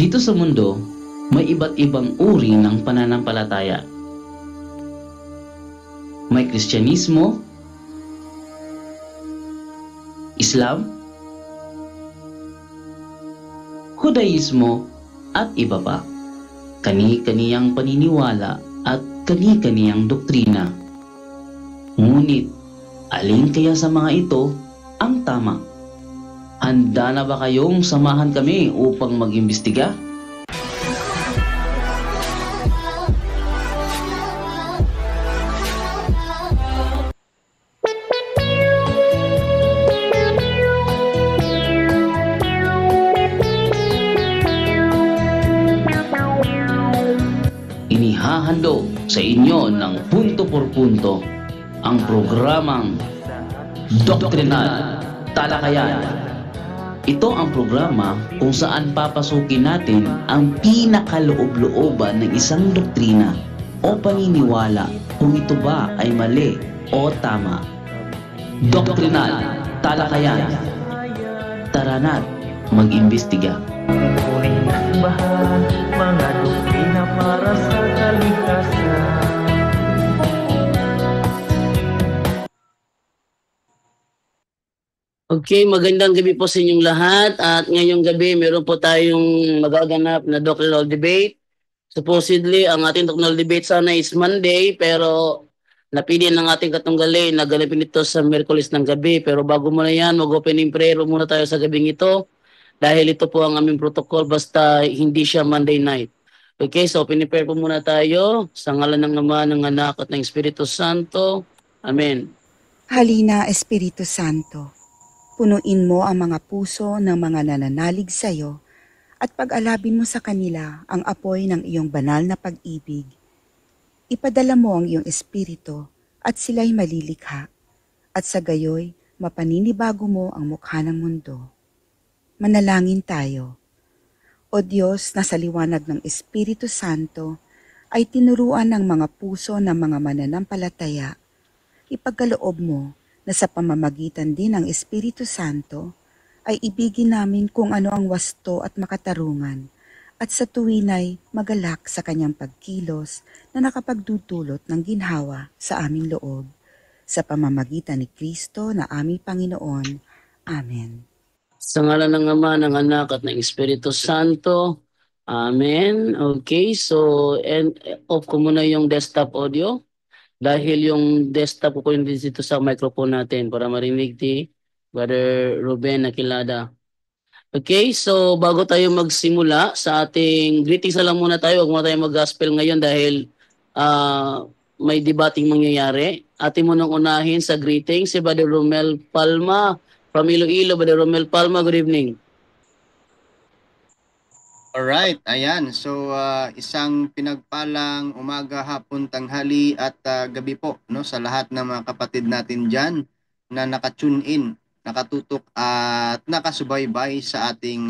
Dito sa mundo, may iba't ibang uri ng pananampalataya. May Kristyanismo, Islam, Judaismo, at iba pa. Kani-kaniyang paniniwala at kani-kaniyang doktrina. Ngunit, alin kaya sa mga ito ang tama? Handa na ba kayong samahan kami upang mag-imbestiga? Inihahandog sa inyo ng punto por punto ang programang Doktrinal Talakayan. Ito ang programa kung saan papasukin natin ang pinakaloob-looban ng isang doktrina o paniniwala kung ito ba ay mali o tama. Doktrinal Talakayan. Tara na't mag-imbestiga. Bahan, mga doktrina para sa kaligtasan. Okay, magandang gabi po sa inyong lahat at ngayong gabi meron po tayong magaganap na doctrinal debate. Supposedly, ang ating doctrinal debate sana is Monday pero napili ng ating katunggali na ganapin ito sa Miyerkules ng gabi. Pero bago muna yan, mag-opening prayer muna tayo sa gabing ito dahil ito po ang aming protocol basta hindi siya Monday night. Okay, so opening prayer po muna tayo sa ngalan ng Ama, ng Anak at ng Espiritu Santo. Amen. Halina, Espiritu Santo. Punuin mo ang mga puso ng mga nananalig sa iyo at pag-alabin mo sa kanila ang apoy ng iyong banal na pag-ibig. Ipadala mo ang iyong espiritu at sila'y malilikha at sa gayoy mapaninibago mo ang mukha ng mundo. Manalangin tayo. O Diyos na sa liwanag ng Espiritu Santo ay tinuruan ng mga puso ng mga mananampalataya, ipagkaloob mo na sa pamamagitan din ng Espiritu Santo ay ibigin namin kung ano ang wasto at makatarungan at sa tuwinay magalak sa kanyang pagkilos na nakapagdudulot ng ginhawa sa aming loob. Sa pamamagitan ni Kristo na aming Panginoon. Amen. Sa ngalan ng Ama, ng Anak at ng Espiritu Santo. Amen. Okay, so off ko muna yung desktop audio. Dahil yung desktop ko yung dito sa microphone natin para marinig ni Brother Ruben Aquilada. Okay, so bago tayo magsimula sa ating greetings na lang muna tayo. Huwag muna tayo mag-gospel ngayon dahil may debating mangyayari. Atin mo nang unahin sa greetings si Brother Romel Palma from Iloilo. Brother Romel Palma, good evening. Alright, ayan. So, isang pinagpalang umaga, hapon, tanghali at gabi po no, sa lahat ng mga kapatid natin dyan na nakatune in, nakatutok at nakasubaybay sa ating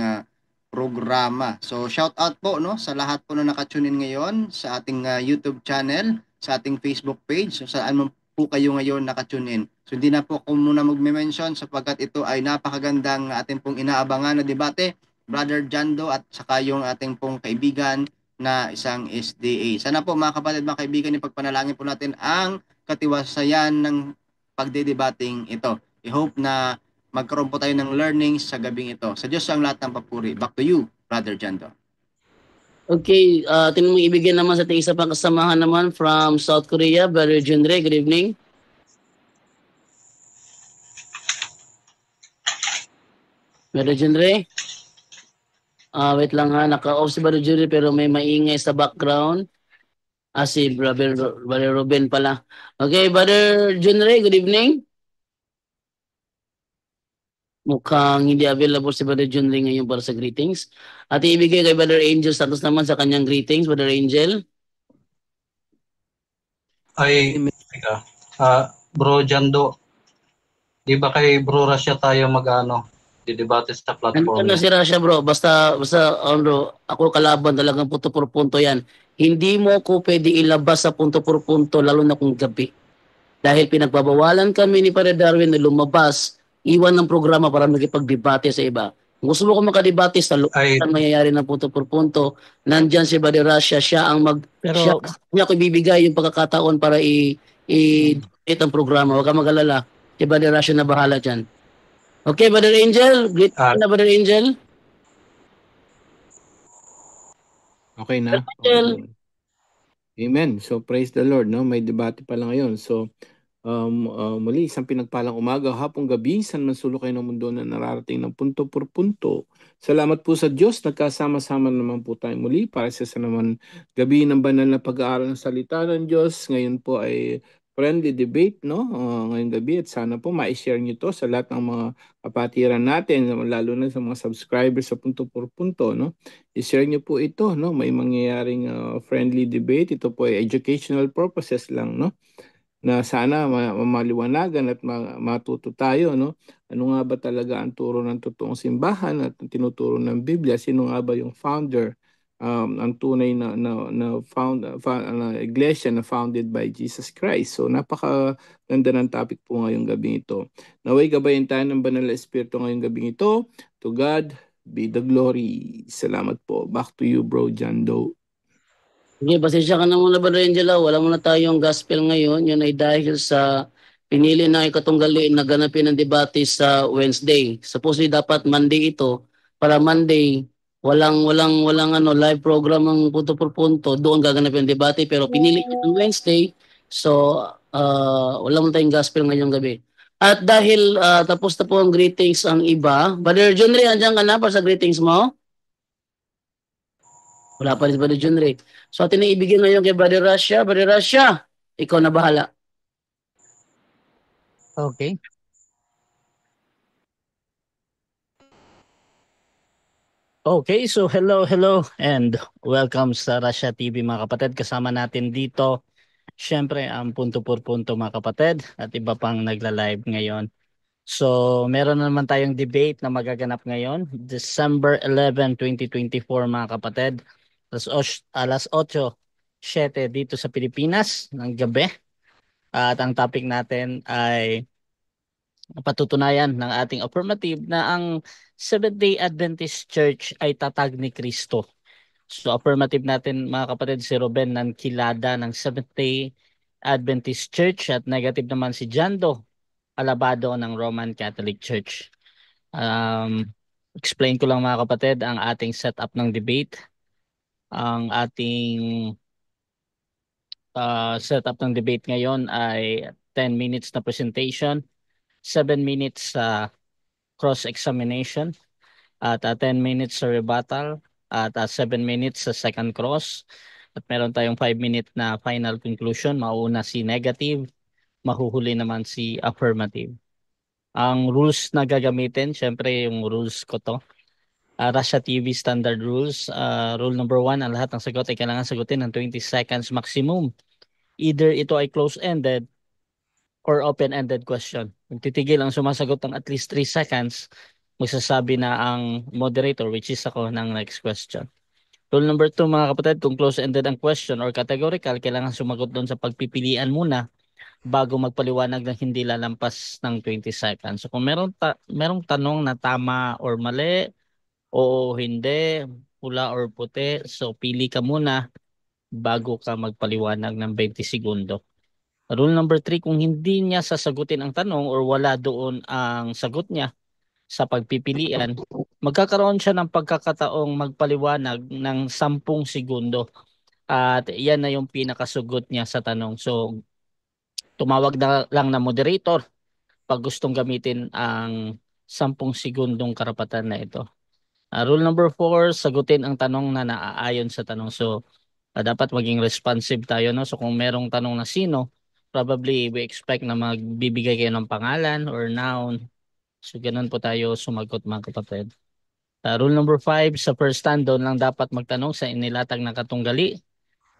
programa. So, shout out po no, sa lahat po na nakatune in ngayon sa ating YouTube channel, sa ating Facebook page, so saan po kayo ngayon nakatune in. So, hindi na po ako muna mag-mention sapagkat ito ay napakagandang ating pong inaabangan na debate, Brother Jando at saka yung ating pong kaibigan na isang SDA. Sana po mga kapatid, mga kaibigan, ipagpanalangin po natin ang katiwasayan ng pagdedebating ito. I hope na magkaroon po tayo ng learnings sa gabing ito. Sa Diyos ang lahat ng papuri. Back to you, Brother Jando. Okay, tinan mo ibigay naman sa ating isa pang kasamahan naman from South Korea, Brother Junre, good evening. Brother Junre? Wait lang ha, naka-off si Brother Junre pero may maingay sa background. Si Brother Ruben pala. Okay, Brother Junre, good evening. Mukhang hindi available si Brother Junre ngayon para sa greetings. At ibigay kay Brother Angel Santos naman sa kanyang greetings. Brother Angel. Ay, Bro Jando, di ba kay Bro Rasya tayo didebate sa platform? Ano si Rasya bro, basta bro, ako kalaban talagang punto por punto yan. Hindi mo ko pwede ilabas sa punto por punto lalo na kung gabi. Dahil pinagbabawalan kami ni Padre Darwin na lumabas, iwan ng programa para magipagdebate sa iba. Kung gusto mo ko makadebate sa Ay, ang nangyayari ng punto por punto, nandyan si Brother Russia, siya Pero niya ko ibibigay yung pagkakataon para i-hit ang programa. Huwag kang mag-alala. Si Brother Russia na bahala dyan. Okay, Brother Angel? Great ah, na, Brother Angel? Okay na? Angel? Amen. So praise the Lord, no? May debate pa lang ngayon. So muli isang pinagpalang umaga, hapong gabi, saan man sulok kayo ng mundo na nararating ng punto por punto. Salamat po sa Diyos, nagkasama-sama naman po tayo muli para sa naman gabi ng banal na pag-aaral ng salita ng Diyos. Ngayon po ay friendly debate, no? Ngayong gabi at sana po ma-share nyo to sa lahat ng mga kapatiran natin, lalo na sa mga subscribers sa punto por punto, no? I-share nyo po ito, no? May mangyayaring friendly debate. Ito po ay educational purposes lang, no? Na sana maliwanagan at matuto tayo, no? Ano nga ba talaga ang turo ng totoong simbahan at ang tinuturo ng Biblia? Sino nga ba yung founder, ang tunay na iglesia na founded by Jesus Christ? So napakaganda ng topic po ngayong gabi ito. Naway gabayan tayo ng banal na espiritu ngayong gabi ito. To God be the glory. Salamat po. Back to you, Bro John Doe. Sige, pasensya ka na muna, Brother Angela. Wala muna tayong gospel ngayon. Yun ay dahil sa pinili na ikatunggali na ganapin ang debate sa Wednesday. Supposedly dapat Monday ito. Para Monday, walang live program ng punto por punto. Doon gaganapin ang debate. Pero pinili ng Wednesday. So, wala muna tayong gospel ngayong gabi. At dahil tapos na po ang greetings ang iba. Brother John Ray, andyan ka na para sa greetings mo? Wala pa rin si Brother John Ray. So atin na ibigay ngayon kay Brother Russia. Brother Russia, ikaw na bahala. okay. Okay, so hello and welcome sa Russia TV mga kapatid. Kasama natin dito syempre ang punto por punto mga kapatid at iba pang nagla-live ngayon. So meron na naman tayong debate na magaganap ngayon, December 11, 2024 mga kapatid. Alas 8:07 dito sa Pilipinas ng gabi. At ang topic natin ay patutunayan ng ating affirmative na ang Seventh-day Adventist Church ay tatag ni Kristo. So affirmative natin mga kapatid si Ruben Nankilada ng Seventh-day Adventist Church at negative naman si Jando Alabado ng Roman Catholic Church. Explain ko lang mga kapatid ang ating setup ng debate. Ang ating setup ng debate ngayon ay 10 minutes na presentation, 7 minutes sa cross-examination, at 10 minutes sa rebuttal, at 7 minutes sa second cross. At meron tayong 5 minute na final conclusion. Mauna si negative, mahuhuli naman si affirmative. Ang rules na gagamitin, syempre yung rules ko to. Russia TV standard rules. Rule number 1, ang lahat ng sagot ay kailangan sagutin ng 20 seconds maximum. Either ito ay close-ended or open-ended question. Kung titigil ang sumasagot ng at least 3 seconds, magsasabi na ang moderator, which is ako, ng next question. Rule number 2 mga kapatid, kung close-ended ang question or categorical, kailangan sumagot doon sa pagpipilian muna bago magpaliwanag ng hindi lalampas ng 20 seconds. So kung merong tanong na tama or mali, o hindi, pula or puti, so pili ka muna bago ka magpaliwanag ng 20 segundo. Rule number 3, kung hindi niya sasagutin ang tanong or wala doon ang sagot niya sa pagpipilian, magkakaroon siya ng pagkakataong magpaliwanag ng 10 segundo. At yan na yung pinakasugot niya sa tanong. So, tumawag na lang na moderator pag gustong gamitin ang 10 segundong karapatan na ito. Rule number 4, sagutin ang tanong na naaayon sa tanong. So, dapat maging responsive tayo, no? So, kung merong tanong na sino, probably we expect na magbibigay kayo ng pangalan or noun. So, ganun po tayo sumagot mga kapatid. Rule number 5, sa first stand, doon lang dapat magtanong sa inilatag na katunggali.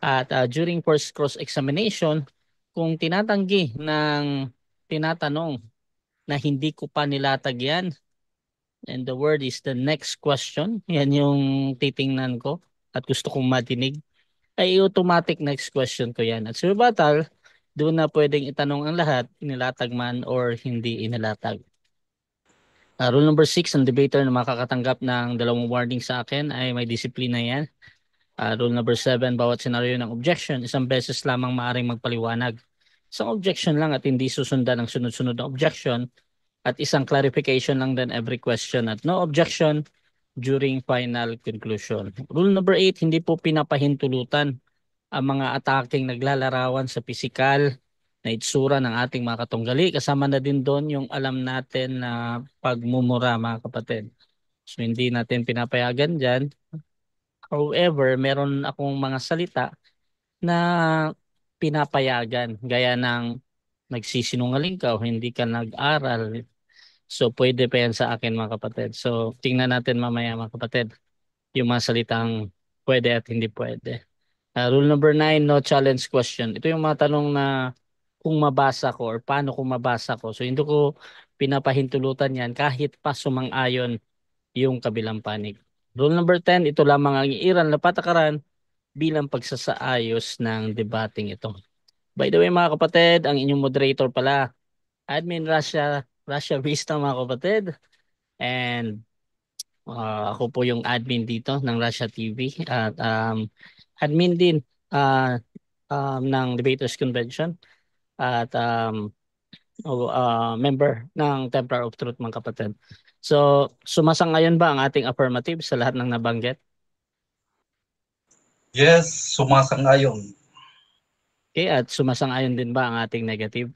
At during first cross-examination, kung tinatanggi ng tinatanong na hindi ko pa nilatag yan, and the word is the next question, yan yung titingnan ko at gusto kong matinig, ay automatic next question ko yan. At sa rebuttal, doon na pwedeng itanong ang lahat, inilatag man or hindi inilatag. Rule number 6, ang debater na makakatanggap ng 2 warning sa akin ay may disiplina yan. Rule number 7, bawat senaryo ng objection, 1 beses lamang maaring magpaliwanag. Isang objection lang at hindi susundan ng sunod-sunod na objection, at 1 clarification lang din every question, at no objection during final conclusion. Rule number 8, hindi po pinapahintulutan ang mga ataking naglalarawan sa pisikal na itsura ng ating mga katunggali. Kasama na din doon yung alam natin na pagmumura, mga kapatid. So hindi natin pinapayagan dyan. However, meron akong mga salita na pinapayagan, gaya ng nagsisinungaling ka o hindi ka nag-aral. So pwede pa yan sa akin, mga kapatid. So tingnan natin mamaya, mga kapatid, yung mga salitang pwede at hindi pwede. Rule number 9, no challenge question. Ito yung mga tanong na kung mabasa ko or paano kung mabasa ko. So hindi ko pinapahintulutan yan kahit pa sumang-ayon yung kabilang panig. Rule number 10, ito lamang ang iiral na patakaran bilang pagsasaayos ng debating ito. By the way, mga kapatid, ang inyong moderator pala, Admin Russia Vista, mga kapatid. And ako po yung admin dito ng Russia TV. At admin din ng Debaters Convention. At member ng Templar of Truth, mga kapatid. So, sumasang-ayon ba ang ating affirmative sa lahat ng nabanggit? Yes, sumasang-ayon. Okay, at sumasang-ayon din ba ang ating negative?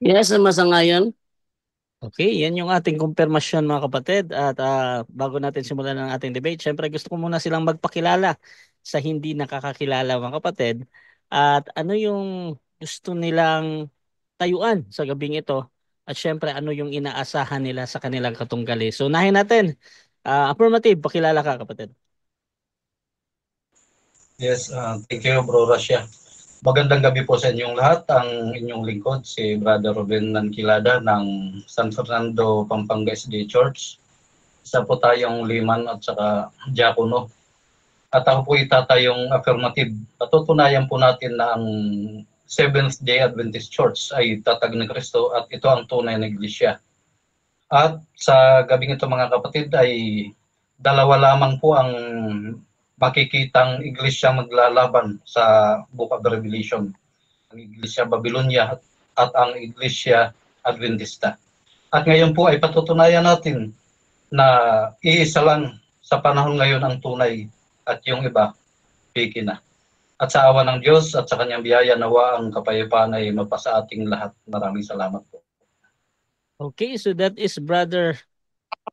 Yes, sumasang-ayon. Okay, yan yung ating kumpirmasyon, mga kapatid. At bago natin simulan ang ating debate, syempre gusto ko muna silang magpakilala sa hindi nakakakilala, mga kapatid. At ano yung gusto nilang tayuan sa gabing ito. At syempre ano yung inaasahan nila sa kanilang katunggali. So unahin natin. Affirmative, pakilala ka, kapatid. Yes, thank you, Bro Russia. Magandang gabi po sa inyong lahat. Ang inyong lingkod, si Brother Ruben Nankilada ng San Fernando, Pampanga SD Church. Isa po tayong liman at saka diakono. At ako po itatayong affirmative. Patutunayan po natin na ang Seventh-day Adventist Church ay tatag ni Kristo at ito ang tunay na iglesia. At sa gabing ito, mga kapatid, ay dalawa lamang po ang makikitang iglesia maglalaban sa Book of Revelation. Ang iglesia Babylonia at ang iglesia Adventista. At ngayon po ay patutunayan natin na iisa lang sa panahon ngayon ang tunay at yung iba, piki na. At sa awa ng Diyos at sa kanyang biyaya, nawa ang kapayapaan ay mapasa ating lahat. Maraming salamat po. Okay, so that is Brother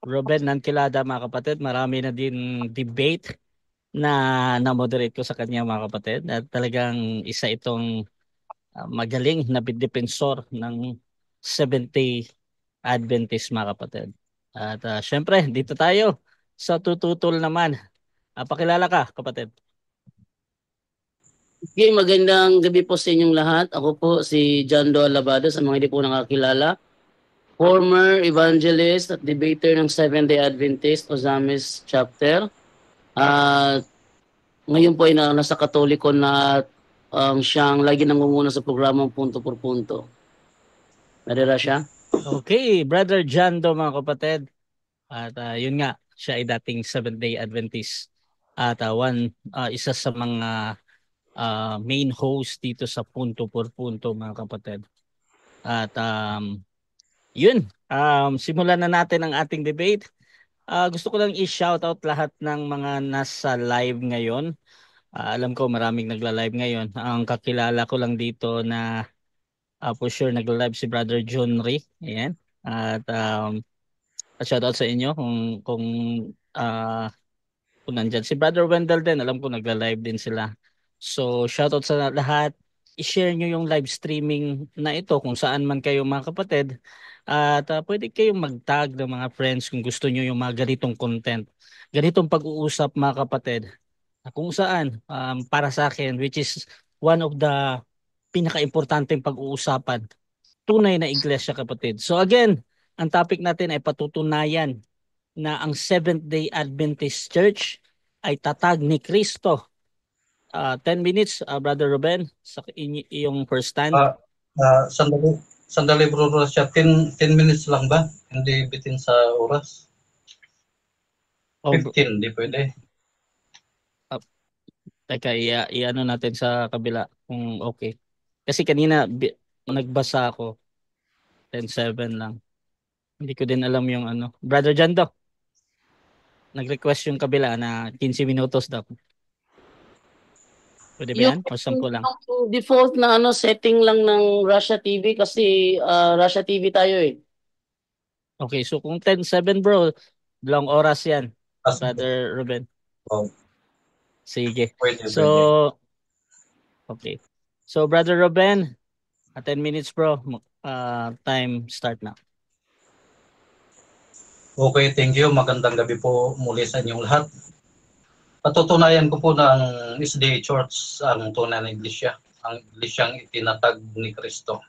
Ruben Nankilada, mga kapatid. Marami na din debate na moderate ko sa kanya, mga kapatid. At talagang isa itong magaling na defensor ng Seventh-day Adventist, mga kapatid. At syempre, dito tayo sa tututol naman. Pakilala ka, kapatid. Okay, magandang gabi po sa inyong lahat. Ako po si John Doe Alabado, sa mga hindi po nakakilala. Former evangelist at debater ng Seventh-day Adventist Ozamis Chapter. Ngayon po ay nasa Katoliko na siyang lagi nangunguna sa programang Punto por Punto. Nadira siya? Okay, Brother John Doe, mga kapatid. At yun nga, siya ay dating Seventh-day Adventist. At isa sa mga main host dito sa Punto por Punto, mga kapatid. At yun, simulan na natin ang ating debate. Gusto ko lang i-shoutout lahat ng mga nasa live ngayon. Alam ko maraming nagla-live ngayon. Ang kakilala ko lang dito na for sure nagla-live si Brother John Ray. Ayan. At shoutout sa inyo kung nandyan. Si Brother Wendell din, alam ko nagla-live din sila. So shoutout sa lahat. I-share nyo yung live streaming na ito kung saan man kayo, mga kapatid. At pwede kayong mag-tag ng mga friends kung gusto nyo yung mga ganitong content. Ganitong pag-uusap, mga kapatid. Kung saan, para sa akin, which is one of the pinaka-importanteng pag-uusapan, tunay na iglesia, kapatid. So again, ang topic natin ay patutunayan na ang Seventh-day Adventist Church ay tatag ni Kristo. 10 minutes, Brother Ruben, sa iyong first stand. Sandali. Sandali bro Russia, 10 minutes lang ba? Hindi bitin sa oras. Oh, 15, di pwede. teka, i-ano natin sa kabila kung okay. Kasi kanina nagbasa ako 10:07 lang. Hindi ko din alam yung ano. Brother Jando, nag-request yung kabila na 15 minutos daw. Pwede ba yan? O 10 lang? Yung default na ano setting lang ng Russia TV kasi Russia TV tayo eh. Okay, so kung 10:07 bro, dalawang oras yan, As, Brother Ruben. oh, Sige. pwede, So, pwede. okay. So, Brother Ruben, 10 minutes bro. Time start na. Okay, thank you. Magandang gabi po muli sa inyong lahat. Patutunayan ko po ng SDA Church ang tunay na iglesia, ang iglesyang itinatag ni Kristo.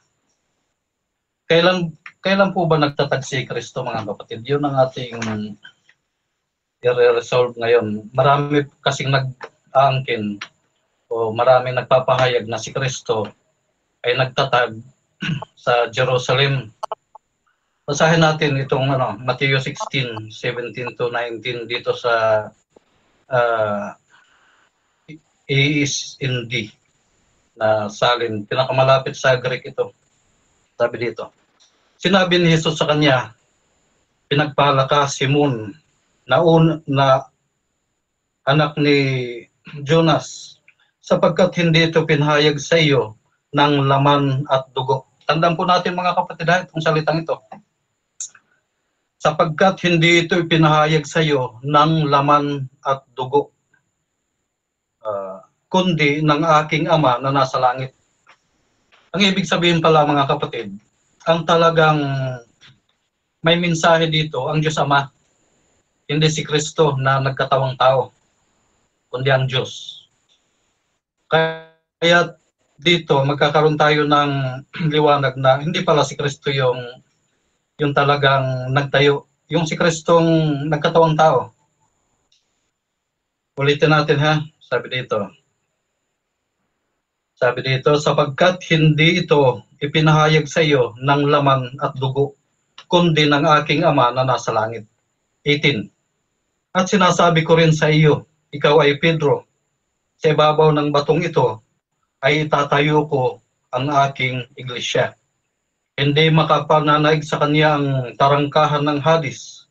Kailan po ba nagtatag si Kristo mga kapatid? Yun ang ating i-resolve ngayon. Marami kasing nag-aangkin o marami nagpapahayag na si Kristo ay nagtatag sa Jerusalem. Basahin natin itong Matthew 16:17 to 19 dito sa ESND na salin. Pinakamalapit sa Greek ito. Sabi dito. Sinabi ni Jesus sa kanya, pinagpala ka Simon na anak ni Jonas sapagkat hindi ito pinahayag sa iyo ng laman at dugo. Tandaan po natin mga kapatid itong salitang ito. Sapagkat hindi ito ipinahayag sa iyo ng laman at dugo, kundi ng aking Ama na nasa langit. Ang ibig sabihin pala mga kapatid, ang talagang may mensahe dito, ang Diyos Ama, hindi si Kristo na nagkatawang tao, kundi ang Diyos. Kaya dito magkakaroon tayo ng liwanag na hindi pala si Kristo yung talagang nagtayo, yung si Kristong nagkatawang tao. Ulitin natin sabi dito, sapagkat hindi ito ipinahayag sa iyo ng laman at dugo, kundi ng aking Ama na nasa langit. 18. At sinasabi ko rin sa iyo, ikaw ay Pedro, sa ibabaw ng batong ito ay itatayo ko ang aking iglesia. Hindi makapananaig sa kanya ang tarangkahan ng Hades.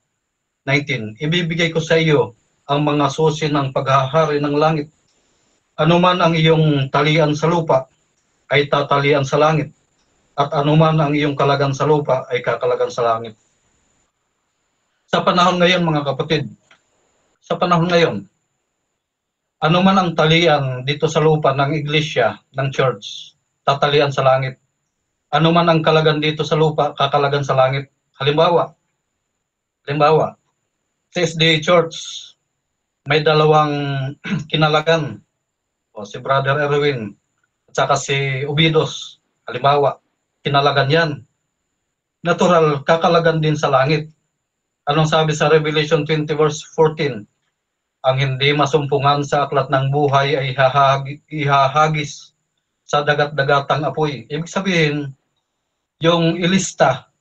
19. Ibibigay ko sa iyo ang mga susi ng paghahari ng langit. Anuman ang iyong talian sa lupa ay tatalian sa langit, at anuman ang iyong kalagan sa lupa ay kakalagan sa langit. Sa panahon ngayon mga kapatid, sa panahon ngayon, anuman ang talian dito sa lupa ng iglesia, ng church, tatalian sa langit. Ano man ang kalagan dito sa lupa, kakalagan sa langit. Halimbawa, sa SDA Church, may dalawang kinalagan. Si Brother Erwin at saka si Ubidos. Halimbawa, kinalagan yan. Natural, kakalagan din sa langit. Anong sabi sa Revelation 20 verse 14? Ang hindi masumpungan sa aklat ng buhay ay ihahagis sa dagat-dagatang apoy. Ibig sabihin, yung ilista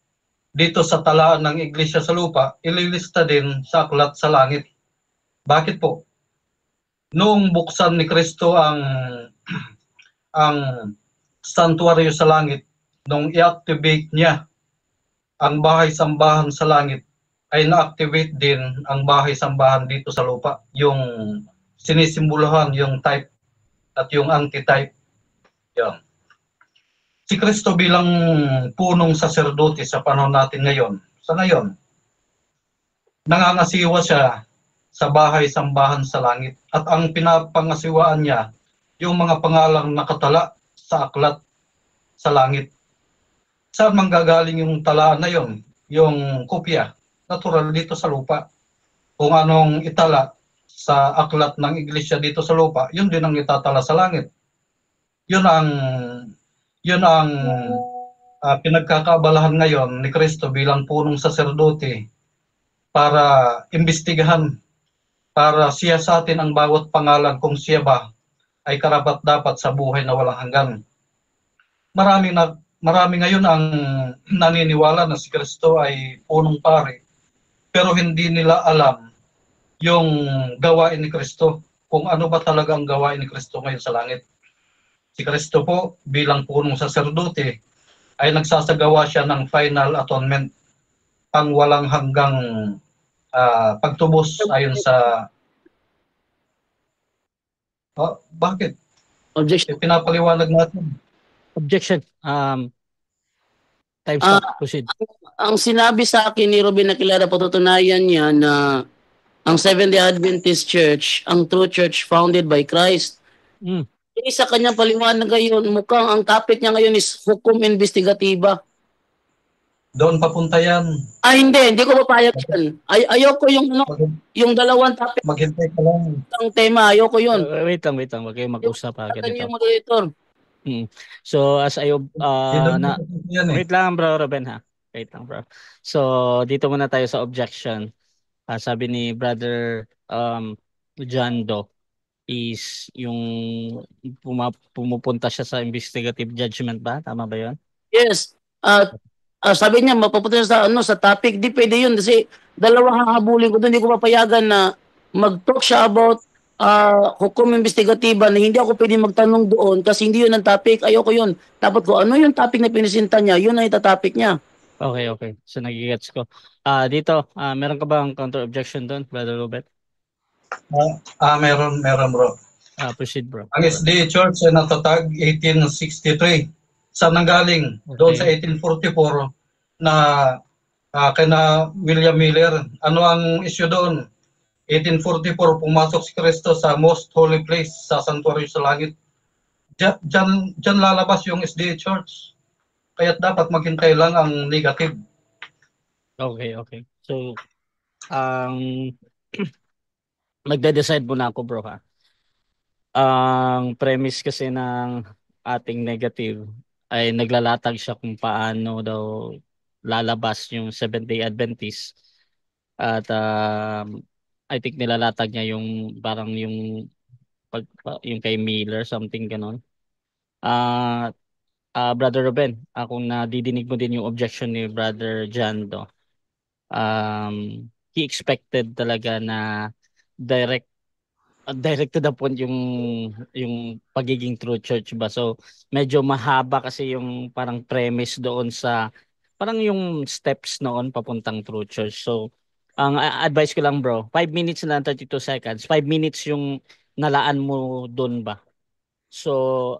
dito sa talaan ng iglesia sa lupa, ililista din sa aklat sa langit. Bakit po? Noong buksan ni Kristo ang santuaryo sa langit, nung i-activate niya ang bahay-sambahan sa langit, ay na-activate din ang bahay-sambahan dito sa lupa. Yung sinisimbolohan, yung type at yung anti-type. Yan. Si Kristo bilang punong saserdote sa panahon natin ngayon, sa ngayon, nangangasiwa siya sa bahay-sambahan sa langit. At ang pinapangasiwaan niya, yung mga pangalang nakatala sa aklat sa langit. Saan manggagaling yung talaan na yon? Yung kopya, natural dito sa lupa. Kung anong itala sa aklat ng iglesia dito sa lupa, yun din ang itatala sa langit. Yun ang pinagkakaabalahan ngayon ni Kristo bilang punong saserdote para imbestigahan, para siyasatin ang bawat pangalan kung siya ba ay karapat-dapat sa buhay na walang hanggan. Maraming marami ngayon ang naniniwala na si Kristo ay punong pari, pero hindi nila alam yung gawain ni Kristo, kung ano ba talaga ang gawain ni Kristo ngayon sa langit. Si Kristo po bilang punong saserdote ay nagsasagawa siya ng final atonement, ang walang hanggang pagtubos ayon sa bakit? Objection. Pinapaliwanag natin. Objection. Time stop. Proceed. Ang sinabi sa akin ni Ruben Nakilada, patutunayan niya na ang Seventh-day Adventist Church, ang true church founded by Christ. Sa kanyang paliwanag ngayon, mukhang ang topic niya ngayon is hukom investigatiba. Doon papunta yan. Hindi ko papayag yan. Ayoko yung dalawang topic Maghintay ka lang. ng tema, ayoko yun. Wait lang. Wag kayong mag-usap. Yung moderator. So, as I Yan wait lang, bro, Ruben, ha? Wait lang, bro. So, dito muna tayo sa objection. Sabi ni Brother John Doe is yung pumupunta siya sa investigative judgment ba? Tama ba yun? Yes. Sabi niya, mapapunta sa topic. Di pwede yun kasi dalawang hahabulin ko doon. Hindi ko papayagan na mag-talk siya about hukom investigatiba na hindi ako pwede magtanong doon kasi hindi yun ang topic. Ayoko yun. Dapat ko, ano yung topic na pinisinta niya? Yun ang ita-topic niya. Okay. So, nagigets ko. Dito, meron ka bang counter-objection doon, Brother Robert? Meron bro. Proceed, bro. Ang SDA Church ay natatag 1863. Saan nanggaling? Okay. Doon sa 1844 na kina William Miller. Ano ang issue doon? 1844, pumasok si Kristo sa most holy place, sa sanctuary sa langit. Diyan lalabas yung SDA Church. Kaya dapat maghintay lang ang negative. Okay. So, magde-decide muna ako, bro, ha? Ang premise kasi ng ating negative ay naglalatag siya kung paano daw lalabas yung Seventh-day Adventist. At I think nilalatag niya yung parang yung kay Miller, something ganon. Brother Ruben, kung nadidinig mo din yung objection ni Brother John Doe, he expected talaga na direct to the point yung pagiging true church ba. So medyo mahaba kasi yung parang premise doon sa parang yung steps noon papuntang true church. So ang advice ko lang, bro, 5 minutes na 32 seconds. 5 minutes yung nalaan mo doon ba. So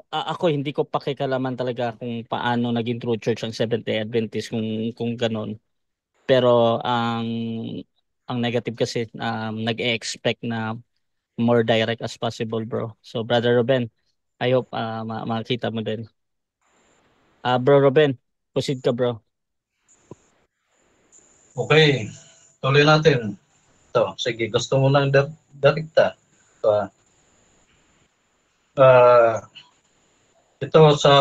ako hindi ko pakikalaman talaga kung paano naging true church ang Seventh-day Adventist kung ganon. Pero ang negative kasi nag-expect na more direct as possible, bro. So, Brother Ruben, I hope makita mo din. Bro Ruben, proceed ka, bro. Okay, tuloy natin. Sige, gusto mo nang direkta. Ito sa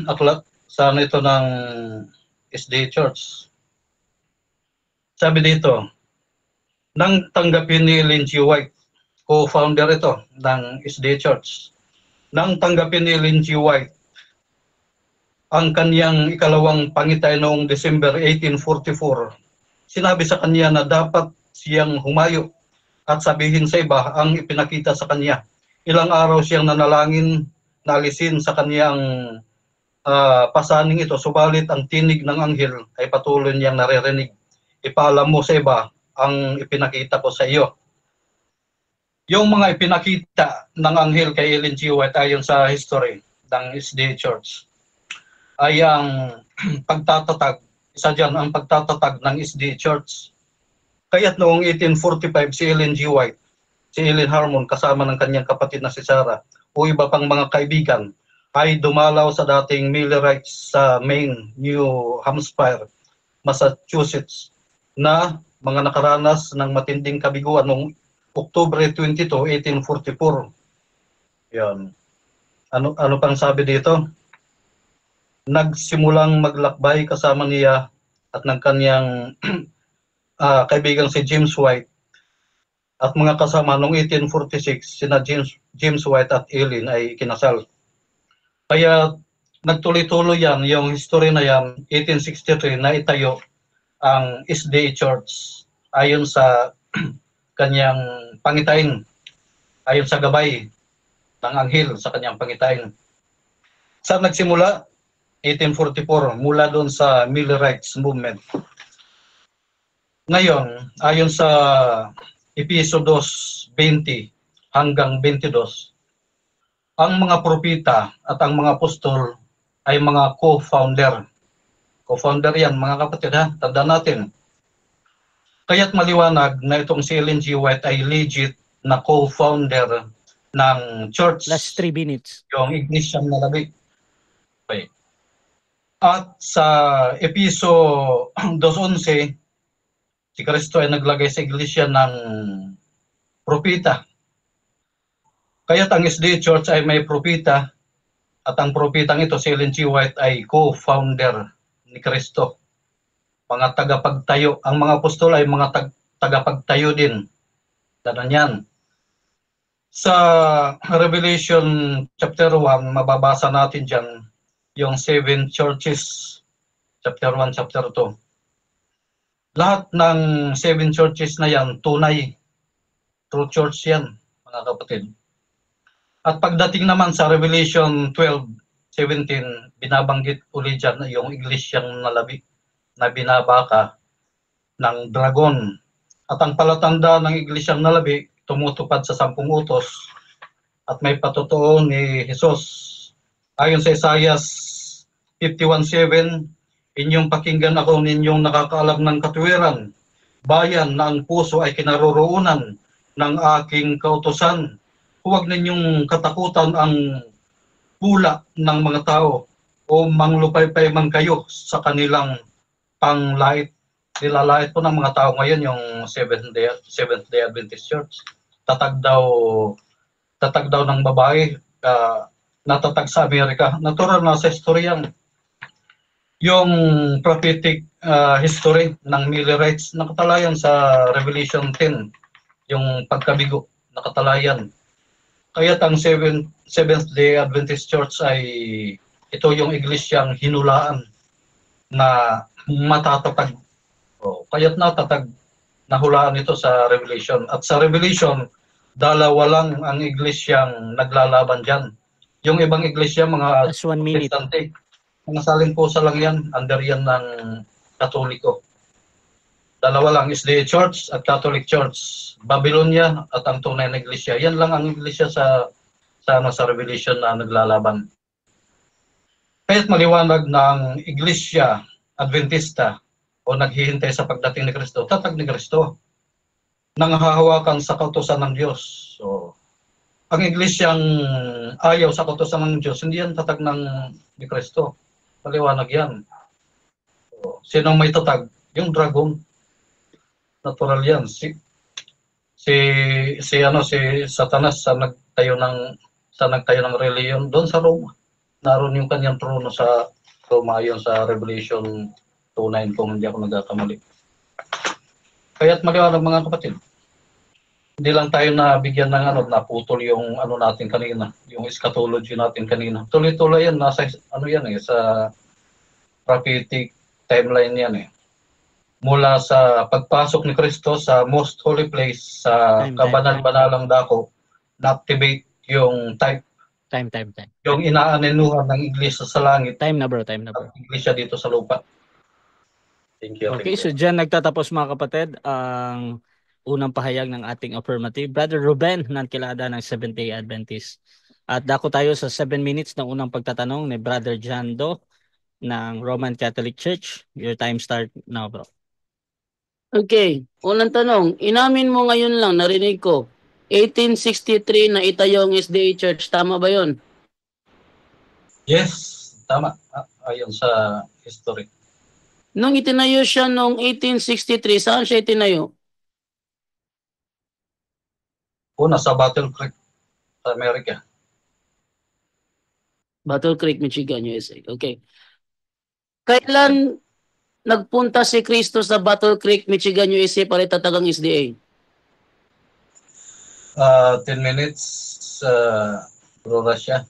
aklat, sana ito ng SDA Church. Sabi dito, nang tanggapin ni Ellen G. White, co-founder ito ng SDA Church. Nang tanggapin ni Ellen G. White ang kaniyang ikalawang pangitay noong December 1844, sinabi sa kanya na dapat siyang humayo at sabihin sa iba ang ipinakita sa kanya. Ilang araw siyang nanalangin na alisin sa kaniyang pasaning ito, subalit ang tinig ng anghel ay patuloy niyang naririnig. Ipaalam mo sa iba ang ipinakita ko sa iyo. Yung mga ipinakita ng anghel kay Ellen G. White ayon sa history ng SDA Church ay ang pagtatatag, isa dyan ang pagtatatag ng SDA Church. Kaya't noong 1845 si Ellen G. White, si Ellen Harmon kasama ng kanyang kapatid na si Sarah o iba pang mga kaibigan ay dumalaw sa dating Millerites sa Maine, New Hampshire, Massachusetts na mga nakaranas ng matinding kabiguan noong October 22, 1844. Yan. Ano pang sabi dito? Nagsimulang maglakbay kasama niya at ng kanyang kaibigan si James White at mga kasama noong 1846 sina James White at Ellen ay kinasal. Kaya nagtuloy-tuloy yan, yung history na yan, 1863 na itayo ang SDA Church ayon sa kanyang pangitain, ayon sa gabay ng anghel sa kanyang pangitain. Saan nagsimula? 1844, mula doon sa Millerites movement. Ngayon, ayon sa Episodos 20 hanggang 22, ang mga propita at ang mga apostol ay mga co-founder. Co-founder yan, mga kapatid, ha? Tandaan natin. Kaya't maliwanag na itong si Ellen G. White ay legit na co-founder ng church. Last 3 minutes. Yung Ignition na labi. Okay. At sa Episo 2:11, si Kristo ay naglagay sa iglesia ng propita. Kaya't ang SDA Church ay may propita at ang propitang ito, si Ellen G. White, ay co-founder ni Kristo. Mga tagapagtayo. Ang mga apostol ay mga tagapagtayo din. Danan yan. Sa Revelation chapter 1, mababasa natin dyan yung 7 churches, chapter 1, chapter 2. Lahat ng 7 churches na yan, tunay. True church yan, mga kapatid. At pagdating naman sa Revelation 12:17, binabanggit uli dyan yung iglesyang nalabi na binabaka ng dragon. At ang palatanda ng iglesyang nalabi, tumutupad sa 10 utos at may patotoo ni Jesus. Ayon sa Isaiah 51:7, inyong pakinggan ako, ninyong nakakaalam ng katuwiran, bayan na ang puso ay kinaroroonan ng aking kautusan. Huwag ninyong katakutan ang pula ng mga tao o manglupaypay man kayo sa kanilang panglait. Nilalait po ng mga tao ngayon yung Seventh Day Adventist Church. Tatag daw ng babae, natatag sa Amerika. Natural na sa history yan. Yung prophetic history ng Millerites, nakatalayan sa Revelation 10, yung pagkabigo, nakatalayan. Kaya't ang Seventh Day Adventist Church ay ito yung iglesyang hinulaan na matatatag. Kaya't natatag, nahulaan ito sa Revelation. At sa Revelation, dalawa lang ang iglesyang naglalaban dyan. Yung ibang iglesia, mga That's 1 minute. protestante, mga salimpusa lang yan, under yan ng Katoliko. Dalawa lang, SDA Church at Catholic Church. Babylonia at ang tunay na iglesia. Yan lang ang iglesia sa Revelation na naglalaban. Kaya't maliwanag ng iglesia Adventista o naghihintay sa pagdating ni Kristo, tatag ni Kristo, nanghahawakan sa kautusan ng Diyos. So, ang iglesyang ayaw sa kautusan ng Diyos, hindi yan tatag ni Kristo. Maliwanag yan. So, sinong may tatag? Yung dragon. Natural yan. Si Satanas sa nagtayo ng reliyon doon sa Roma. Naroon yung kanyang trono sa Roma ayon sa Revelation 2:9 kung hindi ako nagkakamali. Kaya't maliwanag mga kapatid. Hindi lang tayo nabigyan ng naputol yung natin kanina, yung eschatology natin kanina. Tuloy-tuloy yan, nasa sa prophetic timeline yan eh. Mula sa pagpasok ni Kristo sa most holy place sa kabanal-banalang dako, na-activate yung time. Yung inaaninuhan ng iglesia sa langit. Time na bro. Iglesia dito sa lupa. Thank you. Okay, so dyan nagtatapos mga kapatid ang unang pahayag ng ating affirmative. Brother Ruben Nankilada ng Seventh Day Adventist. At dako tayo sa 7 minutes ng unang pagtatanong ni Brother Jando ng Roman Catholic Church. Your time start now, bro. Okay, unang tanong. Inamin mo ngayon lang, narinig ko, 1863 na itayo ang SDA Church. Tama ba yon? Yes, tama. Ayon sa history. Nung itinayo siya noong 1863, saan siya itinayo? Una sa Battle Creek, sa Amerika. Battle Creek, Michigan, USA. Okay. Kailan nagpunta si Kristo sa Battle Creek, Michigan, USA para itatagang SDA? 10 minutes, Bro Russia.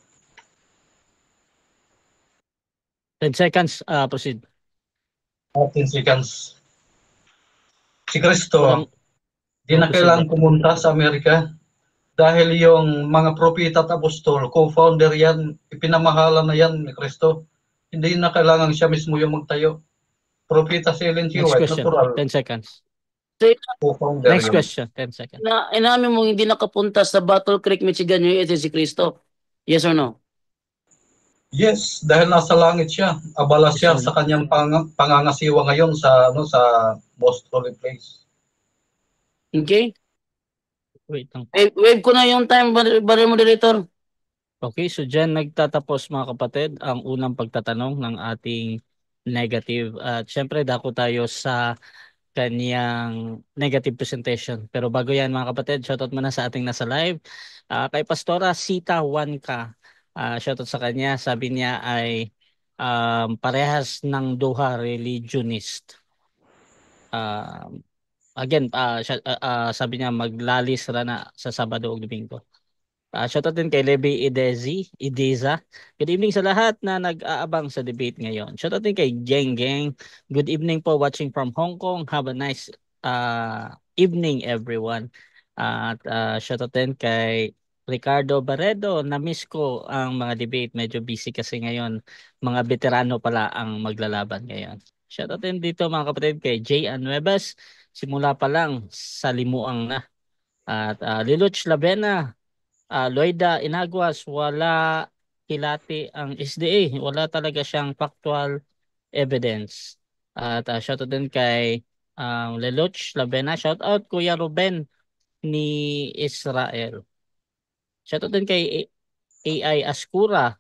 10 seconds, proceed. 10 seconds. Si Kristo, Walang, di na kailangan pumunta sa Amerika dahil yung mga propeta at apostol, co-founder yan, ipinamahala na yan ni Kristo. Hindi na kailangan siya mismo yung magtayo. Propeta si Ellen G. next White, question, natural, 10 seconds. co-founder Next yun. question, 10 seconds. Inamin mo hindi nakapunta sa Battle Creek, Michigan, USA si Kristo. Yes or no? Yes, dahil nasa langit siya. Abala siya sa kanyang pangangasiwa ngayon sa sa most holy place. Okay? Wait lang. Wave ko na yung time, baril moderator. Okay, so dyan nagtatapos mga kapatid ang unang pagtatanong ng ating negative. At syempre dako tayo sa kanyang negative presentation. Pero bago yan mga kapatid, shoutout muna sa ating nasa live. Kay Pastora Sita Wanka, shoutout sa kanya. Sabi niya ay parehas ng duha religionist. Again, sabi niya maglalis na sa Sabado o Domingo. Shoutout din kay Levi Ideza. Good evening sa lahat na nag-aabang sa debate ngayon. Shoutout din kay Geng Geng. Good evening po watching from Hong Kong. Have a nice evening everyone. At shoutout din kay Ricardo Barredo. Na-miss ko ang mga debate. Medyo busy kasi ngayon. Mga veterano pala ang maglalaban ngayon. Shoutout din dito mga kapatid kay Jay Anuebas. Simula pa lang sa limuang na. At Liluch Labena. Loida Inaguas, wala kilati ang SDA. Wala talaga siyang factual evidence. At shoutout din kay Leloch Labena. Shoutout Kuya Ruben ni Israel. Shoutout din kay AI Askura.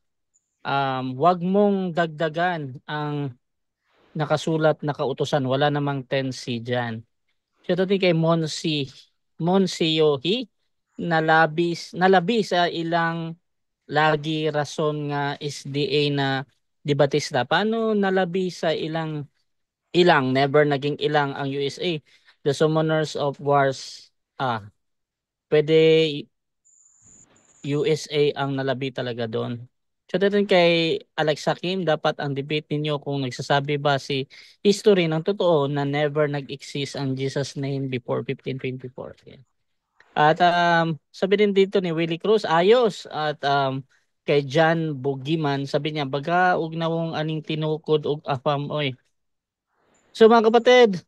Wag mong dagdagan ang nakasulat na kautusan. Wala namang 10C dyan. Shoutout din kay Monsi Yohi. Nalabi sa ilang lagi rason nga SDA na debatista. Paano nalabi sa ilang never naging ilang ang USA? The summoners of wars, pwede USA ang nalabi talaga doon. So din kay Alex Hakim, dapat ang debate ninyo kung nagsasabi ba si history ng totoo na never nag-exist ang Jesus name before 1524. Yeah. At sabi din dito ni Willie Cruz, ayos. At kay John Bugiman, sabi niya, baga ug nawong aning tinukod ug afam oy. So mga kapatid,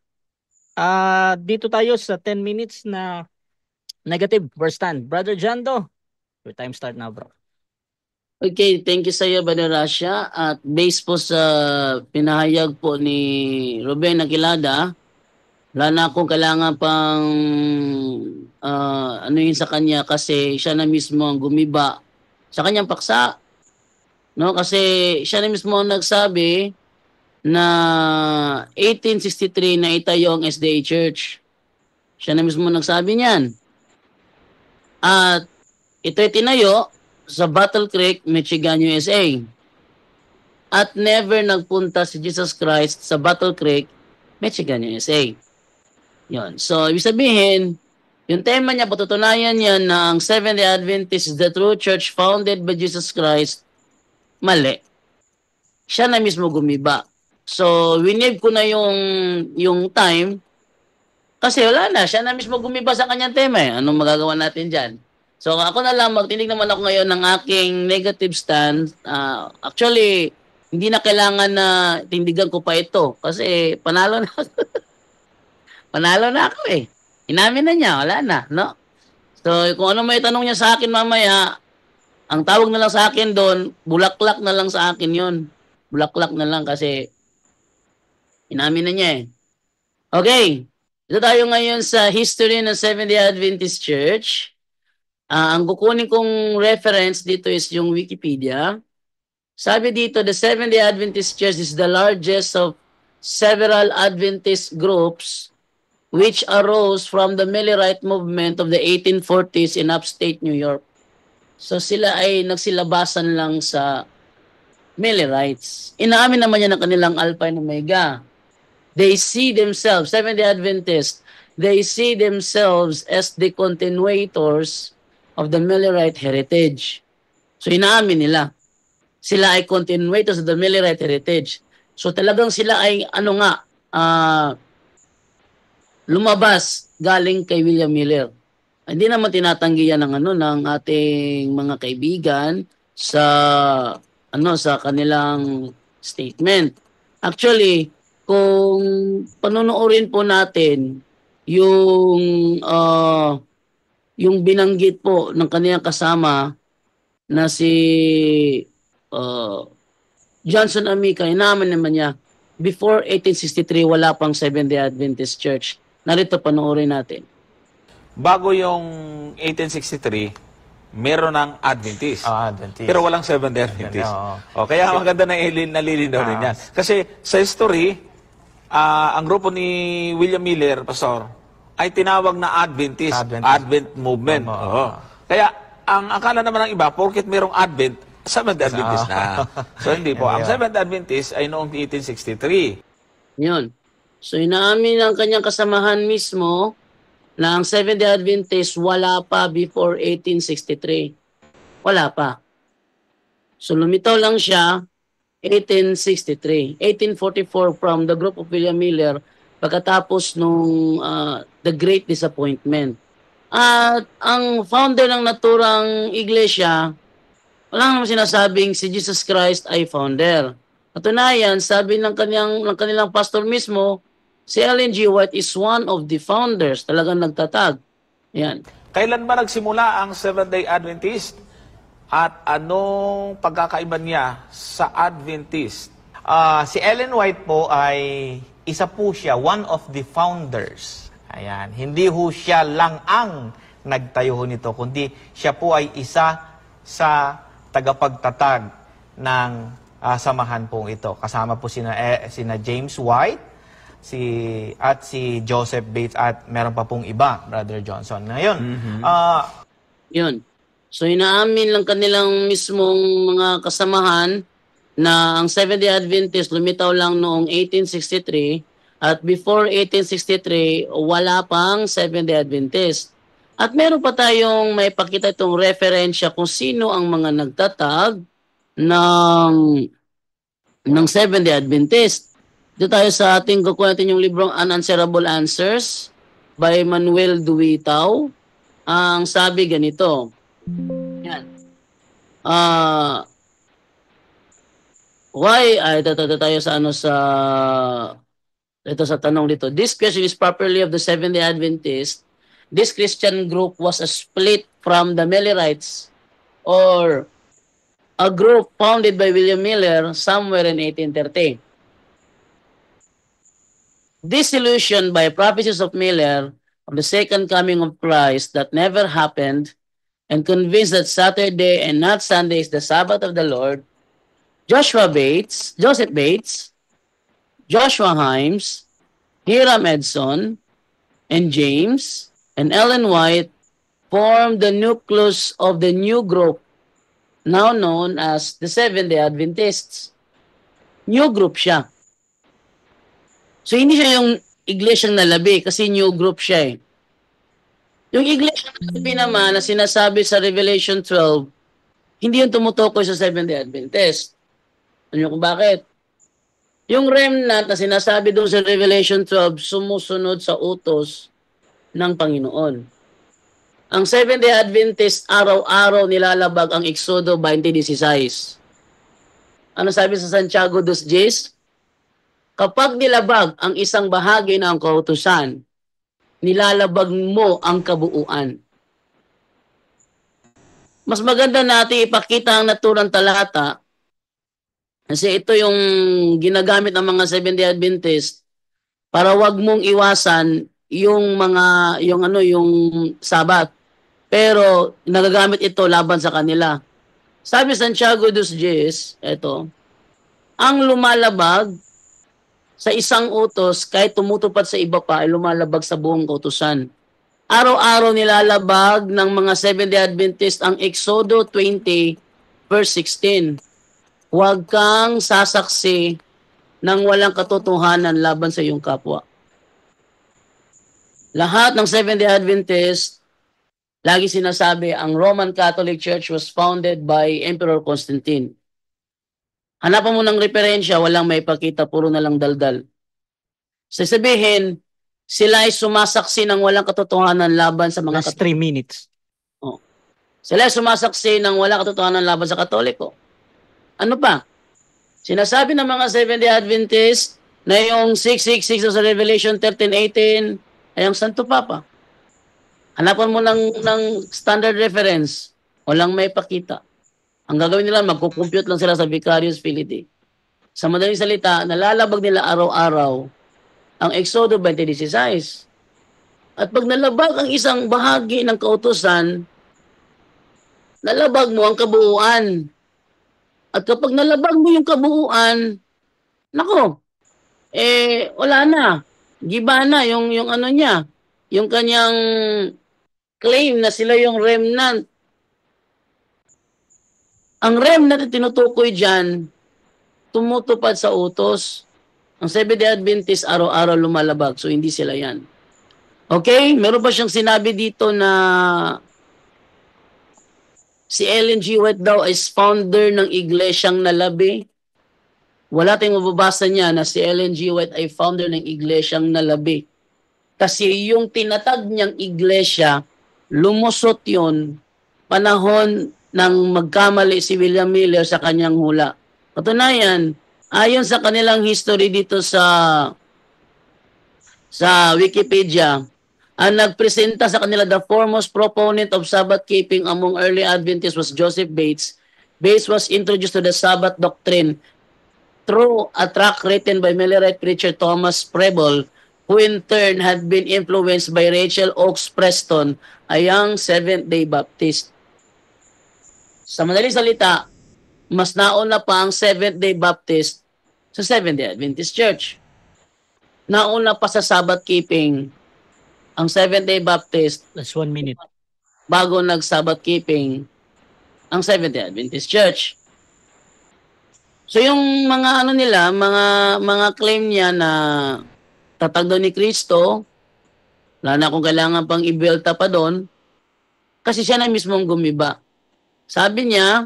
dito tayo sa 10 minutes na negative first stand. Brother Jando, your time start now, bro. Okay, thank you sa iyo, Brother Rasha. At based po sa pinahayag po ni Ruben Aquilada, wala na akong kailangan pang ano yun sa kanya kasi siya na mismo ang gumiba sa kanyang paksa. No? Kasi siya na mismo ang nagsabi na 1863 na itayo ang SDA Church. Siya na mismo nagsabi niyan. At ito'y tinayo sa Battle Creek, Michigan, USA. At never nagpunta si Jesus Christ sa Battle Creek, Michigan, USA. Yun. So, ibig sabihin, yung tema niya, patutunayan niya na ang Seventh-day Adventist is the true church founded by Jesus Christ, mali. Siya na mismo gumiba. So, winib ko na yung time kasi wala na. Siya na mismo gumiba sa kanyang tema. Anong magagawa natin dyan? So, ako na lang, magtinig naman ako ngayon ng aking negative stand. Actually, hindi na kailangan na tindigan ko pa ito kasi panalo na panalo na ako eh. Inamin na niya, wala na, no? So, kung ano may tanong niya sa akin mamaya, ang tawag na lang sa akin doon, bulaklak na lang sa akin yon. Bulaklak na lang kasi inamin na niya eh. Okay, ito tayo ngayon sa history ng Seventh-day Adventist Church. Ang kukunin kong reference dito is yung Wikipedia. Sabi dito, the Seventh-day Adventist Church is the largest of several Adventist groups which arose from the Millerite movement of the 1840s in upstate New York. So sila ay nagsilabasan lang sa Millerites. Inaamin naman niya ng kanilang Alpha and Omega. They see themselves, Seventh-day Adventists, they see themselves as the continuators of the Millerite heritage. So inaamin nila. Sila ay continuators of the Millerite heritage. So talagang sila ay lumabas galing kay William Miller. Hindi naman tinatanggi yan ng ating mga kaibigan sa sa kanilang statement. Actually, kung panunuorin po natin yung binanggit po ng kanilang kasama na si Johnson Amica, inaman naman niya, before 1863, wala pang Seventh-day Adventist Church. Narito, panoorin natin. Bago yung 1863, meron ng Adventist. Adventist. Pero walang Seventh-day Adventist. Kaya maganda na nalilinaw rin yan. Kasi sa history, ang grupo ni William Miller, Pastor, ay tinawag na Adventist. Advent movement. Kaya ang akala naman ng iba, porket merong Advent, Seventh-day Adventist na. So hindi po. Ang Seventh-day Adventist ay noong 1863. Yun. So inaamin ng kanyang kasamahan mismo na ang Seventh-day Adventist wala pa before 1863. Wala pa. So lumitaw lang siya 1863. 1844 from the group of William Miller pagkatapos nung The Great Disappointment. At ang founder ng naturang iglesia, wala naman sinasabing si Jesus Christ ay founder. Katunayan, sabi ng kanilang pastor mismo, si Ellen G. White is one of the founders. Talagang nagtatag. Yan. Kailan ba nagsimula ang Seventh-day Adventist? At anong pagkakaiba niya sa Adventist? Si Ellen White po ay isa po siya, one of the founders. Ayan. Hindi ho siya lang ang nagtayo nito, kundi siya po ay isa sa tagapagtatag ng samahan pong ito. Kasama po sina James White, at si Joseph Bates, at meron pa pong iba, Brother Johnson. Ngayon, yun. So inaamin lang kanilang mismong mga kasamahan na ang Seventh-day Adventist lumitaw lang noong 1863 at before 1863 wala pang Seventh-day Adventist. At meron pa tayong may pakita itong referensya kung sino ang mga nagtatag ng Seventh-day Adventist. Dito tayo sa ating kukuha natin yung librong Unanswerable Answers by Manuel Duitao. Ang sabi ganito. Yan. Ito tayo sa tanong dito. This question is properly of the Seventh-day Adventist. This Christian group was a split from the Millerites or a group founded by William Miller somewhere in 1830. Disillusioned by prophecies of Miller of the second coming of Christ that never happened and convinced that Saturday and not Sunday is the Sabbath of the Lord, Joseph Bates, Joshua Himes, Hiram Edson, and James, and Ellen White formed the nucleus of the new group now known as the Seventh-day Adventists. New group siya. So hindi siya yung iglesyang nalabi kasi new group siya eh. Yung iglesyang nalabi naman na sinasabi sa Revelation 12, hindi yung tumutukoy sa Seventh-day Adventist. Ano kung bakit? Yung remnant na sinasabi doon sa Revelation 12, sumusunod sa utos ng Panginoon. Ang Seventh-day Adventist, araw-araw nilalabag ang Exodo 20:16. Ano sabi sa Santiago 2:10? Kapag nilabag ang isang bahagi ng kautusan, nilalabag mo ang kabuuan. Mas maganda natin ipakita ang naturang talata kasi ito yung ginagamit ng mga Seventh-day Adventist para wag mong iwasan yung Sabat. Pero nagagamit ito laban sa kanila. Sabi Santiago 2:10, ito, ang lumalabag sa isang utos, kahit tumutupad sa iba pa, ay lumalabag sa buong kautusan. Araw-araw nilalabag ng mga Seventh-day Adventist ang Exodo 20, verse 16. Huwag kang sasaksi ng walang katotohanan laban sa iyong kapwa. Lahat ng Seventh-day Adventist, lagi sinasabi, ang Roman Catholic Church was founded by Emperor Constantine. Hanapan mo ng referensya, walang may pakita, puro na lang daldal. Sasabihin, sila ay sumasaksi ng walang katotohanan laban sa mga Last 3 minutes. Sila ay sumasaksi ng walang katotohanan laban sa Katoliko. Ano pa? Sinasabi ng mga Seventh-day Adventists na yung 666 sa Revelation 13:18 ay ang Santo Papa. Hanapan mo ng standard reference. Walang may pakita. Ang gagawin nila, magkukompute lang sila sa Vicarious Filii. Sa madaling salita, nalalabag nila araw-araw ang Exodo 20:16. At pag nalabag ang isang bahagi ng kautusan, nalabag mo ang kabuuan. At kapag nalabag mo yung kabuuan, nako, wala na. Giba na yung ano niya, yung kanyang claim na sila yung remnant. Ang remnant na tinutukoy dyan, tumutupad sa utos. Ang Seventh-day Adventist araw-araw lumalabag, so hindi sila yan. Okay? Meron pa siyang sinabi dito na si Ellen G. White daw is founder ng iglesyang nalabi. Wala tayong mababasa niya na si Ellen G. White ay founder ng iglesyang nalabi. Kasi yung tinatag niyang iglesia, lumusot yun panahon ng magkamali si William Miller sa kanyang hula. Katunayan, ayon sa kanilang history dito sa Wikipedia, ang nagpresenta sa kanila the foremost proponent of Sabbath keeping among early Adventists was Joseph Bates. Bates was introduced to the Sabbath doctrine through a tract written by Millerite preacher Thomas Preble, who in turn had been influenced by Rachel Oakes Preston, a young Seventh-day Baptist. Sa madaling salita, mas nauna pa ang Seventh-day Baptist sa Seventh-day Adventist Church. Nauna pa sa Sabbath keeping ang Seventh-day Baptist. Last 1 minute. Bago nag-Sabbath keeping ang Seventh-day Adventist Church. So yung mga ano nila, mga claim niya na tatag daw ni Kristo, wala na kung kailangan pang i-build up pa doon, kasi siya na mismong gumiba. Sabi niya,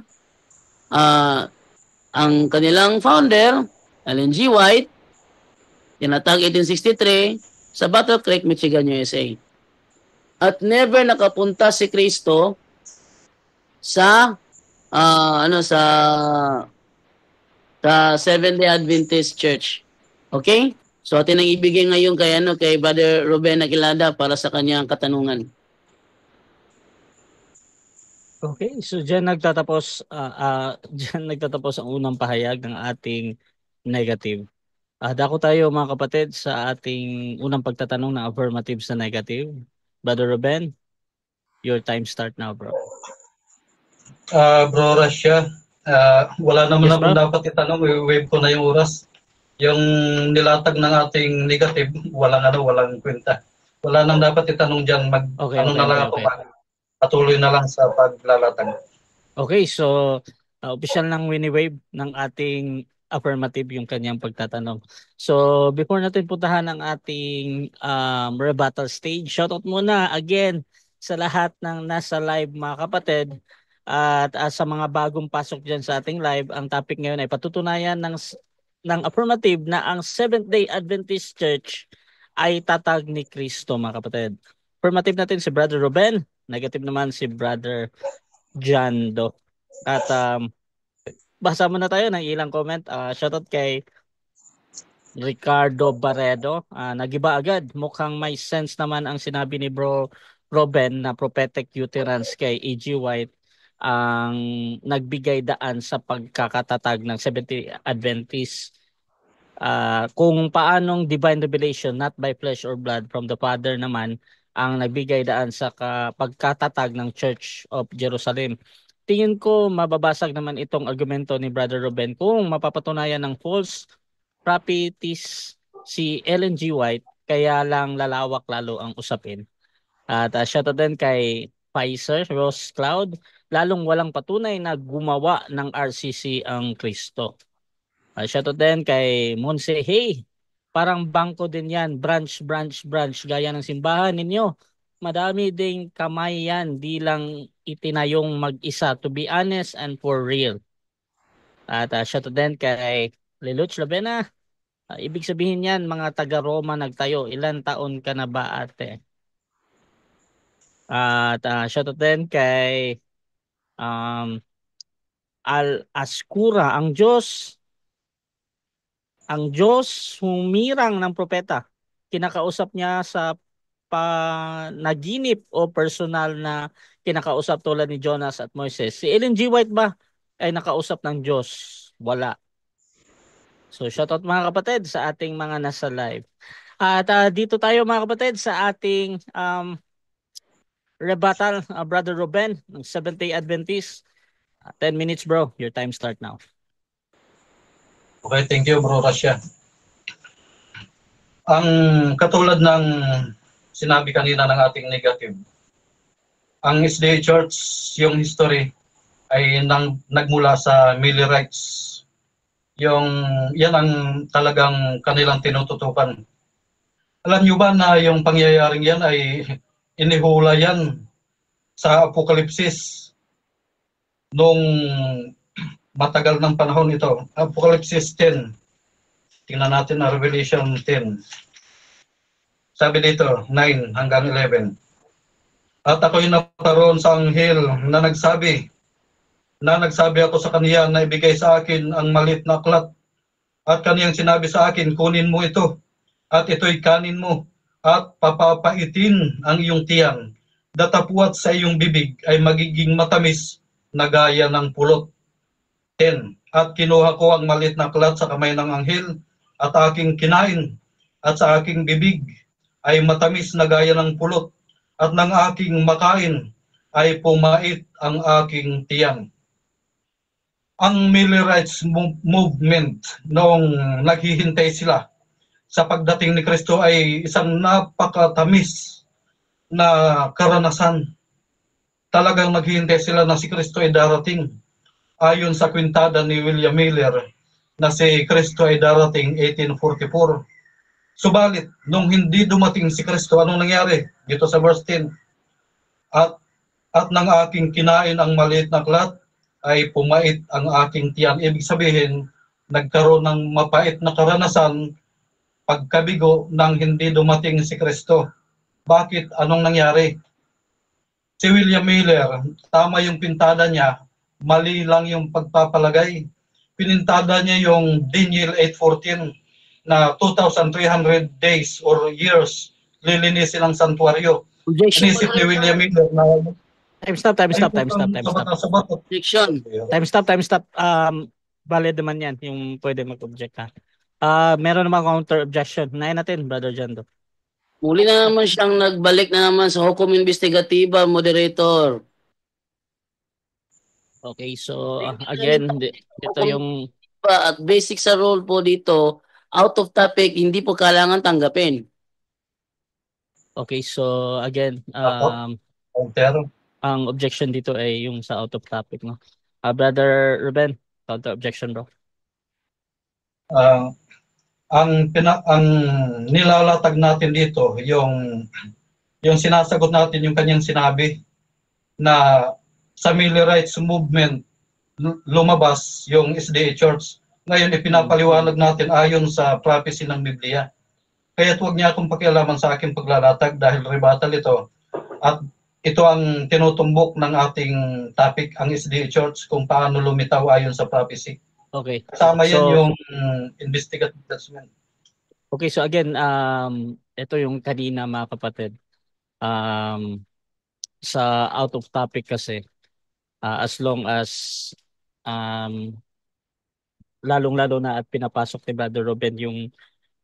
ang kanilang founder, Ellen G. White, tinatag 1863 sa Battle Creek, Michigan, USA. At never nakapunta si Kristo sa Seventh-day Adventist Church. Okay? So atin ang ibigay ngayon kay Brother Ruben Aquilada para sa kanyang katanungan. Okay, so diyan nagtatapos ang unang pahayag ng ating negative. Dako tayo mga kapatid sa ating unang pagtatanong ng affirmative sa negative. Brother Ruben, your time start now, bro. Bro Russia, wala naman Yes, akong bro. dapat itanong, wave ko na yung oras. Yung nilatag ng ating negative, walang kwenta. Wala nang dapat itanong dyan, Okay, ako, patuloy na lang sa paglalatag. Okay, so official ng wini-wave ng ating affirmative yung kanyang pagtatanong. So before natin puntahan ang ating rebuttal stage, shoutout muna again sa lahat ng nasa live mga kapatid. At sa mga bagong pasok dyan sa ating live, ang topic ngayon ay patutunayan ng affirmative na ang Seventh-day Adventist Church ay tatag ni Kristo mga kapatid. Affirmative natin si Brother Ruben, negative naman si Brother John Do. At basa muna tayo ng ilang comment. Shoutout kay Ricardo Barredo. Nagiba agad. Mukhang may sense naman ang sinabi ni Bro Ruben na prophetic utterance kay E.G. White ang nagbigay daan sa pagkakatatag ng Seventh-day Adventist. Kung paanong divine revelation, not by flesh or blood, from the Father naman, ang nagbigay daan sa pagkatatag ng Church of Jerusalem. Tingin ko mababasag naman itong argumento ni Brother Ruben kung mapapatunayan ng false prophetess si Ellen G. White, kaya lang lalawak lalo ang usapin. At shoutout din kay Pfizer, Rose Cloud, lalong walang patunay na gumawa ng RCC ang Kristo. Shoutout din kay Monse, hey, parang bangko din yan, branch, gaya ng simbahan ninyo. Madami ding kamay yan, di lang itinayong mag-isa, to be honest and for real. At shoutout din kay Leluch Labena. Ibig sabihin yan, mga taga-Roma nagtayo. Ilan taon ka na ba, ate? At shoutout din kay um, Al-Askura, ang Diyos humirang ng propeta. Kinakausap niya sa panaginip o personal na kinakausap tulad ni Jonas at Moises. Si Ellen G. White ba ay nakausap ng Diyos? Wala. So shoutout mga kapatid sa ating mga nasa live. At dito tayo mga kapatid sa ating rebuttal, Brother Ruben ng Seventh-day Adventist. 10 minutes bro, your time start now. Okay, thank you, Bro Russia. Ang katulad ng sinabi kanina ng ating negative, ang SDA Church, yung history, ay nagmula sa Millerites. Yan ang talagang kanilang tinututukan. Alam nyo ba na yung pangyayaring yan ay inihula yan sa Apokalipsis nung matagal ng panahon ito. Apocalypse 10. Tingnan natin na Revelation 10. Sabi dito, 9 hanggang 11. At ako'y naparoon sa anghel na nagsabi ako sa kaniya na ibigay sa akin ang malit na aklat. At kaniyang sinabi sa akin, kunin mo ito, at ito'y kanin mo, at papapaitin ang iyong tiyan. Datapwat sa iyong bibig ay magiging matamis na gaya ng pulot. 10. At kinuha ko ang malit na aklat sa kamay ng anghel at aking kinain, at sa aking bibig ay matamis na gaya ng pulot, at ng aking makain ay pumait ang aking tiyan. Ang Millerites movement noong naghihintay sila sa pagdating ni Kristo ay isang napakatamis na karanasan. Talagang naghihintay sila na si Kristo ay darating. Ayon sa kwintada ni William Miller na si Kristo ay darating 1844. Subalit, nung hindi dumating si Kristo, anong nangyari? Dito sa verse 10. At ng aking kinain ang maliit na aklat, ay pumait ang aking tiyan. Ibig sabihin, nagkaroon ng mapait na karanasan pagkabigo nang hindi dumating si Kristo. Bakit? Anong nangyari? Si William Miller, tama yung pintada niya, mali lang yung pagpapalagay. Pinintada niya yung Daniel 8:14 na 2,300 days or years lilinisin ang santuaryo. Inisip ni William Miller na Time stop. Objection. Time stop. Valid naman yan, yung pwede mag-object ha. Meron naman counter objection. Unahin natin, Brother Jando. Muli na naman siyang nagbalik na naman sa hukom investigatiba, moderator. Okay, so again, ito yung At basic sa rule po dito, out of topic, hindi po kailangan tanggapin. okay, so again, ang objection dito ay yung sa out of topic, no? Brother Ruben, counter objection, bro. Ang nilalatag natin dito, yung sinasagot natin yung kanyang sinabi na sa Millerites movement lumabas yung SDA Church. Ngayon ipinapaliwanag natin ayon sa prophecy ng Biblia. Kaya huwag niya akong pakialaman sa aking paglalatag dahil rebuttal ito. At ito ang tinutumbok ng ating topic, ang SDA Church, kung paano lumitaw ayon sa prophecy. Okay. Kasama yan yung investigative judgment. Okay, so again, ito yung kanina mga kapatid. Sa out of topic kasi, as long as lalong-lalo na at pinapasok ni Brother Ruben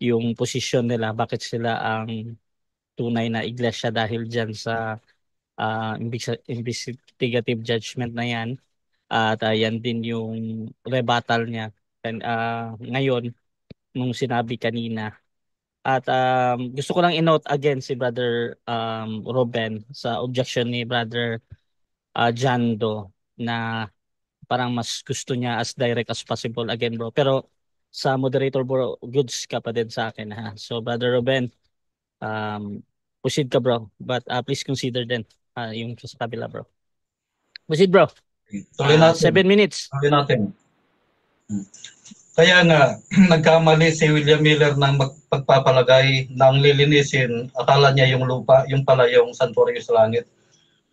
yung posisyon nila, bakit sila ang tunay na iglesia dahil dyan sa investigative judgment na yan. At yan din yung rebuttal niya ngayon nung sinabi kanina. At gusto ko lang i-note again si Brother Ruben sa objection ni Brother Jando na parang mas gusto niya as direct as possible again, bro. Pero sa moderator, bro, goods ka pa din sa akin, ha? So, Brother Ruben, proceed ka, bro. But please consider din yung sa kabila, bro. Proceed, bro. 7 minutes. Tuloy natin. Kaya nga, nagkamali si William Miller ng pagpapalagay ng lilinisin, akala niya yung lupa, yung pala yung santuario sa langit.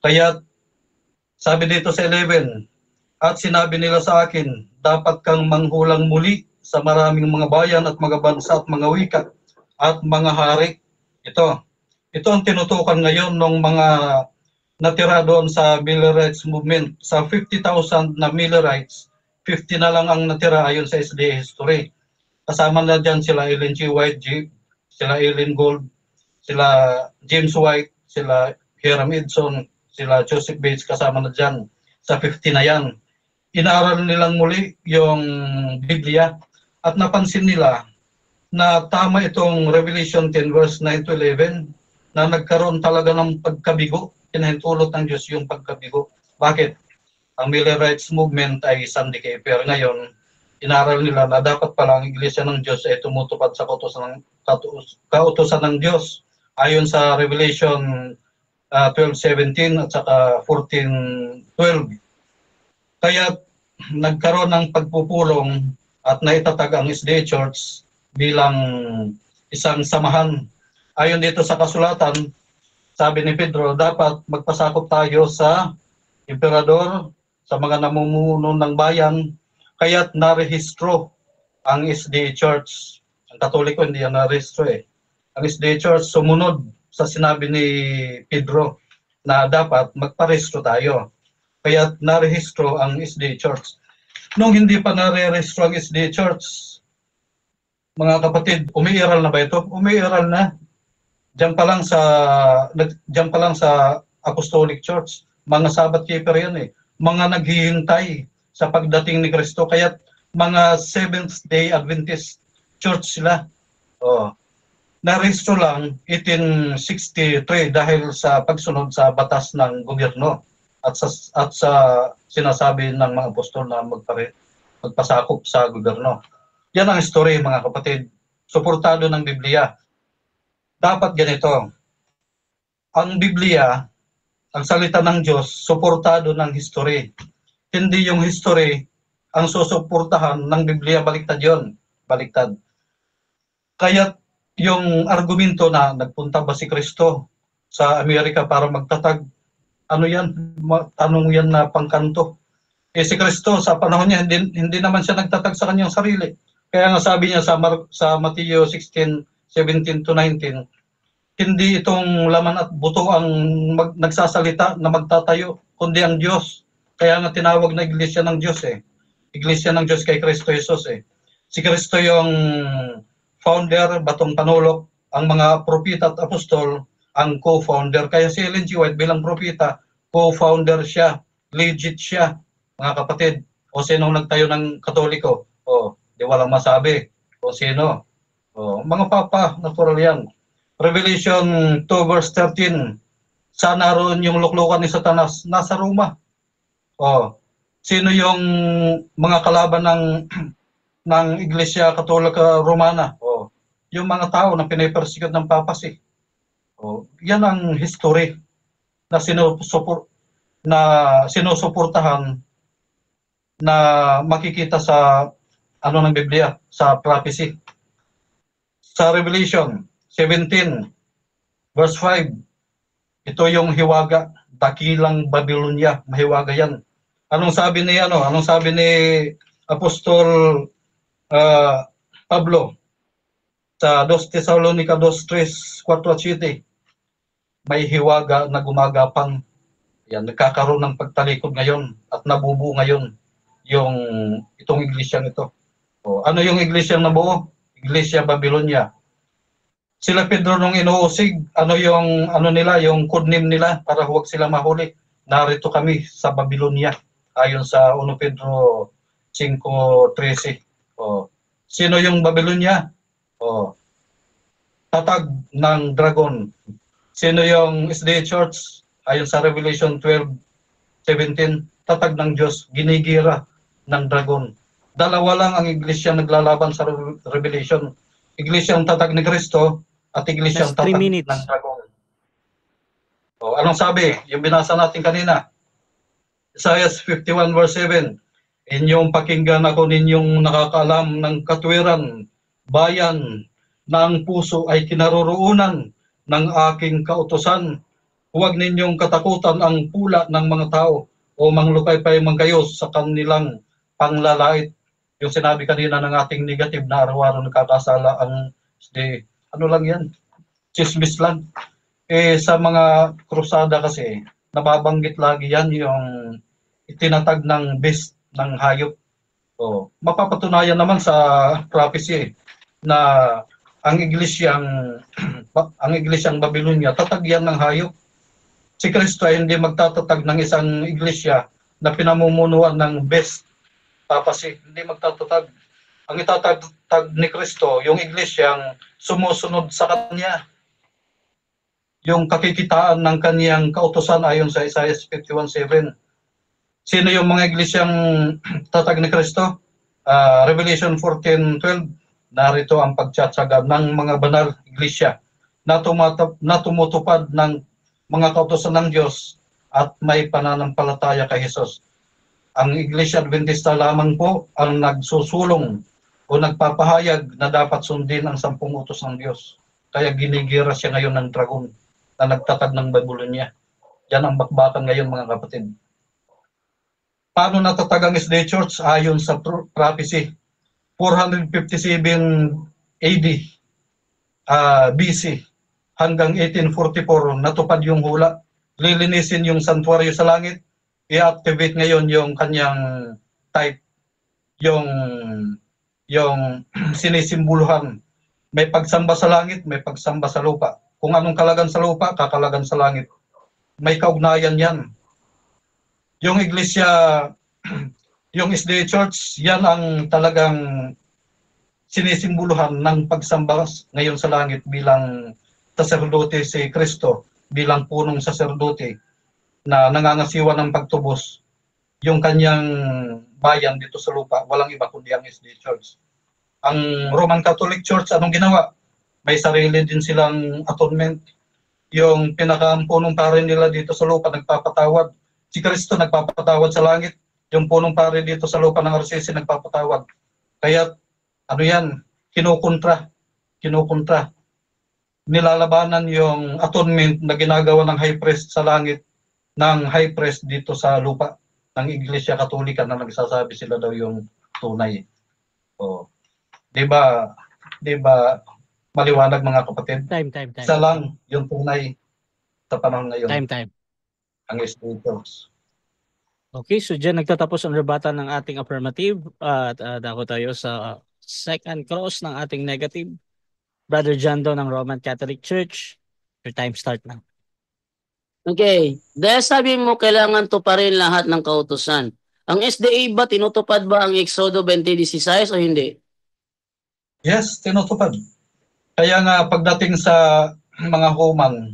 Kaya sabi dito sa 11, at sinabi nila sa akin, dapat kang manghulang muli sa maraming mga bayan at mga bansa at mga wika at mga hari. Ito ang tinutukan ngayon ng mga natira doon sa Millerites movement. Sa 50,000 na Millerites, 50 na lang ang natira ayon sa SDA history. Kasama na dyan sila Ellen G. White, sila Ellen Gold, sila James White, sila Hiram Edson, sila Joseph Bates, kasama na dyan sa 50 na yan. Inaaral nilang muli yung Biblia at napansin nila na tama itong Revelation 10 verse 9 to 11 na nagkaroon talaga ng pagkabigo, pinahintulot ng Diyos yung pagkabigo. Bakit? Ang Millerites movement ay Sunday Keeper. Ngayon, inaral nila na dapat pala ang Iglesia ng Diyos ay tumutupad sa kautusan ng Diyos ayon sa Revelation 12:17 at saka 14:12. Kaya nagkaroon ng pagpupulong at naitatag ang SDA Church bilang isang samahan. Ayon dito sa kasulatan, sabi ni Pedro, dapat magpasakop tayo sa emperador, sa mga namumuno ng bayan, kaya't narehistro ang SDA Church. Ang Katoliko hindi yan narehistro eh. Ang SDA Church sumunod sa sinabi ni Pedro na dapat magparehistro tayo. Kaya't narehistro ang SDA Church. Nung hindi pa narehistro ang SDA Church, mga kapatid, umiiral na ba ito? Umiiral na. Diyan pa lang sa Apostolic Church, mga Sabbath keeper yan eh. Mga naghihintay sa pagdating ni Kristo, kaya mga Seventh Day Adventist Church sila. Narehistro lang 1863 dahil sa pagsunod sa batas ng gobyerno at sa sinasabi ng mga apostol na magpasakop sa gobyerno. Yan ang story, mga kapatid. Suportado ng Biblia. Dapat ganito. Ang Biblia, ang salita ng Diyos, suportado ng history. Hindi yung history ang susuportahan ng Biblia, baliktad yun. Baliktad. Kaya yung argumento na nagpunta ba si Kristo sa Amerika para magtatag, ano yan? Tanong yan na pangkanto. Si Kristo sa panahon niya, hindi naman siya nagtatag sa kanyang sarili. Kaya nga sabi niya sa Mateo 16:17-19, hindi itong laman at buto ang nagsasalita na magtatayo, kundi ang Diyos. Kaya nga tinawag na Iglesia ng Diyos eh. Iglesia ng Diyos kay Kristo Jesus eh. Si Kristo yung founder, batong panulok, ang mga propita at apostol, ang co-founder. Kaya si Ellen G. White bilang propita, co-founder siya, legit siya, mga kapatid. O sino nagtayo ng Katoliko? Di walang masabi. O sino? Mga papa, natural yan. Revelation 2 verse 13, saan naroon yung luklukan ni Satanas? Nasa Roma. Sino yung mga kalaban ng Iglesia Katolika Romana? Yung mga tao na pinapersikot ng papas eh. Yan ang history na sinusuportahan na makikita sa ng Biblia, sa prophecy. Sa Revelation 17 verse 5, ito yung hiwaga, dakilang Babylonia, mahiwaga yan. Anong sabi ni Apostol Pablo sa 2 Thessalonica 2:3-4, may hiwaga na gumagapang. Yan, nagkakaroon ng pagtalikod ngayon at nabubuo ngayon itong iglesyang ito. Ano yung iglesyang nabuo? Iglesia Babylonia. Sila Pedro nung inuusig, yung code name nila para huwag sila mahuli. Narito kami sa Babylonia ayon sa 1 Pedro 5:13. Sino yung Babylonia? Tatag ng dragon. Sino yung SDA Church? Ayon sa Revelation 12:17, tatag ng Diyos, ginigira ng dragon. Dalawa lang ang iglesia naglalaban sa Revelation. Iglesia ang tatag ni Kristo at iglesia ang tatag ng dragon. Anong sabi? Yung binasa natin kanina. Isaiah 51 verse 7. Inyong pakinggan ako ninyong nakakaalam ng katwiran, bayan, na ang puso ay kinaroroonan ng aking kautusan. Huwag ninyong katakutan ang pula ng mga tao o manglukaypay man kayo sa kanilang panglalait. Yung sinabi kanina ng ating negative na araw-araw nakakasala ang ano lang yan, chismis lang. Sa mga krusada kasi, nababanggit lagi yan yung itinatag ng beast ng hayop. Mapapatunayan naman sa prophecy na ang iglesyang Babylonia tatagyan ng hayop. Si Kristo ay hindi magtatatag ng isang iglesia na pinamumunuan ng beast. Hindi magtatatag. Ang itatatag ni Kristo, yung iglesyang sumusunod sa Kanya. Yung kakikitaan ng Kanyang kautusan ayon sa Isaiah 51:7. Sino yung mga iglesyang tatag ni Kristo? Revelation 14:12. Narito ang pagtsatsaga ng mga banal iglesia na tumutupad ng mga kautusan ng Diyos at may pananampalataya kay Jesus. Ang Iglesia Adventista lamang po ang nagsusulong o nagpapahayag na dapat sundin ang 10 utos ng Diyos. Kaya ginigira siya ngayon ng dragon na nagtatag ng Babylonia. Yan ang bakbakan ngayon, mga kapatid. Paano natatag ang SD Church? Ayon sa prophecy, 457 AD, BC, hanggang 1844, natupad yung hula. Lilinisin yung santuaryo sa langit, i-activate ngayon yung kanyang type, yung sinisimbuluhan. May pagsamba sa langit, may pagsamba sa lupa. Kung anong kalagan sa lupa, kakalagan sa langit. May kaugnayan yan. Yung iglesia, yung SD Church, yan ang talagang sinisimbuluhan ng pagsamba ngayon sa langit bilang saserdote si Kristo, bilang punong saserdote na nangangasiwa ng pagtubos yung kanyang bayan dito sa lupa. Walang iba kundi ang SD Church. Ang Roman Catholic Church, anong ginawa? May sarili din silang atonement. Yung pinakapunong pare nila dito sa lupa nagpapatawad. Si Kristo nagpapatawad sa langit. Yung punong pare dito sa lupa ng RCC nagpapatawad. Kaya ano yan? Kinukontra. Nilalabanan yung atonement na ginagawa ng high priest sa langit ng high priest dito sa lupa ng Iglesia Katolika na nagsasabi sila daw yung tunay. Di ba maliwanag, mga kapatid? Time. Isa lang yung tunay sa panahon ngayon. Time. Ang Espiritus. Okay, so dyan nagtatapos ang rebuttal ng ating affirmative at dako tayo sa second cross ng ating negative. Brother John Doe ng Roman Catholic Church, your time start na. Okay. Dahil sabi mo, kailangan tuparin lahat ng kautusan. Ang SDA ba, tinutupad ba ang Exodo 20:16 o hindi? Yes, tinutupad. Kaya nga, pagdating sa mga human,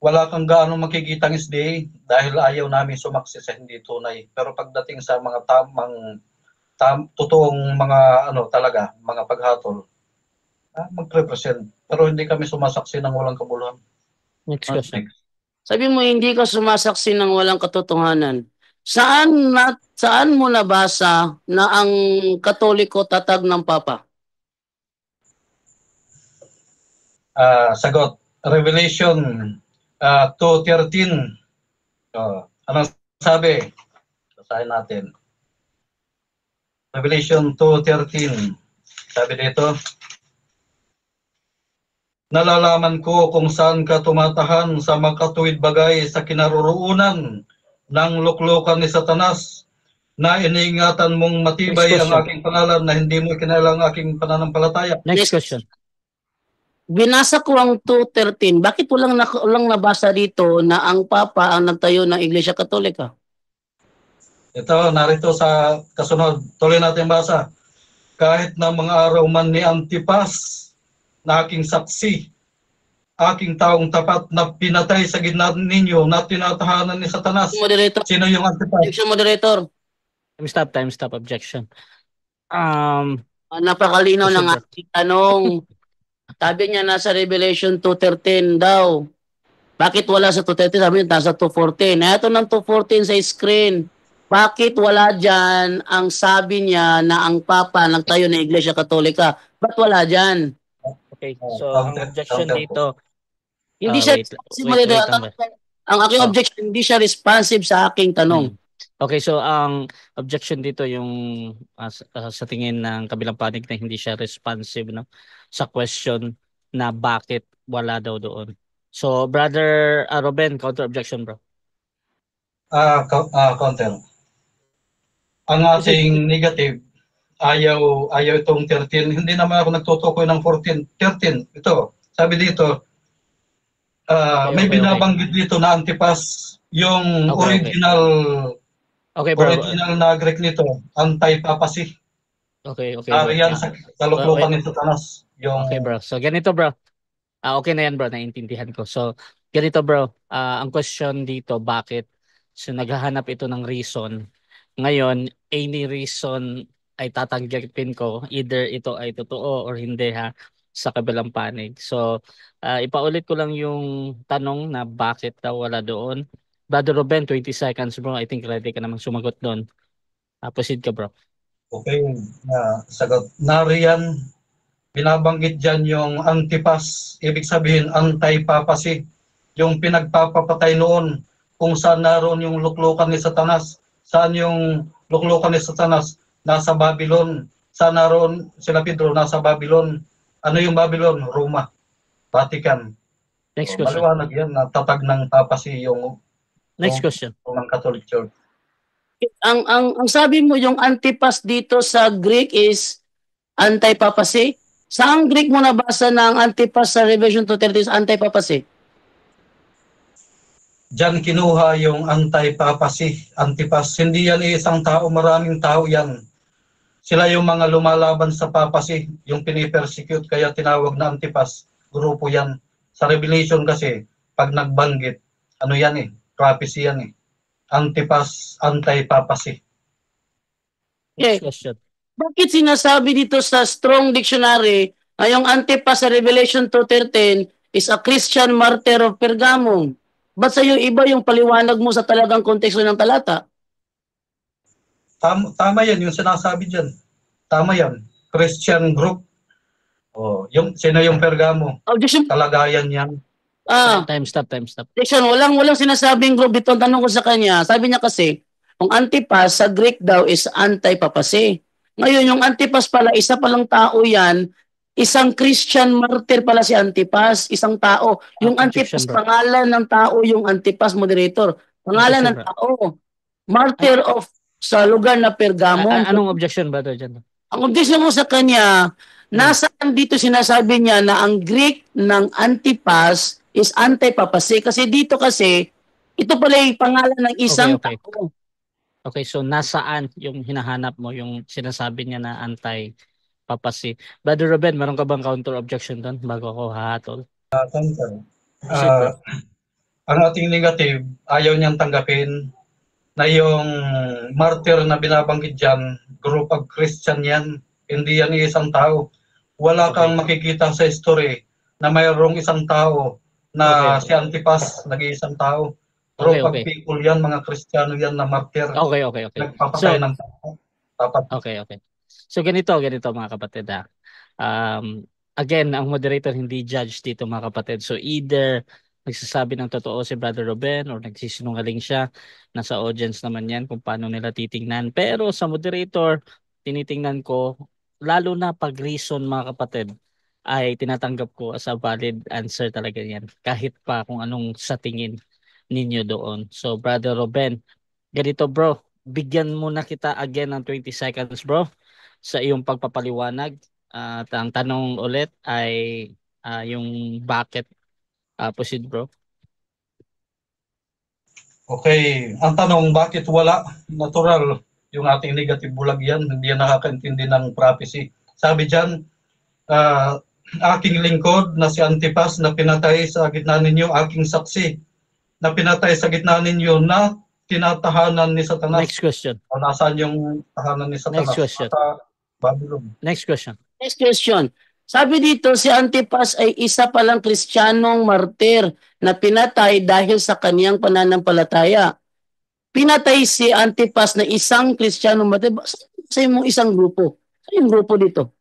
wala kang gaano makikitang SDA dahil ayaw namin sumakses sa hindi tunay. Pero pagdating sa mga totoong mga talaga, mga paghatol, mag-represent. Pero hindi kami sumasaksi ng walang kabuluhan. Next question. Sabi mo, hindi ka sumasaksi ng walang katotohanan. Saan mo nabasa na ang Katoliko tatag ng Papa? Sagot, Revelation 2:13. Anong sabi? Basahin natin. Revelation 2:13. Sabi dito, nalalaman ko kung saan ka tumatahan sa makatuwid bagay sa kinaroroonan ng luklukan ni Satanas, na iniingatan mong matibay ang aking pangalan na hindi mo kinailang aking pananampalataya. Next question. Binasa ko ang 2:13. Bakit walang nabasa dito na ang Papa ang nagtayo ng Iglesia Katolika? Ito, narito sa kasunod. Tuloy natin basa. Kahit na mga araw man ni Antipas, na aking saksi, aking taong tapat na pinatay sa gitna ninyo na tinatahanan ni Satanas. Moderator. Sino yung Antipas? Objection, moderator. Time stop, objection. Napakalinaw ng aking tanong. Sabi niya nasa Revelation 2:13 daw. Bakit wala sa 2:13? Sabi niya nasa 2:14. Ito ng 2:14 sa screen. Bakit wala dyan ang sabi niya na ang Papa nagtayo ng Iglesia Katolika? Ba't wala dyan? Okay, so ang objection dito, Hindi siya wait, responsive, wait Moderator. lang ba? Ang aking objection, hindi siya responsive sa aking tanong. Okay, so ang objection dito yung sa tingin ng kabilang panig na hindi siya responsive, no, sa question na bakit wala daw doon. So, Brother Ruben, counter objection, bro. Counter. Ang ating negative, ayaw itong 13. Hindi naman ako nagtutukoy ng 14. 13, ito. Sabi dito, may binabanggit dito na antipas, yung original original na Greek nito, anti-papacy. Okay. Ariyan sa luklukan ni Satanas. Okay, bro. So, ganito, bro. Okay na yan, bro. Naiintindihan ko. So, ganito, bro. Ang question dito, bakit? So, naghahanap ito ng reason. Ngayon, any reason ay tatanggapin ko. Either ito ay totoo or hindi, ha, sa kabilang panig. So, ipaulit ko lang yung tanong na bakit daw wala doon. Brother Ruben, 20 seconds, bro. I think ready ka namang sumagot doon. Proceed ka, bro. Okay. Sagot. Nariyan, binabanggit dyan yung antipas. Ibig sabihin, anti-papacy. Yung pinagpapapatay noon kung saan naroon yung luklukan ni Satanas. Saan yung luklukan ni Satanas? Nasa Babylon. Saan naroon sila Pedro? Nasa Babylon. Ano yung Babylon? Roma. Vatican. Next question. Maliwanag yan na tatag ng papacy yung Next question. Roman Catholic Church. Ang sabi mo yung antipas dito sa Greek is anti-papacy? Saan Greek mo nabasa na ang antipas sa Revelation 2:30 is anti-papacy? Diyan kinuha yung anti-papacy, antipas. Hindi yan isang tao, maraming tao yan. Sila yung mga lumalaban sa papacy, yung pinipersecute, kaya tinawag na antipas. Grupo yan. Sa Revelation kasi, pag nagbanggit, ano yan prophecy yan Antipas, anti-papacy. Okay. Bakit sinasabi dito sa Strong Dictionary na yung antipas sa Revelation 2:13 is a Christian martyr of Pergamum? Ba't sa iyo iba yung paliwanag mo sa talagang konteksto ng talata? Tama yan, yung sinasabi dyan. Tama yan. Christian group. Sino yung Pergamo? Kalagayan yan. Time stop. Walang sinasabing group dito. Ang tanong ko sa kanya, sabi niya kasi, ang antipas sa Greek daw is anti-papacy. Ngayon, yung antipas pala, isa palang tao yan, isang Christian martyr pala si Antipas, isang tao. Yung Antipas, pangalan ng tao yung Antipas, moderator. Pangalan ng tao. Martyr of sa lugar na Pergamo. Anong objection ba dyan? Ang objection mo sa kanya, nasaan dito sinasabi niya na ang Greek ng Antipas is anti-papacy? Kasi dito kasi, ito pala yung pangalan ng isang tao. Okay, so nasaan yung hinahanap mo, yung sinasabi niya na anti-papacy? Brother Ruben, meron ka bang counter objection doon bago ako hahatol? Ang ating negative, ayaw niyang tanggapin na yung martyr na binabanggit dyan, group of Christian yan, hindi yan isang tao. Wala kang makikita sa history na mayroong isang tao na si Antipas, nag-iisang tao. Group of people yan, mga Kristiyano yan na martyr. Okay. Nagpapatay ng tao. Okay. So ganito mga kapatid again, ang moderator hindi judge dito mga kapatid. So either nagsasabi ng totoo si Brother Ruben or nagsisinungaling siya. Nasa audience naman yan kung paano nila titingnan. Pero sa moderator, tinitingnan ko, lalo na pag reason mga kapatid, ay tinatanggap ko as a valid answer talaga yan. Kahit pa kung anong sa tingin ninyo doon. So Brother Ruben, ganito bro, bigyan muna kita again ng 20 seconds bro sa iyong pagpapaliwanag. At ang tanong ulit ay yung bakit. Proceed bro. Okay, ang tanong bakit wala? Natural yung ating negative bulag yan, hindi yan nakakaintindi ng prophecy. Sabi dyan, aking lingkod na si Antipas na pinatay sa gitna ninyo, aking saksi na pinatay sa gitna ninyo na tinatahanan ni Satanas. Next question. O nasaan yung tahanan ni Satanas? Next question. Sa Babylon. Next question. Sabi dito, si Antipas ay isa palang Kristiyanong martir na pinatay dahil sa kaniyang pananampalataya. pinatay si Antipas na isang Kristiyano matay. Sa mong isang grupo. Sa yung grupo dito.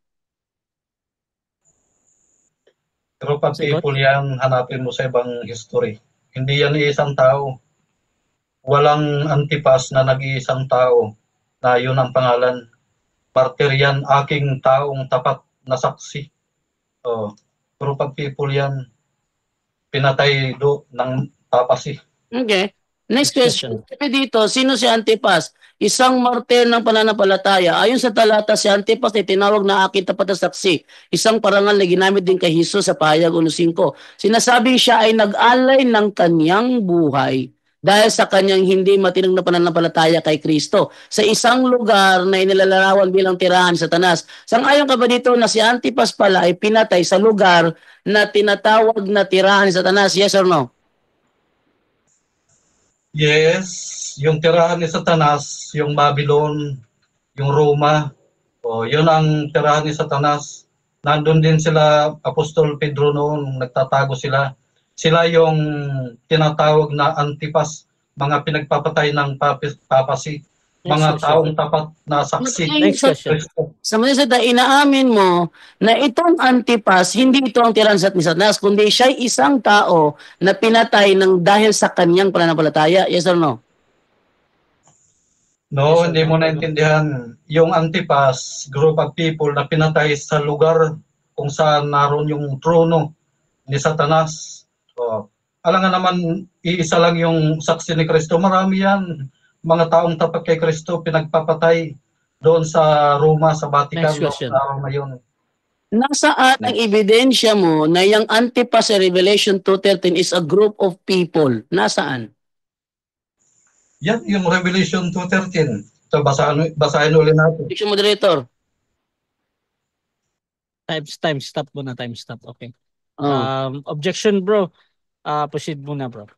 Group of people yan, hanapin mo sa ibang history. Hindi yan isang tao. Walang Antipas na nag-iisang tao na yun ang pangalan. Martir yan, aking taong tapat na saksi. Group of people yan, pinatay ng papasi. Okay. Next question. Dito, sino si Antipas? Isang martir ng pananampalataya. Ayon sa talata, si Antipas ay tinawag na aking tapat na saksi. Isang parangal na ginamit din kay Jesus sa pahayag 1:5. Sinasabing siya ay nag-alay ng kanyang buhay dahil sa kanyang hindi matinong na pananampalataya kay Kristo sa isang lugar na inilalarawan bilang tirahan ni Satanas. Sang-ayon ka ba dito na si Antipas pala ay pinatay sa lugar na tinatawag na tirahan ni Satanas? Yes or no? Yes, yung tirahan ni Satanas, yung Babylon, yung Roma, yun ang tirahan ni Satanas. Nandun din sila, Apostol Pedro noon, nagtatago sila. Sila yung tinatawag na Antipas, mga pinagpapatay ng papasi, mga taong tapat na saksi. Next question. Sa mga inaamin mo na itong Antipas, hindi ito ang tirahan ni Satanas, kundi siya ay isang tao na pinatay ng dahil sa kanyang pananampalataya. Yes or no? No, hindi mo naintindihan. Yung Antipas, group of people na pinatay sa lugar kung saan naroon yung trono ni Satanas. Alam nga naman, iisa lang yung saksi ni Kristo. Marami yan. Mga taong tapat kay Kristo, pinagpapatay doon sa Roma, sa Vatican. Next question. Na yun. Nasaan ang ebidensya mo na yung Antipas sa Revelation 2:13 is a group of people? Nasaan? Yan yung Revelation 2:13. So basahin ulit natin. Objection moderator. Time stop muna, time stop. Okay. Objection bro. Proceed muna bro.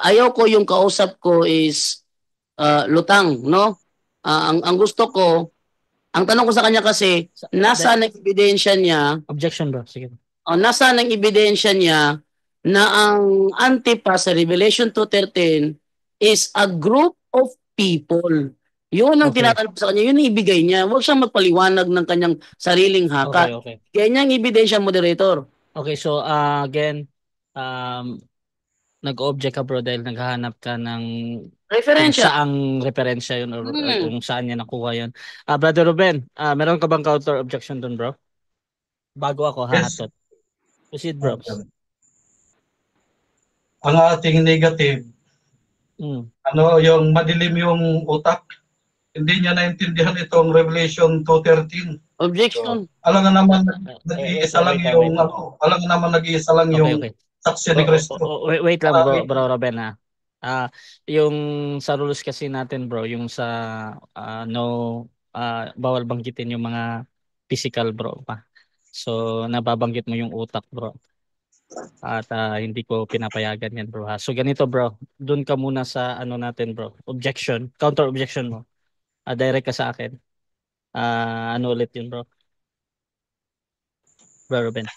Ayoko yung kausap ko is lutang, no? Ang gusto ko, ang tanong ko sa kanya kasi, nasaan ang ebidensya niya? Objection bro, sige. Nasaan ang ebidensya niya na ang Antipas sa Revelation 2:13 is a group of people. Yun ang tinatanong ko sa kanya, yun ang ibigay niya. Huwag siyang magpaliwanag ng kanyang sariling haka. Okay. Ganyan ang ebidensya, moderator. Okay, so again, nag-object ka bro dahil naghahanap ka ng Referensya. kung saang referensya yun or kung saan niya nakuha yun. Brother Ruben, meron ka bang counter objection dun bro? Bago ako hahatot. Proceed bro. Ang ating negative, yung madilim yung utak, hindi niya naintindihan itong Revelation 2:13. Objection. Alam nga naman nag-iisa lang yung nag-iisa lang yung saksi ni Kristo. Wait lang bro Ruben ha. Yung sa rules kasi natin bro, yung sa bawal banggitin yung mga physical bro pa. So nababanggit mo yung utak bro. At hindi ko pinapayagan yan bro ha. So ganito bro, doon ka muna sa natin bro. Objection, counter objection mo. Direct ka sa akin. Ano ulit yun bro? Bro Ruben.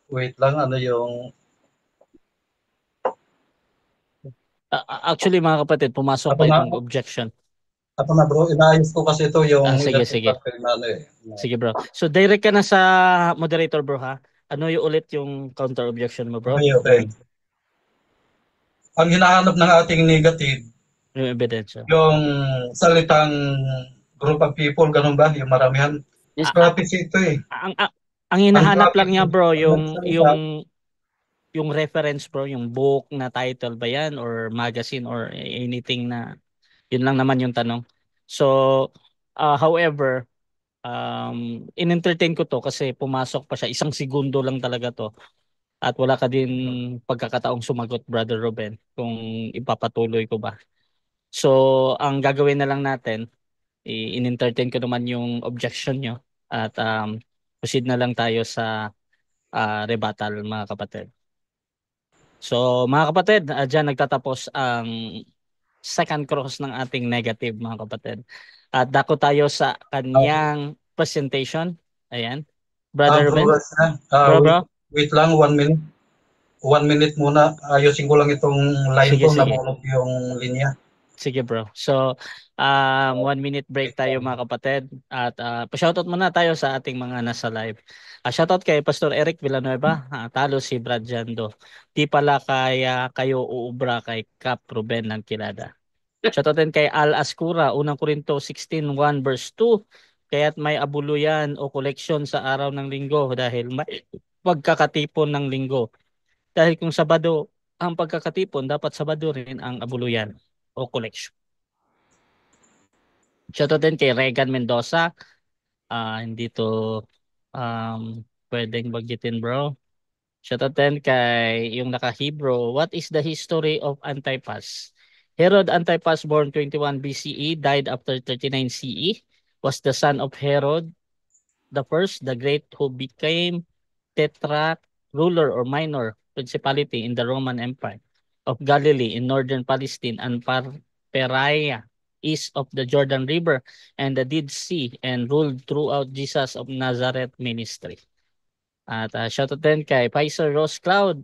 Wait lang, yung actually mga kapatid, pumasok pa itong objection. Ako na bro, inaayos ko kasi ito yung sige. Sige bro. So direct ka na sa moderator bro ha. Ano yung ulit yung counter objection mo bro? Okay. Ang hinahanap ng ating negative, yung ebidensya. Yung salitang group of people, ganun ba? Yung maramihan. Yes, prophecy ito eh. Ang hinahanap lang niya bro, yung reference bro, yung book na title ba yan or magazine or anything na yun lang naman yung tanong. So, however, in-entertain ko to kasi pumasok pa siya. 1 segundo lang talaga to. At wala ka din pagkakataong sumagot, Brother Ruben, kung ipapatuloy ko ba. So, ang gagawin na lang natin, in-entertain ko naman yung objection nyo at proceed na lang tayo sa rebuttal, mga kapatid. So, mga kapatid, dyan nagtatapos ang second cross ng ating negative, mga kapatid. At dako tayo sa kanyang presentation. Ayan. Brother Ruben. Bro. Wait lang, 1 minute. 1 minute muna. Ayusin ko lang itong line Sige, ko, sige. nabulok yung linya. Sige bro. So, 1 minute break tayo mga kapatid. At pa-shoutout muna tayo sa ating mga nasa live. Shoutout kay Pastor Eric Villanueva. Talo si Brad Jando. Di pala kaya kayo uubra kay Cap Ruben ng Kilada. Shoutout din kay Al Ascura. Unang Korinto 16:1 verse 2. Kaya't may abuluyan o koleksyon sa araw ng linggo dahil may pagkakatipon ng linggo. Dahil kung Sabado ang pagkakatipon, dapat Sabado rin ang abuluyan o collection. Shoutout din kay Regan Mendoza. Hindi to pwedeng bagitin bro. Shoutout din kay yung naka-Hebrew. What is the history of Antipas? Herod Antipas, born 21 BCE, died after 39 CE, was the son of Herod the first, the great, who became tetrarch, ruler or minor principality in the Roman Empire of Galilee in northern Palestine and Perea east of the Jordan River and the Dead Sea, and ruled throughout Jesus of Nazareth ministry. At shoutout din kay Pfizer Rose Cloud.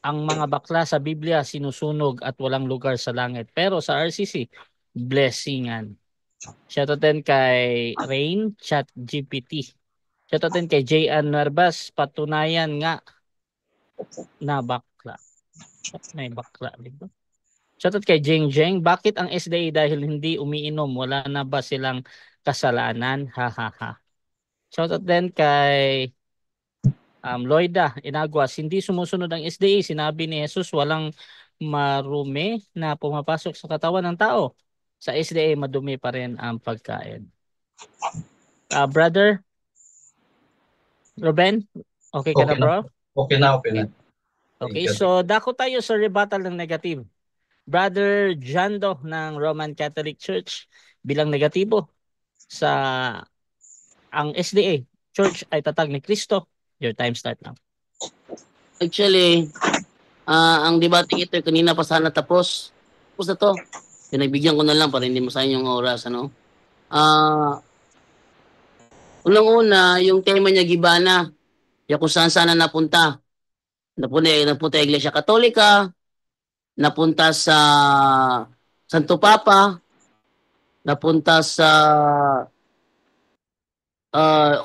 Ang mga bakla sa Biblia sinusunog at walang lugar sa langit. Pero sa RCC, blessingan. Shoutout din kay Rain Chat GPT. Shoutout din kay J.N. Nuerbas. Patunayan nga na bakla. May bakla dito. Shoutout kay Jeng Jeng. Bakit ang SDA dahil hindi umiinom? Wala na ba silang kasalanan? Ha ha ha. Shoutout din kay Loida Inaguas. Hindi sumusunod ang SDA. Sinabi ni Jesus walang marumi na pumapasok sa katawan ng tao. Sa SDA madumi pa rin ang pagkain. Brother Ruben, okay ka na bro? Okay na, okay na. Okay, so dako tayo sa rebuttal ng negative. Brother Jando ng Roman Catholic Church bilang negatibo sa ang SDA Church ay tatag ni Kristo. Your time start now. Actually, ang debate ito kanina pa sana tapos. Tapos na to. Pinagbigyan ko na lang para hindi masayang yung oras. Unang-una, yung tema niya gibana. Kung saan sana napunta. Napunta Iglesia Katolika. Napunta sa Santo Papa. Napunta sa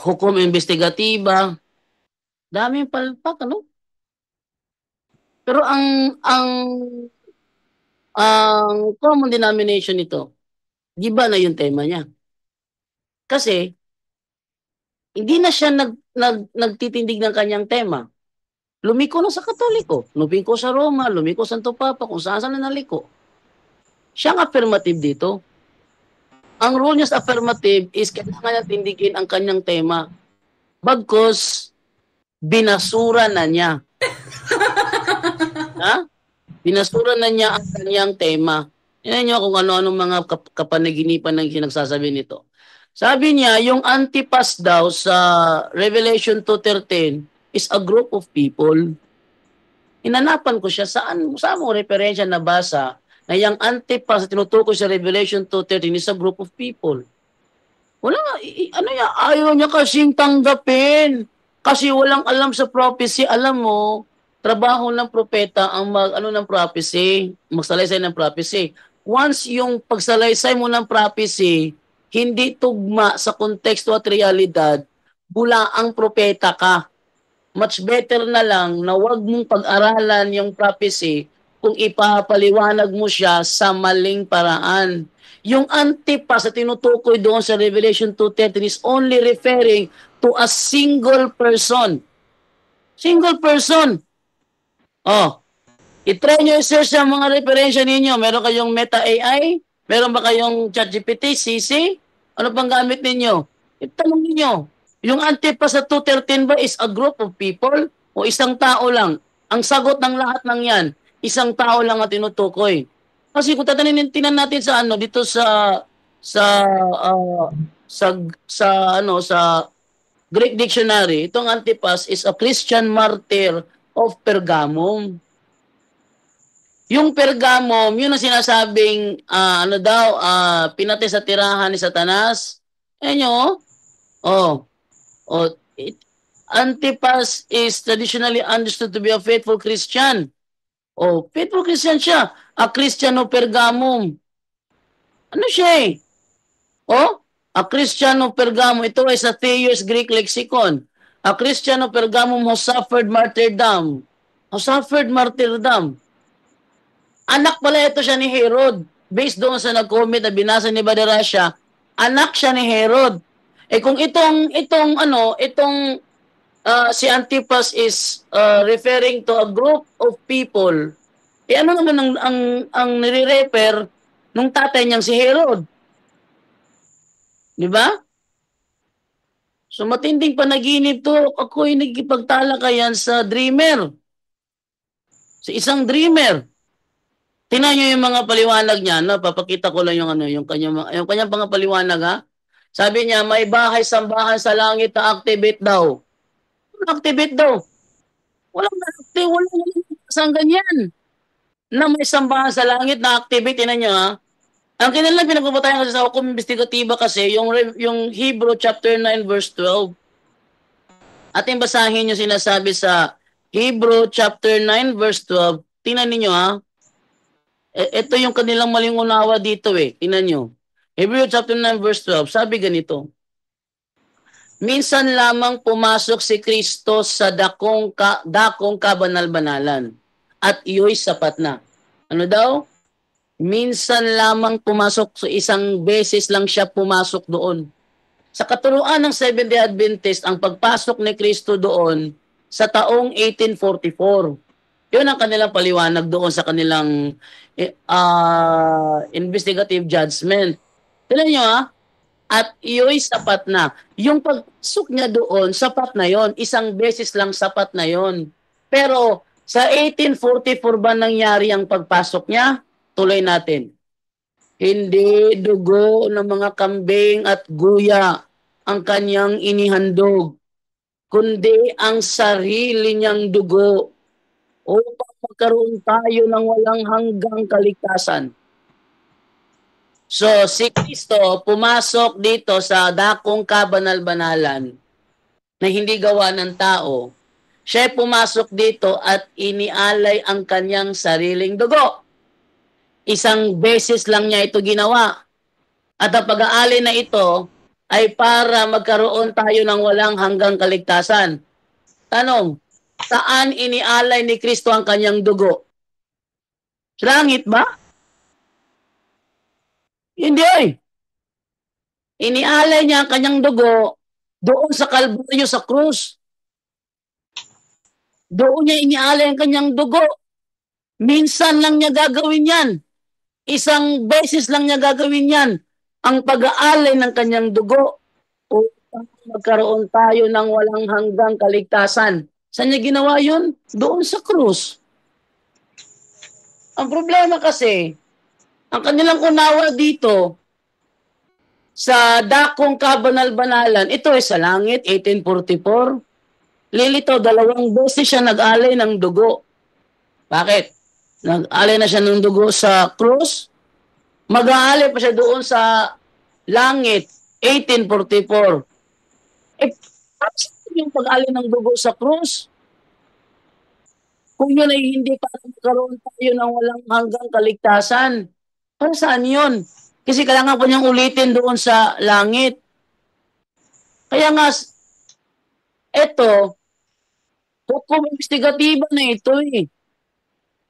hukom investigatiba. Daming palpak, ano? Pero ang common denomination nito, giba na yung tema niya. Kasi hindi na siya nagtitindig ng kanyang tema. Lumiko na sa Katoliko, lumiko sa Roma, lumiko sa Santo Papa, kung saan na naliko. Siya ang affirmative dito. Ang rule niya sa affirmative is kailangan niya tindigin ang kanyang tema. Bagkus, binasura na niya. Binasura na niya ang kanyang tema. Yan niyo kung ano-ano mga kapanaginipan ng sinagsasabi nito. Sabi niya, yung Antipas daw sa Revelation 2:13 is a group of people. Hinanapan ko siya, saan mo referensya na basa na yung Antipas tinutukoy sa Revelation 2:13 is a group of people. Wala, ayaw niya kasing tanggapin. Kasi walang alam sa prophecy. Alam mo, trabaho ng propeta ang ng prophecy, magsalaysay ng prophecy. Once yung pagsalaysay mo ng prophecy, hindi tugma sa konteksto at realidad, bula ang propeta ka. Much better na lang na wag mong pag-aralan yung prophecy kung ipapaliwanag mo siya sa maling paraan. Yung Antipas na tinutukoy doon sa Revelation 2:13 is only referring to a single person. Single person. I-try nyo i-search ang mga referensya ninyo. Meron kayong Meta AI? Meron ba kayong ChatGPT, CC? Ano pang gamit ninyo? Itanong ninyo. Yung Antipas sa 2:13 ba is a group of people o isang tao lang? Ang sagot ng lahat ng yan, isang tao lang ang tinutukoy. Kasi kung tinan natin sa dito sa Greek dictionary, itong Antipas is a Christian martyr of Pergamum. Yung Pergamum, yun ang sinasabing pinatay sa tirahan ni Satanas. Ayan nyo, Antipas is traditionally understood to be a faithful Christian. Oh, faithful Christian siya. A Christiano Pergamum. Ano siya eh? Oh, a Christiano Pergamum. Ito ay sa Theos Greek Lexicon. A Christiano Pergamum who suffered martyrdom. Who suffered martyrdom. Anak pala ito siya ni Herod. Based doon sa nag-comment na binasa ni Baderasya, anak siya ni Herod. Eh kung itong si Antipas is referring to a group of people, eh ano naman ang nire-refer nung tatay niyang si Herod? Di ba? So matinding panaginip to. Ako'y nagkipagtalakayan sa dreamer. Sa isang dreamer. Tingnan niyo yung mga paliwanag niya, no? Papakita ko lang yung kanyang mga paliwanag, ha? Sabi niya, may bahay sambahan sa langit na activate daw. Activate daw. Walang isang ganyan. Na may sambahan sa langit na activate, tingnan niyo, ha? Ang kanilang pinagbabatayan kasi sa hukom investigatiba kasi, yung Hebrew chapter 9 verse 12. Ating basahin yung sinasabi sa Hebrew chapter 9 verse 12. Tingnan niyo, ha? Ito yung kanilang maling unawa dito eh. Tingnan nyo. Hebrew chapter 9 verse 12, sabi ganito. Minsan lamang pumasok si Kristo sa dakong kabanal-banalan at iyo'y sapat na. Ano daw? Minsan lamang pumasok, so isang beses lang siya pumasok doon. Sa katuruan ng Seventh-day Adventist, ang pagpasok ni Kristo doon sa taong 1844. Yun ang kanilang paliwanag doon sa kanilang investigative judgment. Tignan nyo, ha? At iyo'y sapat na. Yung pagsok niya doon, sapat na yon. Isang beses lang sapat na yon. Pero sa 1844 ba nangyari ang pagpasok niya? Tuloy natin. Hindi dugo ng mga kambing at guya ang kanyang inihandog, kundi ang sarili niyang dugo upang magkaroon tayo ng walang hanggang kaligtasan. So, si Kristo pumasok dito sa dakong kabanal-banalan na hindi gawa ng tao. Siya pumasok dito at inialay ang kanyang sariling dugo. Isang beses lang niya ito ginawa. At ang pag-aalay na ito ay para magkaroon tayo ng walang hanggang kaligtasan. Tanong, saan inialay ni Kristo ang kanyang dugo? Sa langit ba? Hindi ay. Inialay niya ang kanyang dugo doon sa Kalbaryo sa krus. Doon niya inialay ang kanyang dugo. Minsan lang niya gagawin yan. Isang beses lang niya gagawin yan. Ang pag-aalay ng kanyang dugo upang magkaroon tayo ng walang hanggang kaligtasan. Saan niya ginawa yun? Doon sa krus. Ang problema kasi, ang kanilang unawa dito sa dakong kabanal-banalan, ito ay sa langit, 1844. Lilito, 2 beses siya nag-alay ng dugo. Bakit? Nag-alay na siya ng dugo sa krus. Mag-aalay pa siya doon sa langit, 1844. Eh, yung pag-alay ng dugo sa krus? Kung yun ay hindi para magkaroon tayo ng walang hanggang kaligtasan, para saan yun? Kasi kailangan pa niyang ulitin doon sa langit. Kaya nga, eto, hukom investigatiba na ito eh.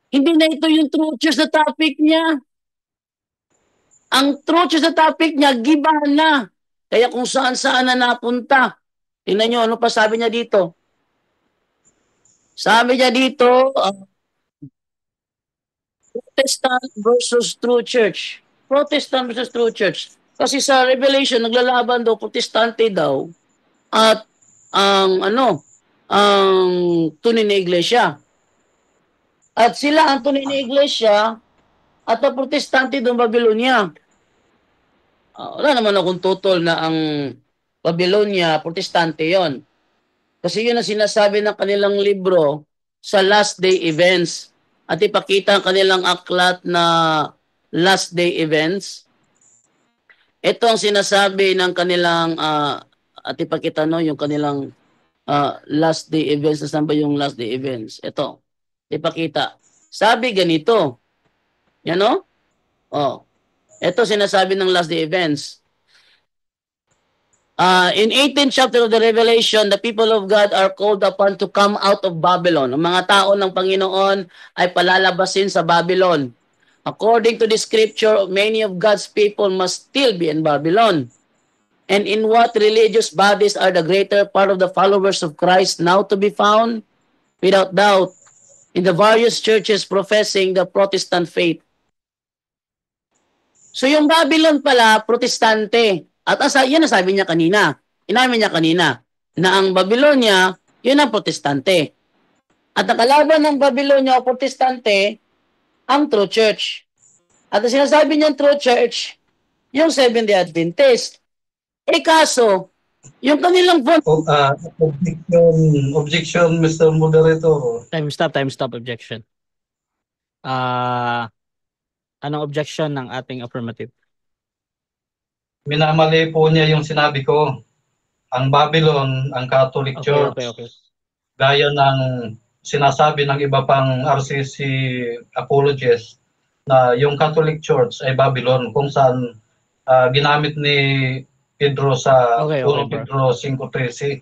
Hindi na ito yung true church na topic niya. Ang true church na topic niya, gibahan na. Kaya kung saan-saan na napunta. Tingnan nyo, ano pa sabi niya dito? Sabi niya dito, Protestant versus true church. Protestant versus true church. Kasi sa Revelation, naglalaban daw, Protestante daw, at ang tunay na iglesia. At sila ang tunay na iglesia at ang Protestante doon Babylonia. Wala naman akong tutol na ang Babylonia, Protestante yon. Kasi yun ang sinasabi ng kanilang libro sa Last Day Events. At ipakita ang kanilang aklat na Last Day Events. Ito ang sinasabi ng kanilang, at ipakita yung kanilang last day events. Nasaan ba yung last day events? Ito. Ipakita. Sabi ganito. Yan o? Oh. Ito sinasabi ng last day events. In 18th chapter of the Revelation, the people of God are called upon to come out of Babylon. Ang mga tao ng Panginoon ay palalabasin sa Babylon. According to the scripture, many of God's people must still be in Babylon. And in what religious bodies are the greater part of the followers of Christ now to be found? Without doubt, in the various churches professing the Protestant faith. So yung Babylon pala, protestante. At yan ang sabi niya kanina. Inamin niya kanina na ang Babylonia, yun ang protestante. At ang kalaban ng Babylonia o protestante, ang true church. At ang sinasabi niyang true church, yung Seventh-day Adventist. Kaso, yung kanilang objection, Mr. Moderator. Time stop, objection. Anong objection ng ating affirmative? Minamali po niya yung sinabi ko. Ang Babylon, ang Catholic Church, Okay. gaya ng sinasabi ng iba pang RCC apologists na yung Catholic Church ay Babylon, kung saan ginamit ni Pedro sa Pedro 5:13.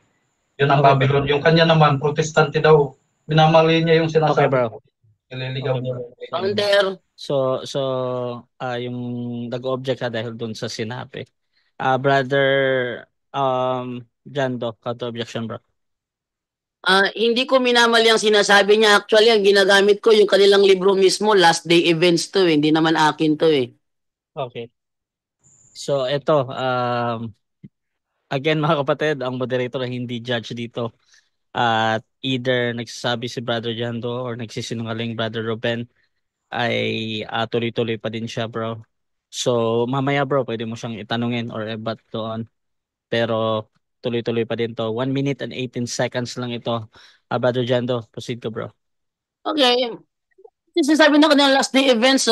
Yun ang Babylon. Yung kanya naman, protestante daw. Minamali niya yung sinasabi. Okay, bro. Ililigaw niya. So yung nag-object ka dahil dun sa sinabi. Brother Jando, counter objection, bro. Hindi ko minamali ang sinasabi niya. Actually, ang ginagamit ko yung kanilang libro mismo, Last Day Events to. Hindi naman akin to eh. Okay. So ito, again mga kapatid, ang moderator ay hindi judge dito. At either nagsasabi si Brother Jando or nagsisinungaling Brother Ruben, ay tuloy-tuloy pa din siya, bro. So mamaya, bro, pwede mo siyang itanungin or ebat doon. Pero tuloy-tuloy pa din to. 1 minute and 18 seconds lang ito. Brother Jando, proceed ka, bro. Okay. Sinasabi na kanila last day events,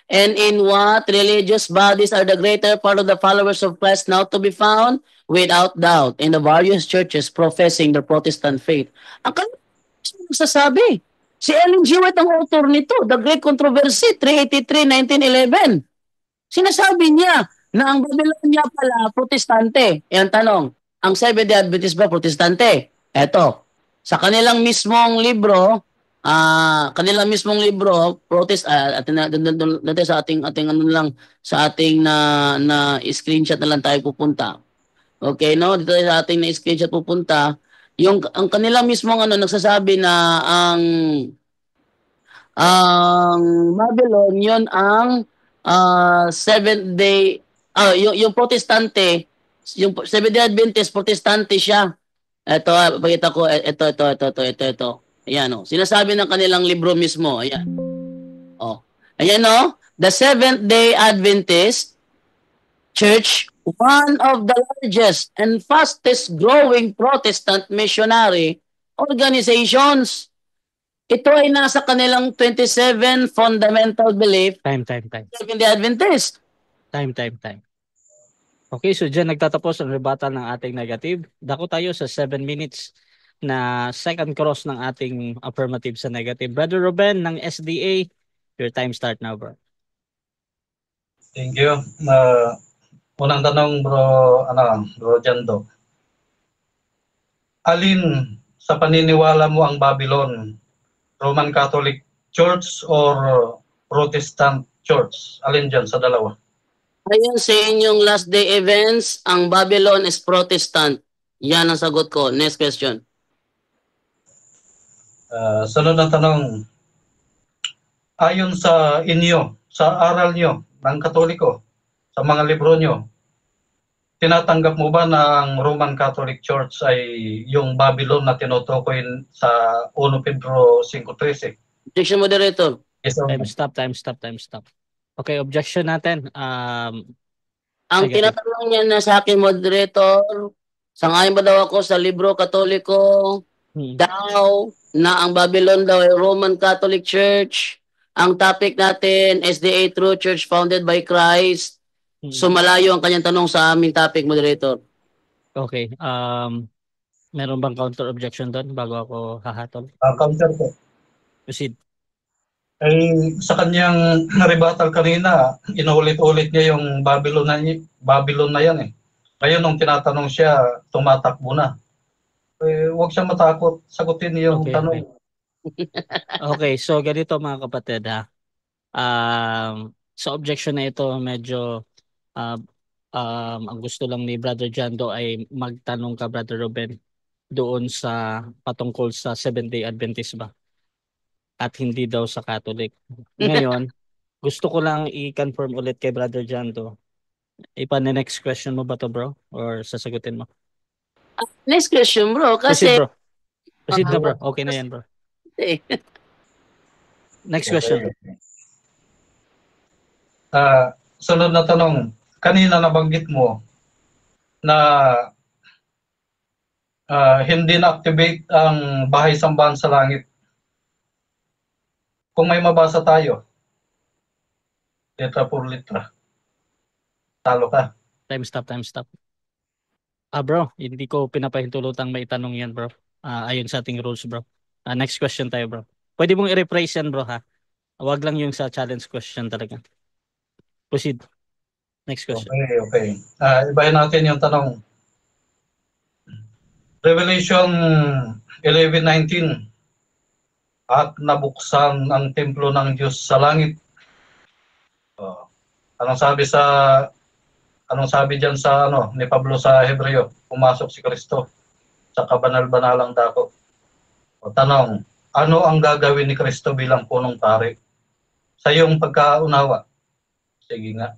and in what religious bodies are the greater part of the followers of Christ now to be found? Without doubt, in the various churches professing the Protestant faith. Ang sasabi, si Ellen G. White ang author nito, The Great Controversy, 383, 1911. Sinasabi niya na ang Babylonia pala protestante. Yan tanong, ang Seventh-day Adventist ba protestante? Eto, sa kanilang mismong libro, protest natin sa ating ano lang, sa ating na screenshot na lang tayo pupunta. Okay, no? Dito sa ating na screenshot pupunta, yung ang kanilang mismong ano nagsasabi na ang Babylon yon ang Seventh Day yung protestante, yung Seventh-day Adventist protestante siya. Ito, pakita ko, ito. Ayan, sinasabi ng kanilang libro mismo. Ayan. Ayan, the Seventh-day Adventist Church, one of the largest and fastest growing Protestant missionary organizations. Ito ay nasa kanilang 27 fundamental belief. Time. Seventh-day Adventist. Time. Okay, so dyan nagtatapos ang rebuttal ng ating negative. Dako tayo sa 7 minutes na second cross ng ating affirmative sa negative. Brother Ruben ng SDA, your time start now, bro. Thank you. Unang tanong, bro Jando. Alin sa paniniwala mo ang Babylon? Roman Catholic Church or Protestant Church? Alin dyan sa dalawa? Ayon sa inyong last day events, ang Babylon is Protestant. Yan ang sagot ko. Next question. Sunod na tanong. Ayon sa inyo, sa aral nyo ng Katoliko, sa mga libro nyo, tinatanggap mo ba na ang Roman Catholic Church ay yung Babylon na tinutukoy sa 1 Pedro 5:13? Objection, moderator. Yes, Time stop. Okay, objection natin. Ang tinatanong niya na sa akin, moderator, sangayon ba daw ako sa libro Katoliko daw na ang Babylon daw ay Roman Catholic Church? Ang topic natin, SDA True Church founded by Christ. So malayo ang kanyang tanong sa aming topic, moderator. Okay. Meron bang counter objection doon bago ako hahatol? Counter po. Proceed. Sa kanyang rebuttal kanina, inulit-ulit niya yung Babylon na yan eh. Ngayon, nung tinatanong siya, tumatakbo na. Huwag siya matakot. Sagutin yung Okay, tanong. Okay, so ganito mga kapatid ha. Sa objection na ito, medyo ang gusto lang ni Brother Jando ay magtanong ka, Brother Ruben, doon sa patungkol sa Seventh-day Adventist ba? At hindi daw sa Catholic. Ngayon, gusto ko lang i-confirm ulit kay Brother Jando. Next question mo ba to, bro? Or sasagutin mo? Next question, bro. Proceed, Kasi, bro. Proceed na, bro. Okay na yan, bro. Next question. Sunod na tanong. Kanina nabanggit mo na hindi na-activate ang bahay sambahan sa langit. Kung may mabasa tayo, letra por letra, talo ka. Time stop. Bro, hindi ko pinapahintulutang may tanong yan, bro. Ayon sa ating rules, bro. Next question tayo, bro. Pwede mong i-rephrase yan, bro, ha? Huwag lang yung sa challenge question talaga. Proceed. Next question. Okay. Ibahin natin yung tanong. Revelation 11:19. At nabuksan ang templo ng Diyos sa langit. Anong sabi diyan sa ni Pablo sa Hebreo? Pumasok si Kristo sa kabanal-banalang dako. Tanong, ano ang gagawin ni Kristo bilang punong pari? Sa iyong pagkaunawa. Sige nga.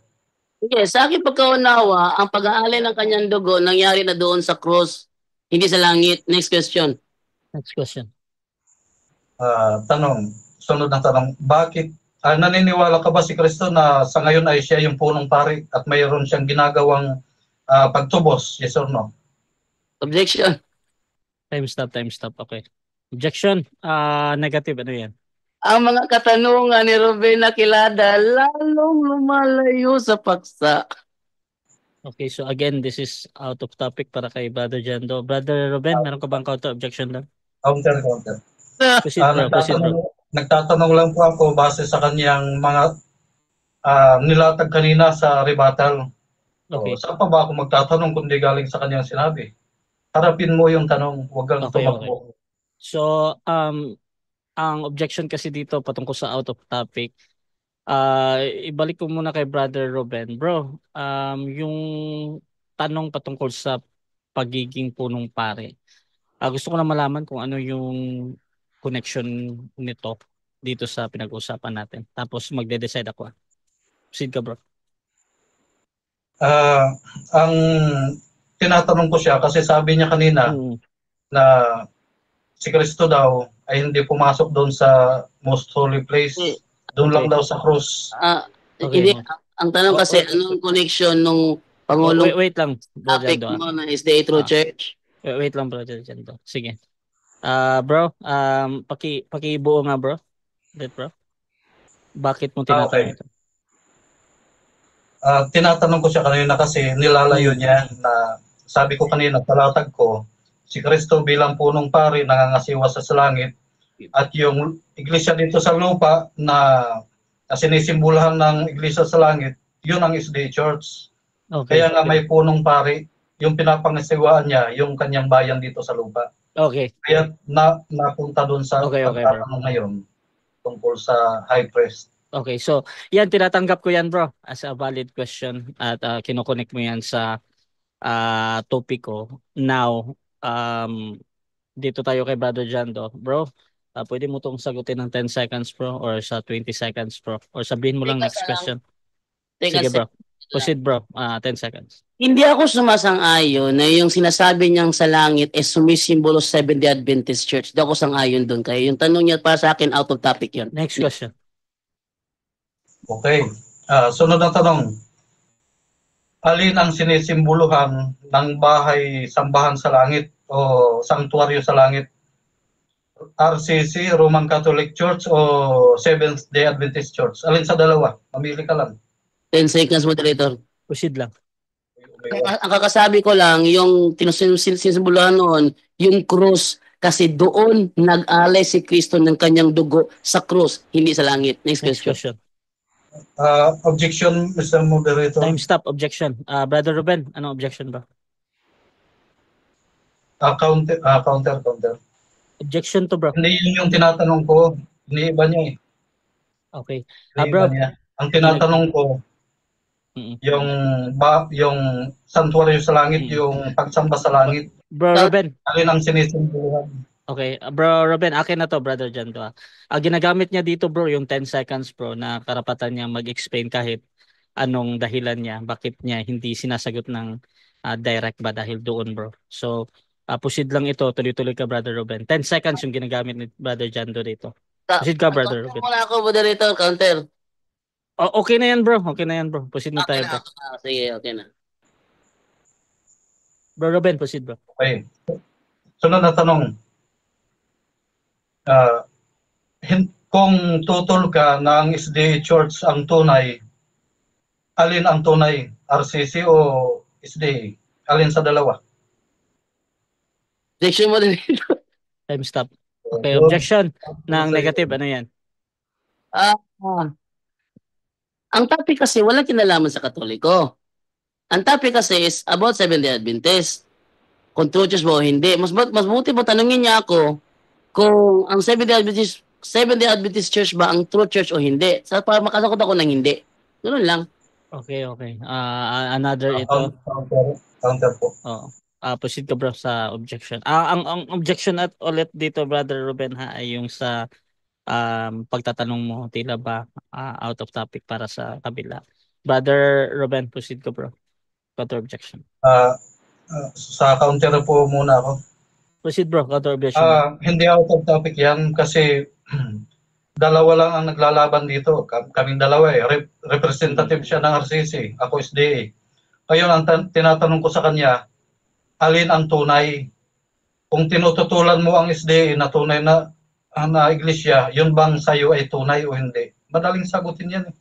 Okay, sa aking pagkaunawa, ang pag-aalay ng kanyang dugo nangyari na doon sa cross, hindi sa langit. Next question. Sunod na tanong, bakit naniniwala ka ba si Kristo na sa ngayon ay siya yung punong pari at mayroon siyang ginagawang pagtubos? Yes or no? Objection. Time stop. Okay. Objection. Negative. Ano yan? Ang mga katanungan ni Ruben Aquilada lalong lumalayo sa paksa. Okay, so again, this is out of topic para kay Brother Jando. Brother Ruben, meron ka bang counter objection lang? Counter. Proceed, bro. Nagtatanong lang po ako base sa kanyang mga nilatag kanina sa rebuttal. Okay. Saan pa ba ako magtatanong kung di galing sa kanyang sinabi? Harapin mo yung tanong, huwag kang tumakbo. So, ang objection kasi dito patungkol sa out of topic, ibalik ko muna kay Brother Ruben. Bro, yung tanong patungkol sa pagiging punong pare. Gusto ko na malaman kung ano yung connection nito dito sa pinag-uusapan natin. Tapos magde-decide ako. Proceed ka, bro. Ang tinatanong ko siya kasi sabi niya kanina na si Kristo daw ay hindi pumasok doon sa most holy place. Doon lang daw sa cross. Hindi, ang tanong kasi, anong connection nung Pangulong wait lang, topic mo na is the True Church? Wait lang, bro. Sige. Bro, pakibuo nga, bro. Bro. Bakit mo tinatanong ito? Tinatanong ko siya kanina kasi nilalayo niya na sabi ko kanina, talatag ko, si Kristo bilang punong pari nangangasiwa sa langit at yung iglesia dito sa lupa na sinisimbolahan ng iglesia sa langit, yun ang SDA Church. Okay. Kaya nga may punong pari, yung pinapangasiwaan niya, yung kanyang bayan dito sa lupa. Okay. Kaya napunta doon sa pagtatanong ngayon tungkol sa high priest. Okay, so yan, tinatanggap ko yan, bro, as a valid question at kinoconnect mo yan sa topic ko. Now, dito tayo kay Brother Jando. Bro, pwede mo itong sagutin ng 10 seconds, bro, or sa 20 seconds, bro, or sabihin mo lang next question. Sige, bro. Proceed, bro. 10 seconds. Hindi ako sumasang-ayon na yung sinasabi niyang sa langit is sumisimbolo sa Seventh-day Adventist Church. Hindi ako sang-ayon doon. Kaya yung tanong niya para sa akin, out of topic yun. Next question. Okay. Sunod na tanong. Alin ang sinisimboluhan ng bahay sambahan sa langit o sanctuaryo sa langit? RCC, Roman Catholic Church o Seventh-day Adventist Church? Alin sa dalawa? Mamili ka lang. 10 seconds, moderator. Proceed lang. Ang kakasabi ko lang, yung sinusimbolahan noon, yung krus, kasi doon nag-alay si Kristo ng kanyang dugo sa krus, hindi sa langit. Next Next question. question. Objection, Mr. Moderator. Time stop. Objection. Brother Ruben, anong objection ba? Counter. Objection to bro. Hindi yun yung tinatanong ko. Iniiba niya eh. Okay. Iniiba Bro, niya. Ang tinatanong ko, yung santuario sa langit, yung pagsamba sa langit, Bro Ruben. alin ang sinisimboluhan? Okay, bro Ruben, akin na to, brother Jan to. Ginagamit niya dito bro yung 10 seconds bro na karapatan niya mag-explain kahit anong dahilan niya, bakit niya hindi sinasagot ng direct ba dahil doon bro. So, proceed lang ito, tuloy-tuloy ka brother Ruben. 10 seconds yung ginagamit ni brother Jan dito. Proceed ka brother Ruben. Wala ako, moderator, counter. Okay na yan bro, okay na yan bro. Proceed na tayo bro. Sige, okay na. Bro Ruben, proceed bro. Okay. Sunod na tanong. Kung tutol ka na ang SDA Church ang tunay, alin ang tunay? RCC o SDA? Alin sa dalawa? Objection, moderator. Time stop. Okay, objection ng negative, ano yan? Ang topic kasi walang kinalaman sa Katoliko. Ang topic kasi is about Seventh-day Adventist. Kung true church ba o hindi. Mas buti po tanungin niya ako kung ang Seventh-day Adventist Church ba ang true church o hindi. Para makasagot ako ng hindi. Ganoon lang. Okay. Another ito. Counter po. Proceed ka bro sa objection. Ang objection at ulit dito brother Ruben ay yung sa pagtatanong mo tila ba out of topic para sa kabila. Brother Ruben, proceed ka bro. Counter objection. Sa counter po muna ako. Proceed bro, counter objection. Hindi out of topic yan kasi dalawa lang ang naglalaban dito. Kaming dalawa eh. Representative siya ng RCC. Ako SDA. Ngayon ang tinatanong ko sa kanya, alin ang tunay? Kung tinututulan mo ang SDA na tunay na iglesia, yun bang sa'yo ay tunay o hindi? Madaling sagutin yan eh.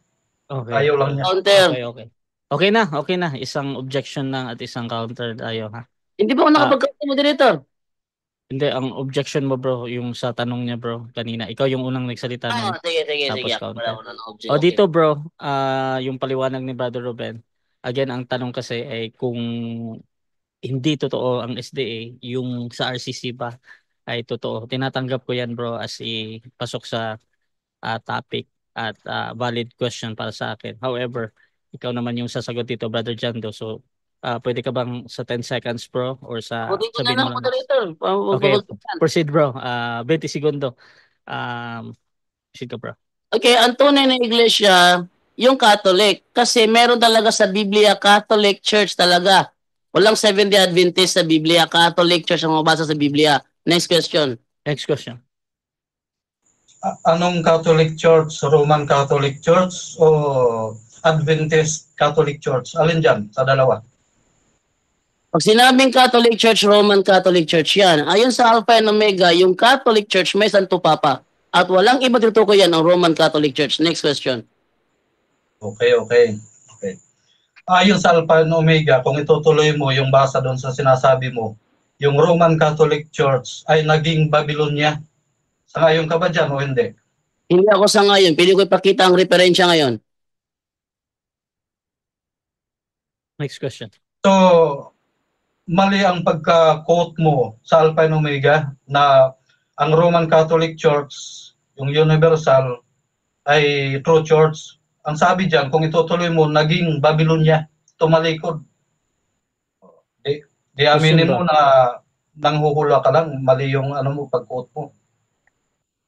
Okay. Ayaw lang niya. Counter. Okay. Okay na. Isang objection lang at isang counter tayo ha. Hindi ba ako nakapag-counter, moderator? Hindi, ang objection mo bro, yung sa tanong niya bro kanina. Ikaw yung unang nagsalita nun. Sige. O dito bro, yung paliwanag ni Brother Ruben. Again, ang tanong kasi ay kung hindi totoo ang SDA, yung sa RCC ba ay totoo. Tinatanggap ko yan bro as pasok sa topic at valid question para sa akin. However, ikaw naman yung sasagot dito, Brother Jando. So, pwede ka bang sa 10 seconds bro or sa sabihin mo lang? Okay, proceed bro. 20 segundo. Proceed ka bro. Okay, ang tunay na iglesia, yung Catholic. Kasi meron talaga sa Biblia, Catholic Church talaga. Walang Seventh-day Adventist sa Biblia. Catholic Church ang mabasa sa Biblia. Next question. Anong Catholic Church? Roman Catholic Church o Adventist Catholic Church? Alin dyan sa dalawa? Pag sinabing Catholic Church, Roman Catholic Church yan. Ayon sa Alpha and Omega, yung Catholic Church may Santo Papa. At walang iba tinutukoy yan ang Roman Catholic Church. Next question. Okay. Ayon sa Alpha and Omega, kung itutuloy mo yung basa doon sa sinasabi mo, yung Roman Catholic Church ay naging Babylonia. Sangayon ka ba dyan o hindi? Hindi ako sangayon. Pwede ko ipakita ang referensya ngayon. Next question. So, mali ang pagka-quote mo sa Alpha and Omega na ang Roman Catholic Church, yung Universal, ay true church. Ang sabi dyan, kung itutuloy mo, naging Babylonia, tumalikod. Di aminin mo na nanghuhula ka lang, mali yung pag-quote mo.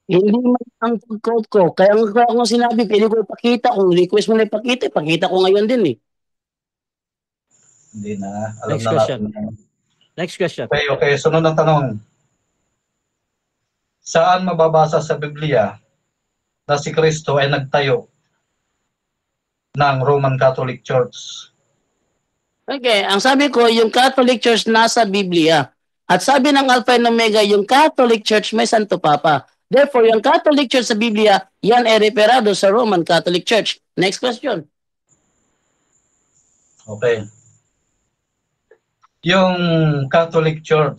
Hindi man ang pag-quote ko. Kaya ang sinabi, pwede ko ipakita. Kung request mo na ipakita ko ngayon din eh. Hindi na. Alam Next na question. natin. Next question. Okay. Sunod ang tanong. Saan mababasa sa Biblia na si Kristo ay nagtayo ng Roman Catholic Church? Okay, ang sabi ko, yung Catholic Church nasa Biblia. At sabi ng Alpha and Omega, yung Catholic Church may Santo Papa. Therefore, yung Catholic Church sa Biblia, yan ay referado sa Roman Catholic Church. Next question. Okay. Yung Catholic Church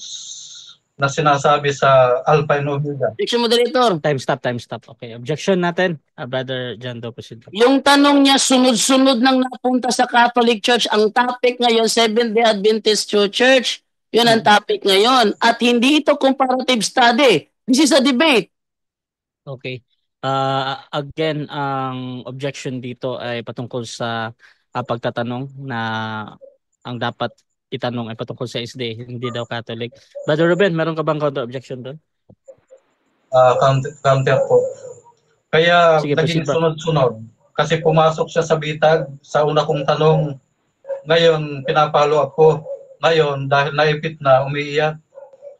na sinasabi sa Alpha and Omega. Objection, moderator. Time stop. Okay, objection natin. Brother Jando, proceed. Yung tanong niya, sunod-sunod nang napunta sa Catholic Church. Ang topic ngayon, Seventh-day Adventist Church. Yun ang topic ngayon. At hindi ito comparative study. This is a debate. Okay. Again, ang objection dito ay patungkol sa pagtatanong na ang dapat itanong ay patungkol sa SD, hindi daw Catholic. Brother Ruben, meron ka bang counter objection doon? Counter po. Kaya Sige, naging proceed, bro. sunod-sunod. Kasi pumasok siya sa bitag sa una kong tanong. Ngayon, pinapalo up ko. Ngayon, dahil naipit na, umiiyak.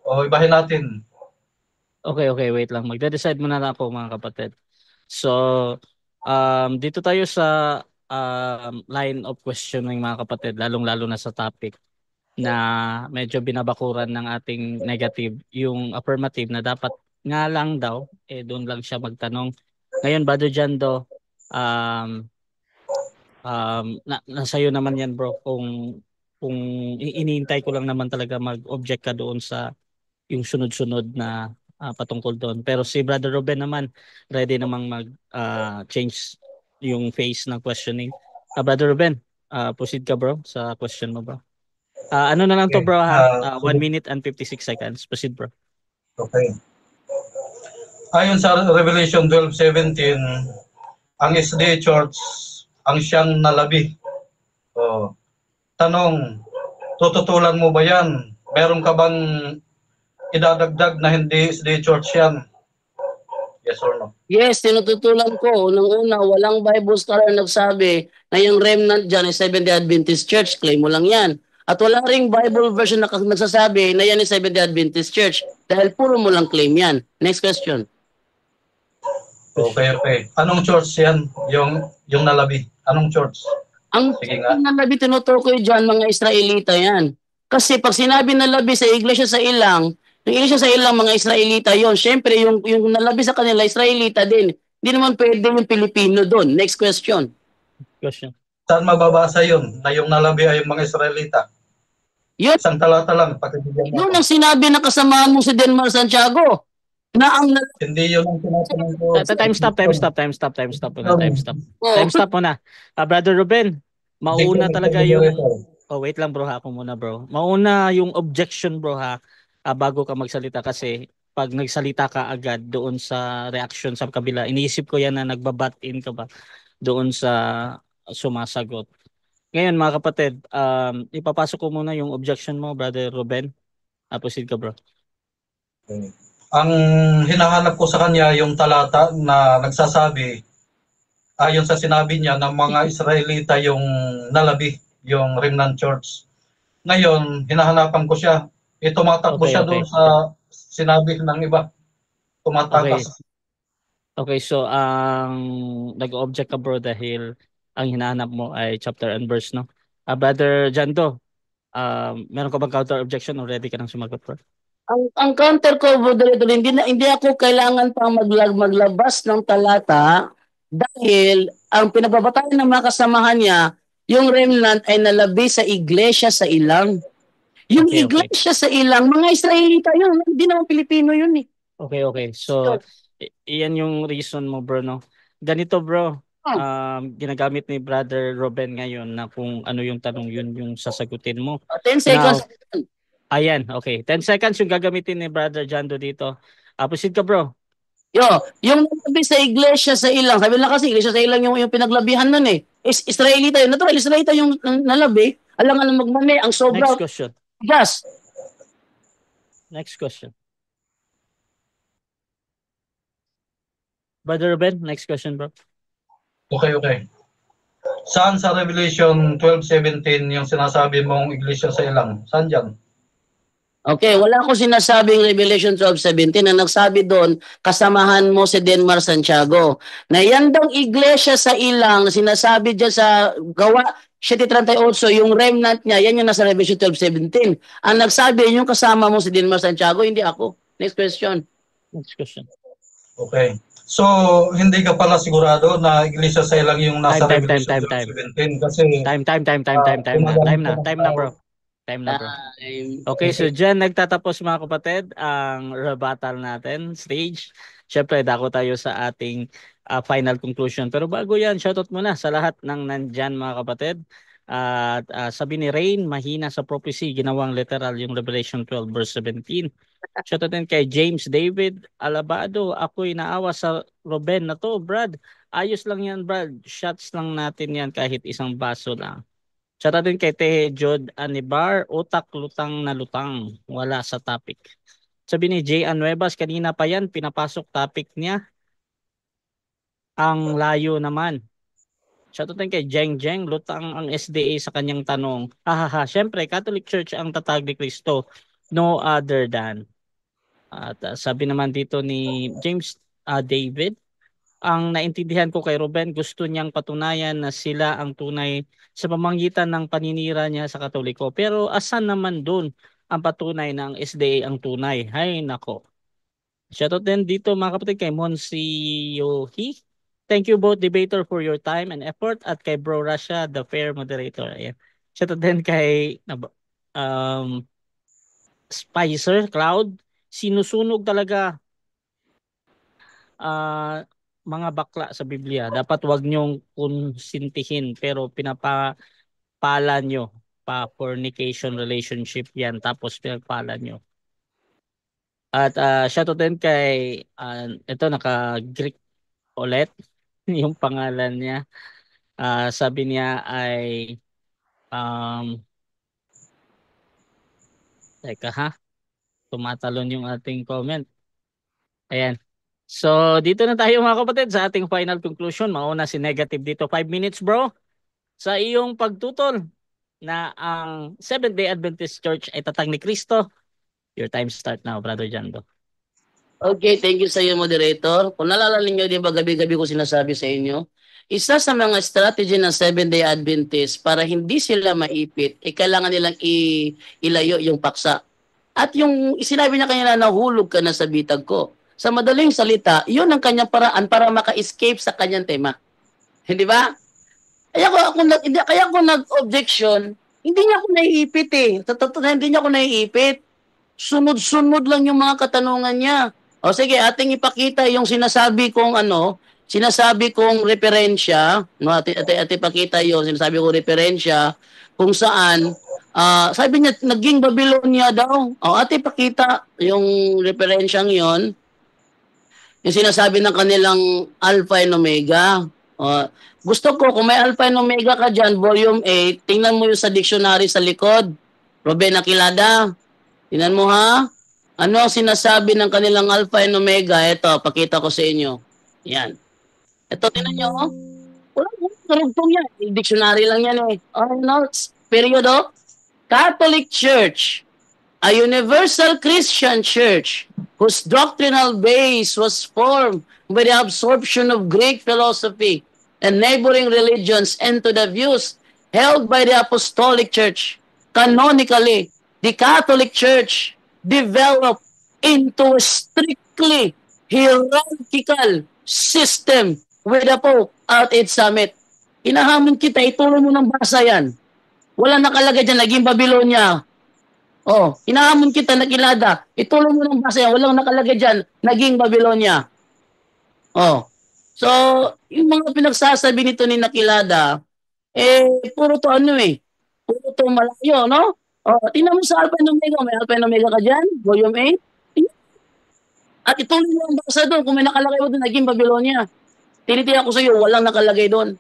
O, ibahin natin. Okay, wait lang. Magde-decide muna na ako, mga kapatid. So, dito tayo sa line of questioning, mga kapatid, lalong-lalo na sa topic na medyo binabakuran ng ating negative, yung affirmative na dapat nga lang daw, doon lang siya magtanong. Ngayon, Brother Jando, nasa iyo naman yan, bro, kung iniintay ko lang naman talaga mag-object ka doon sa yung sunod-sunod na patungkol doon. Pero si Brother Ruben naman, ready namang mag-change yung phase ng questioning. Brother Ruben, proceed ka, bro, sa question mo, bro. Ano na lang to, bro, ha? 1 minute and 56 seconds. Proceed, bro. Okay. Ayon sa Revelation 12:17, ang SDA Church ang siyang nalabi. Tanong, tututulan mo ba yan? Meron ka bang idadagdag na hindi SDA Church yan? Yes or no? Yes, tinututulan ko. Unang-una, walang Bible scholar nagsabi na yung remnant dyan ay Seventh-day Adventist Church. Claim mo lang yan. At wala ring Bible version na nagsasabi na yan ay Seventh-day Adventist Church. Dahil puro mo lang claim yan. Next question. Okay. Anong church yan? Yung nalabi. Anong church? Ang nalabi tinutukoy dyan, mga Israelita yan. Kasi pag sinabi nalabi sa iglesia sa ilang, yung iglesia sa ilang mga Israelita yon. Siyempre, yung nalabi sa kanila, Israelita din. Hindi naman pwede yung Pilipino doon. Next question. Saan mababasa yun na yung nalabi ay yung mga Israelita? Yun. Isang talata lang. Yun ang sinabi na kasama mo si Denmar Santiago. Na ang hindi yun ang tinatanong ko. Time stop muna. Brother Ruben, mauna talaga yung wait lang, bro, ako muna, bro. Mauna yung objection, bro, ha. Bago ka magsalita, kasi pag nagsalita ka agad doon sa reaction sa kabila, iniisip ko yan na nagbabat in ka ba doon sa sumasagot. Ngayon, mga kapatid, ipapasok ko muna yung objection mo, Brother Ruben. Proceed ka, bro. Okay. Ang hinahanap ko sa kanya yung talata na nagsasabi, ayon sa sinabi niya, ng mga Israelita yung nalabi, yung remnant church. Ngayon, hinahanapan ko siya. Tumatakbo siya doon sa sinabi ng iba. Tumatakas. Okay, so ang nag-object ka, bro, dahil ang hinahanap mo ay chapter and verse, no? Brother Jando, meron ka bang counter objection o ready ka nang sumagot, bro? Ang counter ko, hindi ako kailangan pang maglabas ng talata dahil ang pinagbabatayan ng mga kasamahan niya, yung remnant ay nalabi sa iglesia sa ilang. Yung iglesia sa ilang, mga Israelita yun, hindi naman Pilipino yun eh. Okay. So, iyan yung reason mo, bro, no? Ganito, bro, ginagamit ni Brother Ruben ngayon na kung ano yung tanong, yun yung sasagutin mo. 10 seconds. Now, ayan, okay. 10 seconds yung gagamitin ni Brother Jando dito. Proceed ka, bro. Yung nalabi sa iglesia sa ilang, sabi lang kasi iglesia sa ilang yung pinaglabihan nun eh. Israelita yun. Natural, Israelita yung nalabi. Alang magmani, ang sobra. Next question. Yes. Next question. Brother Ruben, next question, bro. Okay. Saan sa Revelation 12:17 yung sinasabi mong iglesia sa ilang? Saan dyan? Okay, wala akong sinasabing Revelation 12:17 na nagsabi doon, kasamahan mo si Denmar Santiago. Na yan daw iglesia sa ilang, sinasabi dyan sa Gawa 7:38, yung remnant niya, yan yung nasa Revelation 12:17. Ang nagsabi, yung kasama mo si Denmar Santiago, hindi ako. Next question. Okay. So, hindi ka pala sigurado na iglesia sa ilang yung nasa Revelation 12:17 kasi time na, bro. Time na bro. Time. Okay, so dyan nagtatapos mga kapatid ang rebuttal natin stage. Siyempre, dako tayo sa ating final conclusion. Pero bago yan, shoutout muna sa lahat ng nandyan mga kapatid. At sabi ni Rain, mahina sa prophecy, ginawang literal yung Revelation 12 verse 17. Shoutout din kay James David Alabado. Ako'y naawa sa Ruben na to, Brad. Ayos lang yan, Brad. Shots lang natin yan kahit isang baso lang. Shoutout din kay Tehe Jod Anibar, utak lutang na lutang, wala sa topic. Sabi ni Jay Anuevas, kanina pa yan, pinapasok topic niya. Ang layo naman. Shoutout din kay Jeng Jeng, lutang ang SDA sa kanyang tanong. Hahaha, syempre, Catholic Church ang tatag ni Cristo, no other than. At sabi naman dito ni James David, ang naintindihan ko kay Ruben, gusto niyang patunayan na sila ang tunay sa pamamagitan ng paninira niya sa Katoliko. Pero asan naman doon ang patunay na ang SDA ang tunay? Hay nako. Shoutout din dito mga kapatid kay Monsi Yohi. Thank you both debater for your time and effort at kay Bro Rasha, the fair moderator. Ayan. Shoutout din kay Spicer Cloud. Sinusunog talaga mga bakla sa Biblia. Dapat wag nyong konsintihin pero pinapapala nyo pa fornication relationship yan tapos pinagpala nyo. At shoutout din kay ito naka-Greek ulit yung pangalan niya. Sabi niya ay teka ha, tumatalon yung ating comment. Ayan. So, dito na tayo mga kapatid sa ating final conclusion. Mauna si Negative dito. 5 minutes bro. Sa iyong pagtutol na ang Seventh-day Adventist Church ay tatag ni Cristo. Your time start now, Brother Jando. Okay, thank you sa iyo, moderator. Kung nalala ninyo, di ba gabi-gabi ko sinasabi sa inyo, isa sa mga strategy ng Seventh-day Adventist para hindi sila maipit, kailangan nilang ilayo yung paksa. At yung sinabi niya kanina, nahulog ka na sa bitag ko. Sa madaling salita, yun ang kanyang paraan para maka-escape sa kanyang tema. Hindi ba? Kaya ako nag-objection, hindi niya ako naiipit eh. Hindi niya ako naiipit. Sunod-sunod lang yung mga katanungan niya. O sige, ating ipakita yung sinasabi kong referensya, no, ating ipakita yung sinasabi kong referensya kung saan sabi niya naging Babylonia daw. O ating ipakita yung referensyang yon. Yung sinasabi ng kanilang Alpha and Omega. Gusto ko, kung may Alpha and Omega ka dyan, volume 8, tingnan mo yung sa dictionary sa likod. Ruben Aquilada. Tingnan mo ha. Ano ang sinasabi ng kanilang Alpha and Omega? Ito, pakita ko sa inyo. Yan. Ito, tingnan nyo. Walang karugtong yan. Dictionary lang yan eh. Period of Catholic Church. A universal Christian church whose doctrinal base was formed by the absorption of Greek philosophy and neighboring religions into the views held by the Apostolic Church. Canonically, the Catholic Church developed into a strictly hierarchical system with the Pope at its summit. Inahamon kita, ituloy mo ng basa yan. Wala nakalagay dyan, naging Babylonia. Hinahamon kita, Nakilada. Ituloy mo ng basa yan. Walang nakalagay dyan. Naging Babylonia. So, yung mga pinagsasabi nito ni Nakilada, puro to puro to malayo, no? Tingnan mo sa Alpha and Omega. May Alpha and Omega ka dyan? Volume 8? At ituloy mo ang basa doon. Kung may nakalagay mo doon, naging Babylonia. Tinitiyak ko sa iyo, walang nakalagay doon.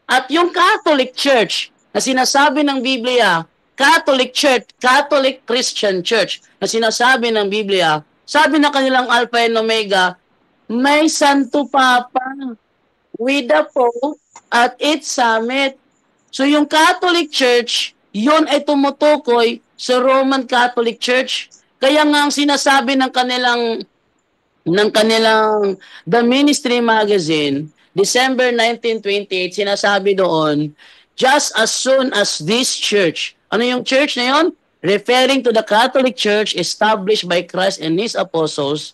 At yung Catholic Church na sinasabi ng Biblia, Catholic Church, Catholic Christian Church na sinasabi ng Biblia, sabi na kanilang Alpha and Omega, may Santo Papa with the Pope at its summit. So yung Catholic Church, yun ay tumutukoy sa Roman Catholic Church. Kaya nga ang sinasabi ng kanilang The Ministry Magazine, December 1928, sinasabi doon, just as soon as this church, ano yung church na yun? Referring to the Catholic Church established by Christ and His apostles,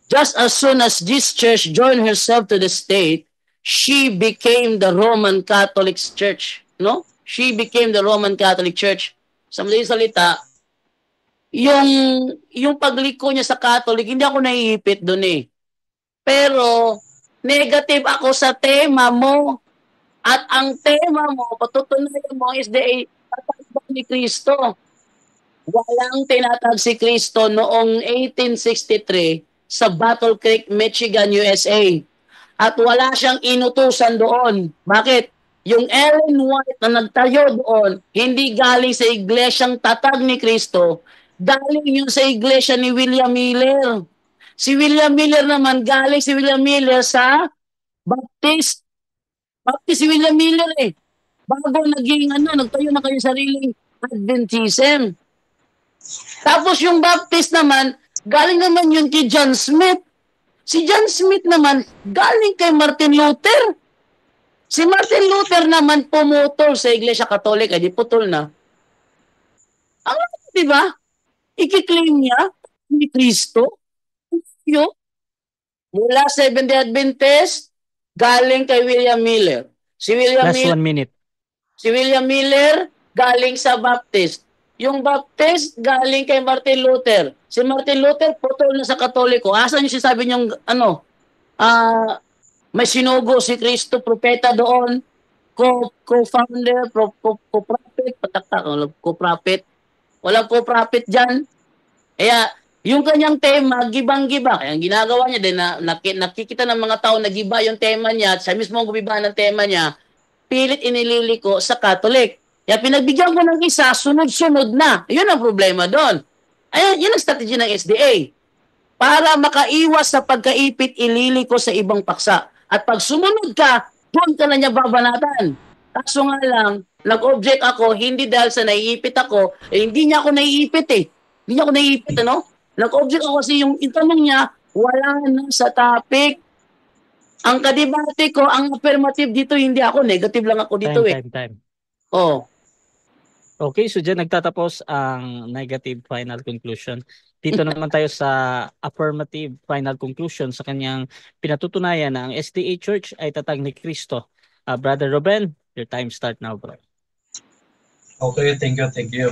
just as soon as this church joined herself to the state, she became the Roman Catholic Church. No? She became the Roman Catholic Church. sa madaling salita, yung, yung pagliko niya sa Catholic, hindi ako naiipit doon eh. Pero, negative ako sa tema mo. At ang tema mo, patutunayan mo is the tatag ni Kristo. Walang tinatag si Kristo noong 1863 sa Battle Creek, Michigan, USA. At wala siyang inutusan doon. Bakit? Yung Ellen White na nagtayo doon, hindi galing sa iglesyang tatag ni Kristo, galing yun sa iglesia ni William Miller. Si William Miller naman, galing si William Miller sa Baptist. Baptist si William Miller eh. Bago naging nagtayo na kayo sariling Adventism. Tapos yung Baptist naman, galing naman yun kay John Smith. Si John Smith naman, galing kay Martin Luther. Si Martin Luther naman pumutol sa Iglesia Katolika, di putol na. Ang di ba? Ikiklaim niya ni Kristo. Yung mula Seventh-day Adventist, galing kay William Miller. Si William Last Miller, 1 minute. si William Miller galing sa Baptist. Yung Baptist galing kay Martin Luther. Si Martin Luther putol na sa Katoliko. Asan yung sinasabi niyong may sinugo si Kristo, propeta doon, co-founder, co-prophet, co-prophet. Walang co-prophet dyan. Kaya, yung kanyang tema, gibang-giba. Kaya ang ginagawa niya din, nakikita ng mga tao na giba yung tema niya, at sa mismo gumiba ng tema niya, pilit inililiko sa Catholic. Kaya pinagbigyan ko ng isa, sunod-sunod na. Yun ang problema doon. Ayun, yun ang strategy ng SDA. Para makaiwas sa pagkaipit, ililiko sa ibang paksa. At pag sumunod ka, doon ka na niya babanatan. Kaso nga lang, nag-object ako, hindi dahil sa naiipit ako, hindi niya ako naiipit eh. Hindi niya ako naiipit, Nag-object ako kasi yung itanong niya, wala na sa topic. Ang kadebate ko, ang affirmative dito, hindi ako. Negative lang ako dito Time. Oh. Okay, so dyan nagtatapos ang negative final conclusion. Dito naman tayo sa affirmative final conclusion sa kanyang pinatutunayan na ang SDA Church ay tatag ni Kristo. Brother Ruben, your time start now, bro. Okay, thank you.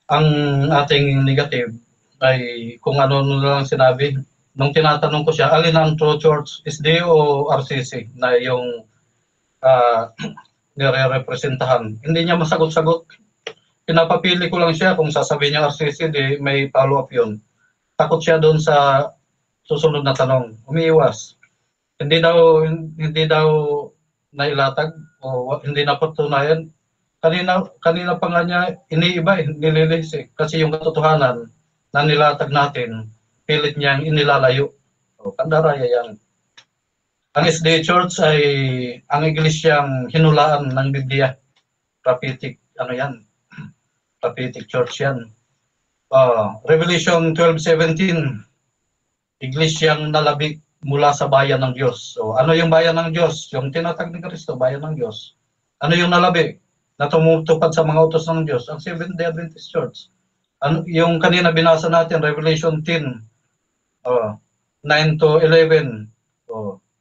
Ang ating negative ay kung ano lang sinabi. Nung tinatanong ko siya, alin ang True Church, SDA o RCC na yung nire-representahan. Hindi niya masagot-sagot. Pinapapili ko lang siya kung sasabihin niya RCC, di may follow-up yun. Takot siya doon sa susunod na tanong. Umiiwas. Hindi daw nailatag o hindi napatunayan. Kanina pa nga niya iniiba, nililis eh. Kasi yung katotohanan na nilatag natin, pilit niyang inilalayo. O, kandaraya yan. Ang SDA Church ay ang iglesyang hinulaan ng Biblia. Prophetic, Prophetic Church yan. Revelation 12:17, iglesyang nalabi mula sa bayan ng Diyos. So, ano yung bayan ng Diyos? Yung tinatag ni Kristo, bayan ng Diyos. Ano yung nalabi? Na tumutupad sa mga utos ng Diyos, ang Seventh-day Adventist Church. Yung kanina binasa natin, Revelation 10, 9-11,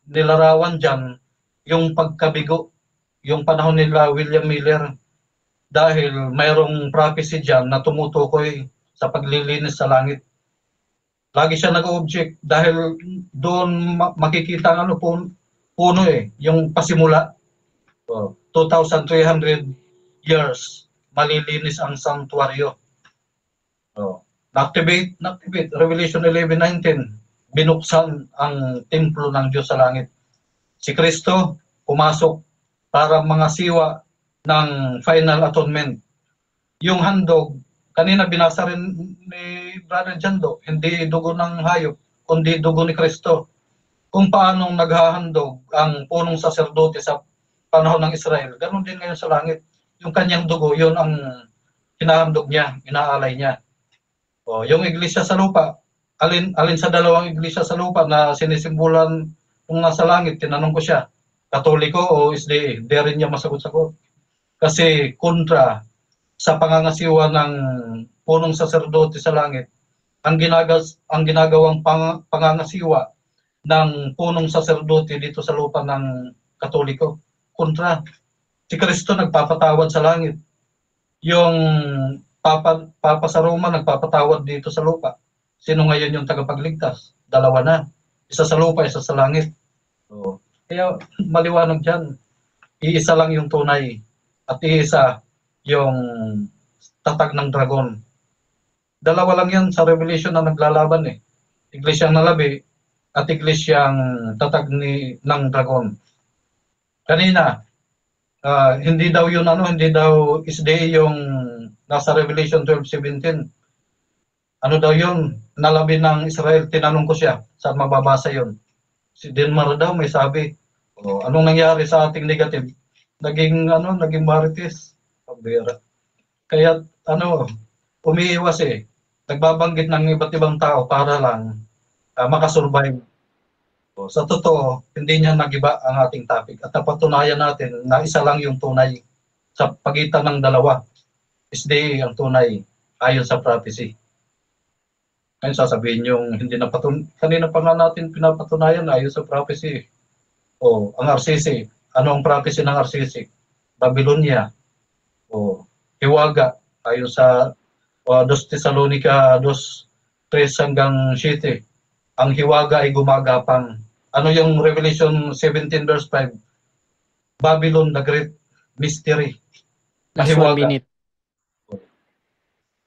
nilarawan dyan yung pagkabigo, yung panahon nila William Miller, dahil mayroong prophecy dyan na tumutukoy sa paglilinis sa langit. Lagi siya nag-object dahil doon makikita ang puno yung pasimula. 2,300 years malilinis ang sanctuaryo. Na-activate, Revelation 11:19, binuksan ang templo ng Diyos sa langit. Si Kristo pumasok para mga siwa ng final atonement. Yung handog, kanina binasa rin ni Brother Jando, hindi dugo ng hayop, kundi dugo ni Kristo. Kung paanong naghahandog ang punong saserdote sa panahon ng Israel, ganoon din ngayon sa langit. Yung kanyang dugo, yun ang hinahandog niya, inaalay niya. Yung iglesia sa lupa, alin sa dalawang iglesia sa lupa na sinisimbolan kung nasa langit, tinanong ko siya, Katoliko o SDA, di rin niya masagot-sagot. Kasi kontra sa pangangasiwa ng punong saserdote sa langit, ang ginagawang pangangasiwa ng punong saserdote dito sa lupa ng Katoliko, kontra. Si Kristo nagpapatawad sa langit. Yung Papa sa Roma nagpapatawad dito sa lupa. Sino ngayon yung tagapagligtas? Dalawa na. Isa sa lupa, isa sa langit. So, kaya maliwanag dyan. Iisa lang yung tunay. At iisa yung tatag ng dragon. Dalawa lang yan sa Revelation na naglalaban eh. Iglesyang nalabi at iglesyang tatag ng dragon. Kanina, hindi daw yun hindi daw SDA yung nasa Revelation 12:17. Ano daw yun? Nalabi ng Israel. Tinanong ko siya, saan mababasa yun? Si Denmar daw may sabi, anong nangyari sa ating negative? Naging marites. Pabira. Kaya umiiwas eh. Nagbabanggit ng iba't ibang tao para lang makasurvive. Sa totoo, hindi niya nagiba ang ating topic at napatunayan natin na isa lang yung tunay sa pagitan ng dalawa. SDA ang tunay ayon sa prophecy. Ngayon sasabihin yung hindi kanina pa nga natin pinapatunayan ayon sa prophecy. Ang RCC, ano ang prophecy ng RCC? Babylonia. Hiwaga ayon sa 2 Thessalonica 2:3-7. Ang hiwaga ay gumagapang. Ano yung Revelation 17 verse 5? Babylon the Great Mystery. Last 1 minute.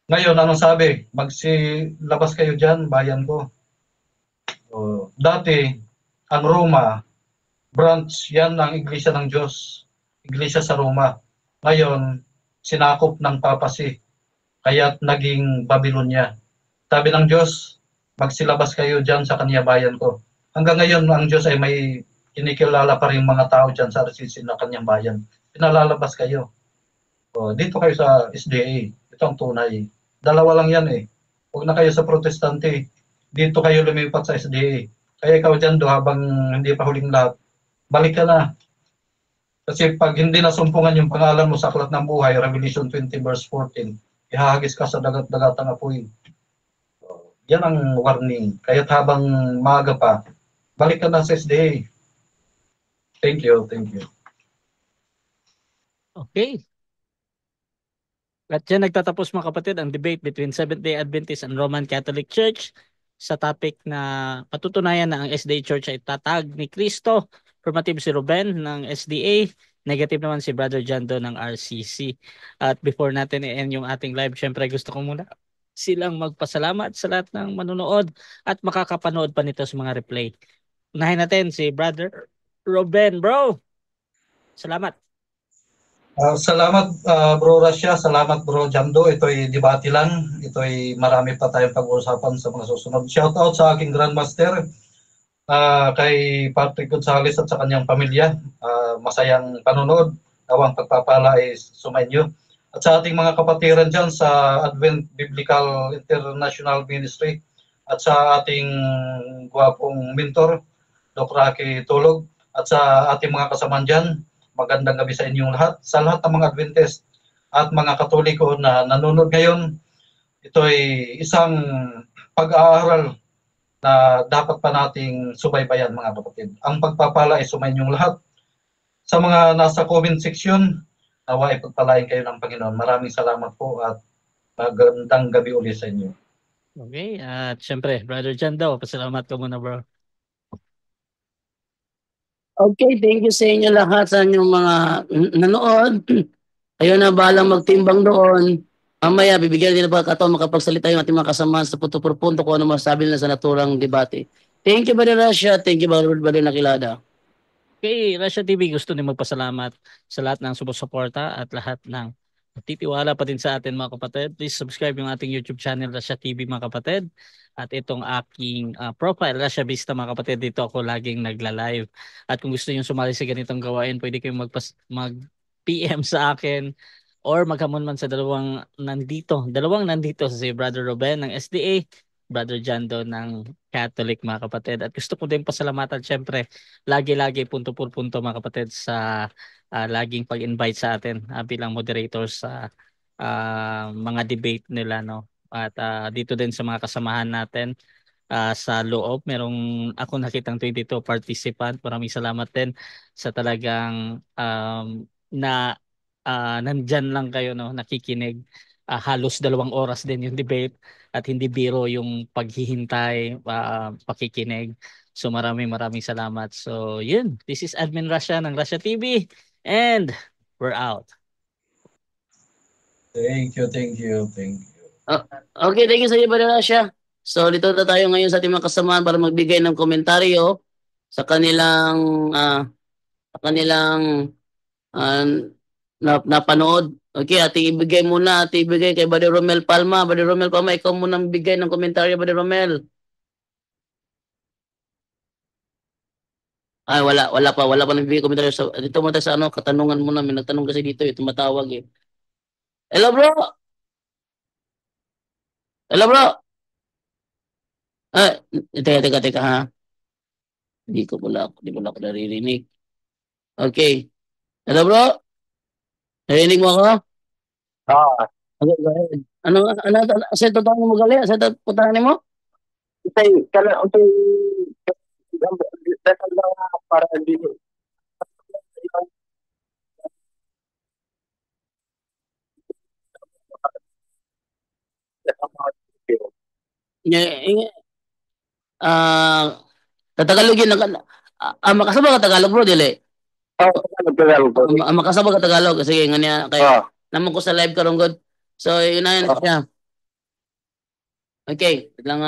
Ngayon, anong sabi? Magsilabas kayo dyan, bayan ko. Dati, ang Roma, branch yan ng Iglesia ng Diyos. Iglesia sa Roma. Ngayon, sinakop ng papasi. Kaya't naging Babylonia. Sabi ng Diyos, magsilabas kayo dyan sa kanya bayan ko. Hanggang ngayon, ang Diyos ay may kinikilala pa rin mga tao dyan sa RCC na kanyang bayan. Pinalalabas kayo. Dito kayo sa SDA. Ito ang tunay. Dalawa lang yan eh. Huwag na kayo sa protestante. Dito kayo lumipat sa SDA. Kaya ikaw dyan habang hindi pa huling lahat, balik ka na. Kasi pag hindi nasumpungan yung pangalan mo sa aklat ng buhay, Revelation 20 verse 14, ihahagis ka sa dagat-dagatang apoy. Yan ang warning. Kaya't habang maaga pa, balik ka na sa SDA. Thank you. Okay. At dyan nagtatapos mga kapatid ang debate between Seventh-day Adventist and Roman Catholic Church sa topic na patutunayan na ang SDA Church ay tatag ni Kristo. Affirmative si Ruben ng SDA, negative naman si Brother Jando ng RCC. At before natin i-end yung ating live, syempre gusto ko muna silang magpasalamat sa lahat ng manonood at makakapanood pa nito sa mga replay. Unahin natin si Brother Ruben, bro. Salamat. Salamat Bro Rasya, salamat Bro Jando. Ito'y debate lang. Ito'y marami pa tayong pag-uusapan sa mga susunod. Shout out sa aking Grandmaster, kay Patrick Gonzales at sa kanyang pamilya. Masayang panonood. Nawang pagpapala ay sumainyo. At sa ating mga kapatiran dyan sa Advent Biblical International Ministry at sa ating guwapong mentor, Doc Rocky Tulog, at sa ating mga kasamaan dyan, magandang gabi sa inyong lahat. Sa lahat ng mga Adventist at mga Katoliko na nanonood ngayon, ito ay isang pag-aaral na dapat pa nating subaybayan mga kapatid. Ang pagpapala ay sumayin yung lahat. Sa mga nasa comment section, nawa ay pagpalain kayo ng Panginoon. Maraming salamat po at magandang gabi ulit sa inyo. Okay, at syempre, Brother Jando, pasalamat ko muna bro. Okay, thank you sa inyo lahat sa inyong mga nanood. Ayun na, balang magtimbang doon. Mamaya, bibigyan nila pagkataon makapagsalita yung ating mga kasama sa punto por punto kung ano masabi nila sa naturang debate. Thank you, Brother Rasha. Thank you, Brother Nakilada. Okay, Rasha TV gusto din magpasalamat sa lahat ng sumusuporta at lahat ng titiwala pa din sa atin mga kapatid. Please subscribe yung ating YouTube channel, Rasha TV mga kapatid. At itong aking profile, Rasha Vista mga kapatid, dito ako laging nagla-live. At kung gusto niyo sumali sa ganitong gawain, pwede kayong mag-PM sa akin or maghamon man sa dalawang nandito si Brother Ruben ng SDA, Brother Jando ng Catholic mga kapatid. At gusto ko din pasalamatan syempre lagi-lagi punto por punto mga kapatid sa laging pag-invite sa atin bilang moderator sa mga debate nila no. At dito din sa mga kasamahan natin sa loob, merong ako nakitang 22 participant. Maraming salamat din sa talagang na nandyan lang kayo, no, nakikinig. Halos 2 oras din yung debate at hindi biro yung paghihintay, pakikinig. So maraming salamat. So yun, this is Admin Russia ng Russia TV and we're out. Thank you. Okay, thank you sa iyo, Brother Russia. So dito na tayo ngayon sa ating mga kasamaan para magbigay ng komentaryo sa kanilang napanood. Okay, ating ibigay kay Brother Romel Palma. Brother Romel Palma, ikaw muna bigay ng komentaryo, Brother Romel. Ay, wala pa nagbibigay komentaryo. So, dito muna tayo sa katanungan muna. May nagtanong kasi dito, tumatawag eh. Hello, bro! Hello, bro! Teka ha. Hindi ko ako naririnig. Okay. Hello, bro? Narinig mo ako? Okay, go ahead. Sa totoo mo gali? Sa putahan mo? Para hindi Tatagalogin makasama ka Tagalog, bro, dili? Makasama ka Tagalog. Sige, nga niya. Kaya, naman ko sa live karong god. So, yun na yun. Okay. Wait lang.